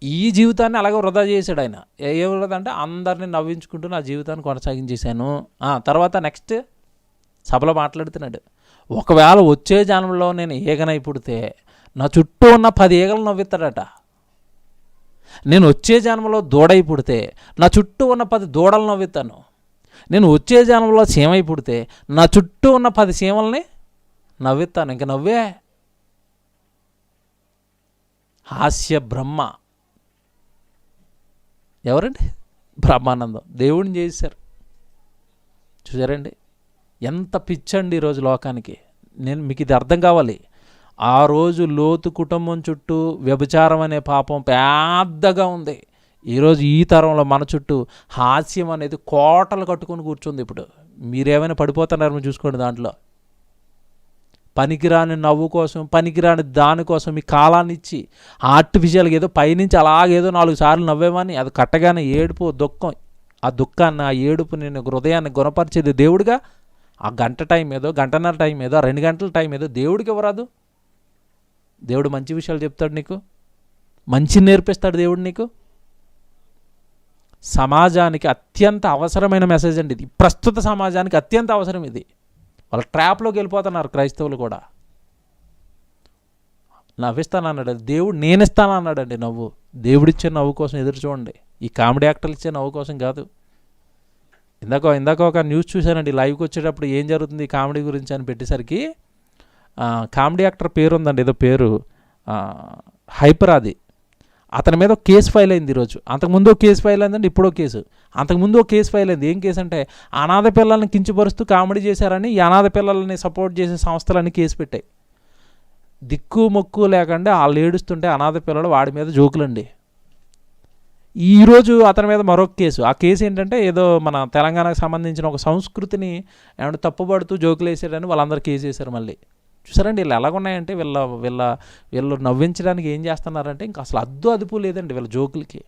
ఈ జీవితాన్ని అలాగే వృధా చేశాడు ఆయన. ఏ వృధా అంటే అందరినీ నవ్వించుకుంటూ నా జీవితాన్ని కొనసాగించేశాను. తర్వాత నెక్స్ట్ సభలో మాట్లాడుతున్నాడు, ఒకవేళ వచ్చే జన్మలో నేను ఈగనై పుడితే నా చుట్టూ ఉన్న 10 ఈగలు నవ్విస్తాడట, నేను వచ్చే జన్మలో దూడై పుడితే నా చుట్టూ ఉన్న 10 దూడలు నవ్విస్తాను, నేను వచ్చే జన్మలో చీమై పుడితే నా చుట్టూ ఉన్న 10 చీమల్ని నవ్విస్తాను. ఇంక నవ్వే హాస్య బ్రహ్మ ఎవరండి, బ్రహ్మానందం, దేవుడిని చేశారు. చూసారండి ఎంత పిచ్చండి ఈరోజు లోకానికి. నేను మీకు ఇది అర్థం కావాలి, ఆ రోజు లోతు కుటుంబం చుట్టూ వ్యభిచారం అనే పాపం పెద్దగా ఉంది, ఈరోజు ఈ తరంలో మన చుట్టూ హాస్యం అనేది కోటలు కట్టుకొని కూర్చుంది. ఇప్పుడు మీరేమైనా పడిపోతున్నారో చూసుకోండి, దాంట్లో పనికిరాని నవ్వు కోసం, పనికిరాని దానికోసం మీ కాలాన్ని ఇచ్చి ఆర్టిఫిషియల్గా ఏదో పైనుంచి అలాగేదో 4 సార్లు నవ్వేమని అది కట్టగానే ఏడుపు దుఃఖం, ఆ దుఃఖాన్ని ఆ ఏడుపు నేను హృదయాన్ని గుణపరిచేది దేవుడిగా, ఆ గంట టైం ఏదో, గంటన్నర టైం ఏదో, 2 గంటల టైం ఏదో దేవుడికి ఇవ్వరాదు. దేవుడు మంచి విషయాలు చెప్తాడు, నీకు మంచి నేర్పిస్తాడు దేవుడు నీకు. సమాజానికి అత్యంత అవసరమైన మెసేజ్ అండి ఇది, ప్రస్తుత సమాజానికి అత్యంత అవసరం ఇది. వాళ్ళ ట్రాప్లోకి వెళ్ళిపోతున్నారు క్రైస్తవులు కూడా. నవ్విస్తానన్నాడు దేవుడు, నేను ఇస్తానన్నాడండి నవ్వు. దేవుడిచ్చే నవ్వు కోసం ఎదురు చూడండి, ఈ కామెడీ యాక్టర్లు ఇచ్చే నవ్వు కోసం కాదు. ఇందాక ఒక న్యూస్ చూశానండి, లైవ్కి వచ్చేటప్పుడు ఏం జరుగుతుంది కామెడీ గురించి అని పెట్టేసరికి, కామెడీ యాక్టర్ పేరు ఉందండి, ఏదో పేరు హైపరాది, అతని మీద ఒక కేసు ఫైల్ అయింది ఈరోజు. అంతకుముందు ఒక కేసు ఫైల్ అయిందండి, ఇప్పుడో కేసు. అంతకుముందు ఒక కేసు ఫైల్ అయింది. ఏం కేసు అంటే, అనాథ పిల్లల్ని కించపరుస్తూ కామెడీ చేశారని ఈ అనాథ పిల్లల్ని సపోర్ట్ చేసే సంస్థలన్నీ కేసు పెట్టాయి. దిక్కు మొక్కు లేకుండా వాళ్ళు ఏడుస్తుంటే అనాథ పిల్లలు వాడి మీద జోకులండి. ఈరోజు అతని మీద మరొక కేసు. ఆ కేసు ఏంటంటే, ఏదో మన తెలంగాణకు సంబంధించిన ఒక సంస్కృతిని ఏమంటే తప్పుపడుతూ జోకులు వేసాడని వాళ్ళందరూ కేసు వేశారు మళ్ళీ. చూసారండి వీళ్ళు ఎలాగున్నాయంటే, వీళ్ళు నవ్వించడానికి ఏం చేస్తున్నారంటే ఇంకా అసలు అదుపు లేదండి వీళ్ళ జోకులకి.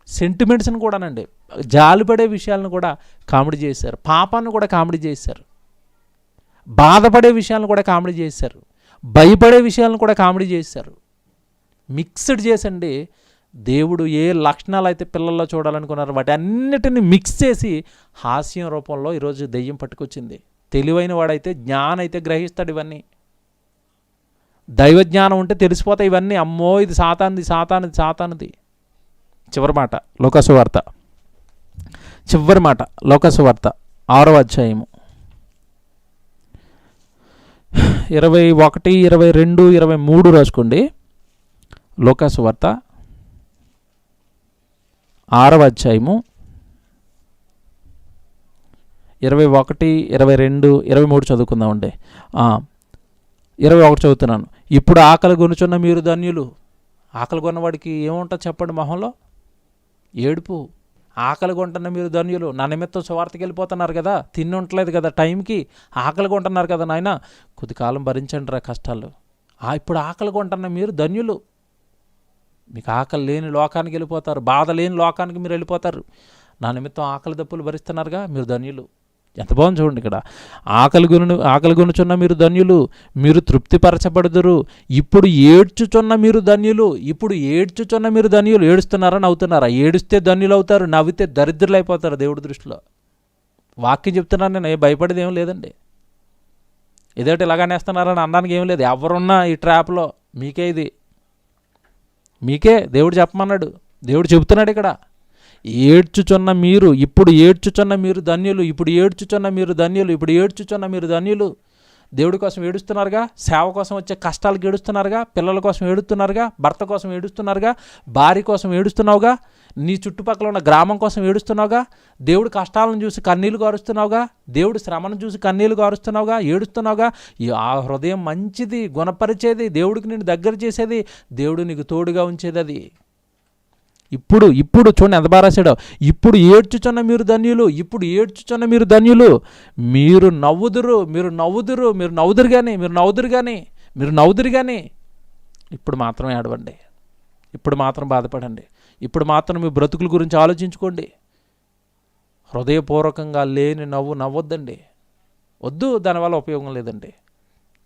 సెంటిమెంట్స్ని కూడానండి, జాలిపడే విషయాలను కూడా కామెడీ చేశారు, పాపాన్ని కూడా కామెడీ చేశారు, బాధపడే విషయాలను కూడా కామెడీ చేశారు, భయపడే విషయాలను కూడా కామెడీ చేశారు. మిక్స్డ్ చేసండి. దేవుడు ఏ లక్షణాలు అయితే పిల్లల్లో చూడాలనుకున్నారో వాటి అన్నిటిని మిక్స్ చేసి హాస్యం రూపంలో ఈరోజు దెయ్యం పట్టుకొచ్చింది. తెలివైన వాడైతే జ్ఞానం అయితే గ్రహిస్తాడు ఇవన్నీ. దైవజ్ఞానం ఉంటే తెలిసిపోతాయి ఇవన్నీ. అమ్మో ఇది సాతానుది. చివరి మాట లోకాసు వార్త, చివరి మాట లోకాసు వార్త 6వ అధ్యాయము 21, 22, 23 రాసుకోండి. లోకాసు వార్త 6వ అధ్యాయము 21, 22, 23 చదువుకుందామండి. 21 చదువుతున్నాను. ఇప్పుడు ఆకలి కొనుచున్న మీరు ధన్యులు. ఆకలి కొన్నవాడికి ఏముంటుంది చెప్పండి మొహంలో? ఏడుపు. ఆకలి కొంటున్న మీరు ధన్యులు. నా నిమిత్తం సువార్తకి వెళ్ళిపోతున్నారు కదా, తిని ఉండలేదు కదా టైంకి, ఆకలి కొంటున్నారు కదా నాయన, కొద్ది కాలం భరించండి రా కష్టాలు. ఇప్పుడు ఆకలి కొంటున్న మీరు ధన్యులు. మీకు ఆకలి లేని లోకానికి వెళ్ళిపోతారు, బాధ లేని లోకానికి మీరు వెళ్ళిపోతారు. నా నిమిత్తం ఆకలి దప్పులు భరిస్తున్నారుగా, మీరు ధన్యులు. ఎంత బాగుంది చూడండి ఇక్కడ. ఆకలి కొనుచున్న మీరు ధన్యులు, మీరు తృప్తిపరచబడుదురు. ఇప్పుడు ఏడ్చుచున్న మీరు ధన్యులు. ఇప్పుడు ఏడ్చుచున్న మీరు ధన్యులు. ఏడుస్తున్నారా, నవ్వుతున్నారా? ఏడిస్తే ధన్యులు అవుతారు, నవ్వితే దరిద్రులు అయిపోతారు దేవుడి దృష్టిలో. వాక్యం చెప్తున్నాను నేను, భయపడేది ఏం లేదండి. ఇదేంటి ఇలాగనేస్తున్నారని అనడానికి ఏం లేదు. ఎవరున్నా ఈ ట్రాప్లో మీకే, ఇది మీకే దేవుడు చెప్పమన్నాడు. దేవుడు చెబుతున్నాడు ఇక్కడ. ఏడ్చుచున్న మీరు, ఇప్పుడు ఏడ్చుచున్న మీరు ధన్యులు. ఇప్పుడు ఏడ్చుచున్న మీరు ధన్యులు. ఇప్పుడు ఏడ్చుచున్న మీరు ధన్యులు. దేవుడి కోసం ఏడుస్తున్నారుగా, సేవ కోసం వచ్చే కష్టాలకు ఏడుస్తున్నారుగా, పిల్లల కోసం ఏడుస్తున్నారుగా, భర్త కోసం ఏడుస్తున్నారుగా, భార్య కోసం ఏడుస్తున్నావుగా, నీ చుట్టుపక్కల ఉన్న గ్రామం కోసం ఏడుస్తున్నావుగా, దేవుడి కష్టాలను చూసి కన్నీళ్లు కారుస్తున్నావుగా, దేవుడి శ్రమను చూసి కన్నీళ్లు కారుస్తున్నావుగా, ఏడుస్తున్నావుగా. ఆ హృదయం మంచిది, గుణపరిచేది, దేవుడికి నిన్ను దగ్గర చేసేది, దేవుడు నీకు తోడుగా ఉంచేది అది. ఇప్పుడు చూడండి ఎంత బాగా రాశాడో. ఇప్పుడు ఏడ్చుచున్న మీరు ధన్యులు. ఇప్పుడు ఏడ్చుచున్న మీరు ధన్యులు. మీరు నవ్వుదురు, మీరు నవ్వుదురు, మీరు నవ్వుదురు కానీ, మీరు నవ్వుదురు కానీ, మీరు నవ్వుదురు కానీ. ఇప్పుడు మాత్రం ఏడవండి, ఇప్పుడు మాత్రం బాధపడండి, ఇప్పుడు మాత్రం మీ బ్రతుకుల గురించి ఆలోచించుకోండి. హృదయపూర్వకంగా లేని నవ్వొద్దండి, వద్దు, దానివల్ల ఉపయోగం లేదండి.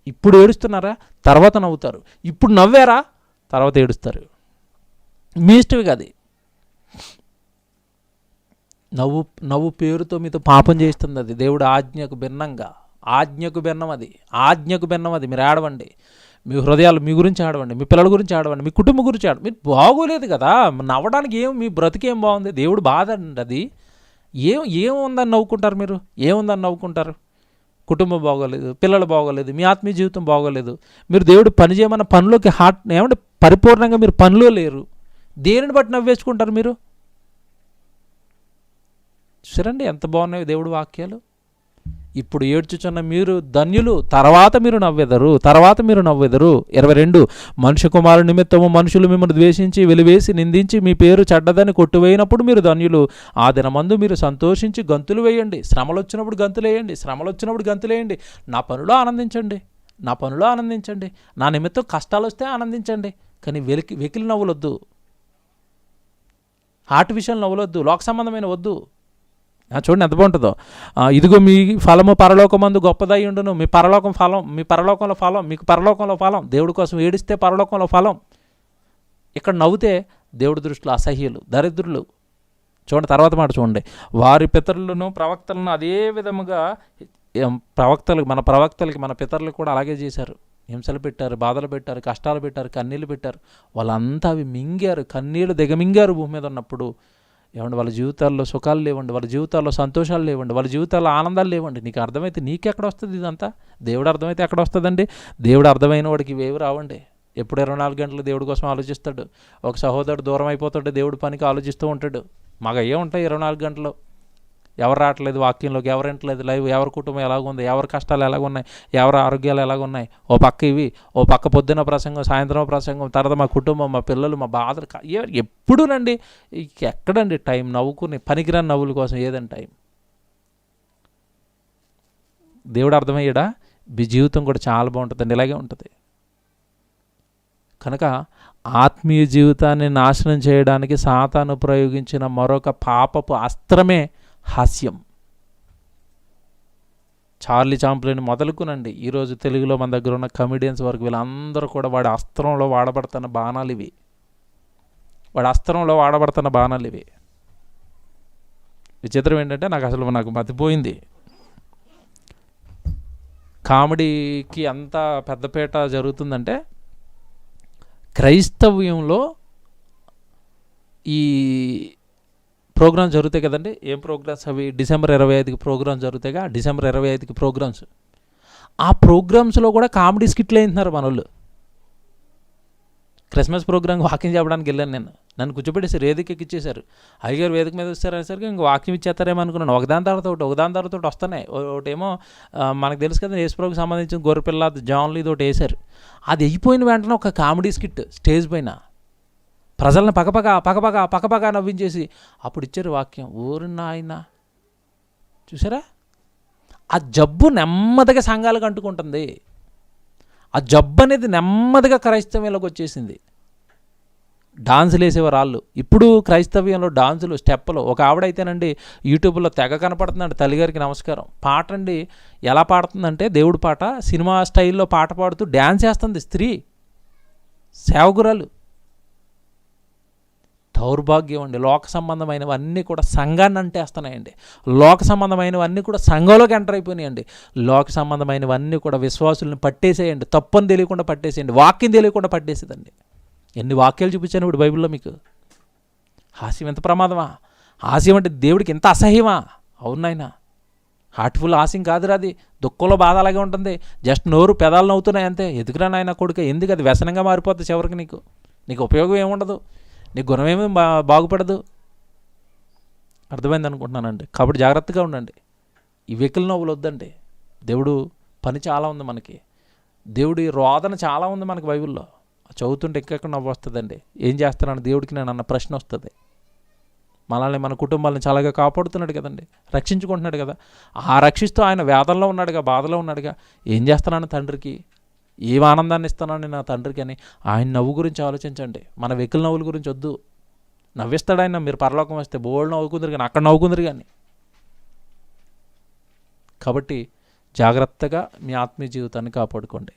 ఇప్పుడు ఏడుస్తున్నారా, తర్వాత నవ్వుతారు. ఇప్పుడు నవ్వారా, తర్వాత ఏడుస్తారు. మీ ఇష్టమే కాదు. నవ్వు పేరుతో మీతో పాపం చేస్తుంది అది. దేవుడు ఆజ్ఞకు భిన్నంగా, ఆజ్ఞకు భిన్నం అది, ఆజ్ఞకు భిన్నం అది. మీరు ఆడవండి, మీ హృదయాలు మీ గురించి ఆడవండి, మీ పిల్లల గురించి ఆడవండి, మీ కుటుంబం గురించి ఆడవండి. మీరు బాగోలేదు కదా, నవ్వడానికి మీ బ్రతికేం బాగుంది? దేవుడు బాధ అండి అది. ఏముందని నవ్వుకుంటారు మీరు? ఏముందని నవ్వుకుంటారు? కుటుంబం బాగోలేదు, పిల్లలు బాగోలేదు, మీ ఆత్మీయ జీవితం బాగోలేదు. మీరు దేవుడు పని చేయమన్న పనిలోకి ఏమంటే పరిపూర్ణంగా మీరు పనిలో లేరు. దేనిని బట్టి నవ్వేసుకుంటారు మీరు? చూడండి ఎంత బాగున్నాయి దేవుడి వాక్యాలు. ఇప్పుడు ఏడ్చుచున్న మీరు ధన్యులు, తర్వాత మీరు నవ్వెదరు, తర్వాత మీరు నవ్వెదరు. 22 మనుష్య కుమారుని నిమిత్తము మనుషులు మిమ్మల్ని ద్వేషించి, వెలివేసి, నిందించి, మీ పేరు చెడ్డదని కొట్టువేయినప్పుడు మీరు ధన్యులు. ఆ దినమందు మీరు సంతోషించి గంతులు వేయండి. శ్రమలు వచ్చినప్పుడు గంతులేయండి, శ్రమలు వచ్చినప్పుడు గంతులేయండి. నా పనిలో ఆనందించండి, నా పనిలో ఆనందించండి. నా నిమిత్తం కష్టాలు వస్తే ఆనందించండి, కానీ వెకిలి నవ్వులొద్దు, ఆర్టిఫిషియల్ నవ్వులొద్దు, లోక సంబంధమైన వద్దు. చూడండి ఎంత బాగుంటుందో. ఇదిగో మీ ఫలము పరలోకమందు గొప్పదై ఉండును. మీ పరలోకంలో ఫలం, మీకు పరలోకంలో ఫలం. దేవుడి కోసం ఏడిస్తే పరలోకంలో ఫలం. ఇక్కడ నవ్వుతే దేవుడి దృష్టిలో అసహ్యులు, దరిద్రులు. చూడండి తర్వాత మాట చూడండి. వారి పితరులను, ప్రవక్తలను అదే విధముగా మన ప్రవక్తలకి, మన పితరులకు కూడా అలాగే చేశారు. హింసలు పెట్టారు, బాధలు పెట్టారు, కష్టాలు పెట్టారు, కన్నీళ్ళు పెట్టారు. వాళ్ళంతా అవి మింగారు, కన్నీళ్ళు దిగమింగారు భూమి మీద ఉన్నప్పుడు. ఏమండి, వాళ్ళ జీవితాల్లో సుఖాలు లేవండి, వాళ్ళ జీవితాల్లో సంతోషాలు లేవండి, వాళ్ళ జీవితాల్లో ఆనందాలు లేవండి. నీకు అర్థమైతే నీకెక్కడ వస్తుంది ఇదంతా? దేవుడు అర్థమైతే ఎక్కడ వస్తుందండి? దేవుడు అర్థమైన వాడికి ఇవేవి రావండి. ఎప్పుడు 24 గంటలు దేవుడి కోసం ఆలోచిస్తాడు. ఒక సహోదరుడు దూరం అయిపోతుంటే దేవుడి పనికి ఆలోచిస్తూ ఉంటాడు. మాకు ఏముంటాయి 24 గంటలు? ఎవరు రావట్లేదు వాక్యంలోకి, ఎవరు వింటలేదు లైవ్, ఎవరి కుటుంబం ఎలాగుంది, ఎవరి కష్టాలు ఎలాగున్నాయి, ఎవరి ఆరోగ్యాలు ఎలాగున్నాయి, ఓ పక్క ఇవి, ఓ పక్క పొద్దున్న ప్రసంగం, సాయంత్రం ప్రసంగం, తర్వాత మా కుటుంబం, మా పిల్లలు, మా బాధలు. ఎప్పుడునండి ఎక్కడండి టైం నవ్వుకుని పనికిరాని నవ్వుల కోసం? ఏదండి టైం? దేవుడు అర్థమయ్యాడా? మీ జీవితం కూడా చాలా బాగుంటుందండి, ఇలాగే ఉంటుంది. కనుక ఆత్మీయ జీవితాన్ని నాశనం చేయడానికి సాతాను ప్రయోగించిన మరొక పాపపు అస్త్రమే హాస్యం. చార్లీ చాంప్లిన్ మొదలుకునండి ఈరోజు తెలుగులో మన దగ్గర ఉన్న కమెడియన్స్ వరకు వీళ్ళందరూ కూడా వాడి అస్త్రంలో వాడబడుతున్న బాణాలు ఇవి. వాడి అస్త్రంలో వాడబడుతున్న బాణాలు ఇవి. విచిత్రం ఏంటంటే నాకు మతిపోయింది. కామెడీకి అంత పెద్దపేట జరుగుతుందంటే క్రైస్తవ్యంలో ఈ ప్రోగ్రామ్స్ జరుగుతాయి కదండి. ఏం ప్రోగ్రామ్స్ అవి? డిసెంబర్ 25కి ప్రోగ్రామ్స్ జరుగుతాయిగా. డిసెంబర్ 25కి ప్రోగ్రామ్స్. ఆ ప్రోగ్రామ్స్లో కూడా కామెడీ స్కిట్లు వేస్తున్నారు మన వాళ్ళు. క్రిస్మస్ ప్రోగ్రామ్కి వాక్యం చెప్పడానికి వెళ్ళాను నేను. నన్ను కూర్చోబెట్టేసారు, వేదిక ఎక్కిచ్చేశారు. అయ్యగారు వేదిక మీద వచ్చారనేసరికి ఇంక వాక్యం ఇచ్చేస్తారేమో అనుకున్నాను. ఒకదాని తర్వాత ఒకటి వస్తున్నాయి. ఒకటేమో మనకు తెలుసు కదా యేసుప్రభుకి సంబంధించిన గొర్రెపిల్ల జాన్లు ఇది ఒకటి వేశారు. అది అయిపోయిన వెంటనే ఒక కామెడీ స్కిట్ స్టేజ్ పైన ప్రజలను పకపక నవ్వించేసి అప్పుడు ఇచ్చారు వాక్యం. ఊరు నాయన చూసారా? ఆ జబ్బు నెమ్మదిగా సంఘాలకు అంటుకుంటుంది. ఆ జబ్బు అనేది నెమ్మదిగా క్రైస్తవ్యంలోకి వచ్చేసింది. డాన్సులు వేసేవారు వాళ్ళు. ఇప్పుడు క్రైస్తవ్యంలో డాన్సులు, స్టెప్పులు. ఒక ఆవిడైతేనండి యూట్యూబ్లో తెగ కనపడుతుందండి. తల్లిగారికి నమస్కారం. పాట అండి ఎలా పాడుతుందంటే దేవుడి పాట సినిమా స్టైల్లో పాట పాడుతూ డ్యాన్స్ వేస్తుంది స్త్రీ, సేవకురాలు. దౌర్భాగ్యం అండి. లోక సంబంధమైనవన్నీ కూడా సంఘాన్ని అంటేస్తున్నాయండి. లోక సంబంధమైనవన్నీ కూడా సంఘంలోకి ఎంటర్ అయిపోయినాయండి. లోక సంబంధమైనవన్నీ కూడా విశ్వాసులను పట్టేసేయండి. తప్పని తెలియకుండా పట్టేసేయండి. వాక్యం తెలియకుండా పట్టేసేదండి. ఎన్ని వాక్యాలు చూపించాను ఇప్పుడు బైబిల్లో మీకు. హాస్యం ఎంత ప్రమాదమా? హాస్యం అంటే దేవుడికి ఎంత అసహ్యమా? అవునాయన. హార్ట్ఫుల్ హాస్యం కాదురా అది. దుఃఖంలో బాధ అలాగే ఉంటుంది. జస్ట్ నోరు పెదాలు నవ్వుతున్నాయి అంతే. ఎదుగురా నాయన కొడుక, ఎందుకు అది వ్యసనంగా మారిపోతుంది చివరికి. నీకు ఉపయోగం ఏముండదు, నీ గుణమేమీ బాగుపడదు. అర్థమైంది అనుకుంటున్నానండి. కాబట్టి జాగ్రత్తగా ఉండండి. ఈ వెకిలి నవ్వులు వద్దండి. దేవుడు పని చాలా ఉంది మనకి. దేవుడి రోదన చాలా ఉంది మనకి బైబిల్లో. చదువుతుంటే ఎక్కడెక్కడ నవ్వు వస్తుందండి. ఏం చేస్తున్నాను దేవుడికి నేను అన్న ప్రశ్న వస్తుంది. మనల్ని మన కుటుంబాలను చాలాగా కాపాడుతున్నాడు కదండి, రక్షించుకుంటున్నాడు కదా. ఆ రక్షిస్తూ ఆయన వేదనలో ఉన్నాడుగా, బాధలో ఉన్నాడుగా. ఏం చేస్తున్నాను తండ్రికి, ఏం ఆనందాన్ని ఇస్తున్నాను నా తండ్రికి అని ఆయన నవ్వు గురించి ఆలోచించండి. మన వెకిలి నవ్వుల గురించి వద్దు. నవ్విస్తాడు ఆయన. మీరు పరలోకం వస్తే బోల్డ్ నవ్వుకుందరు కానీ అక్కడ నవ్వుకుందరు కానీ. కాబట్టి జాగ్రత్తగా మీ ఆత్మీయ జీవితాన్ని కాపాడుకోండి.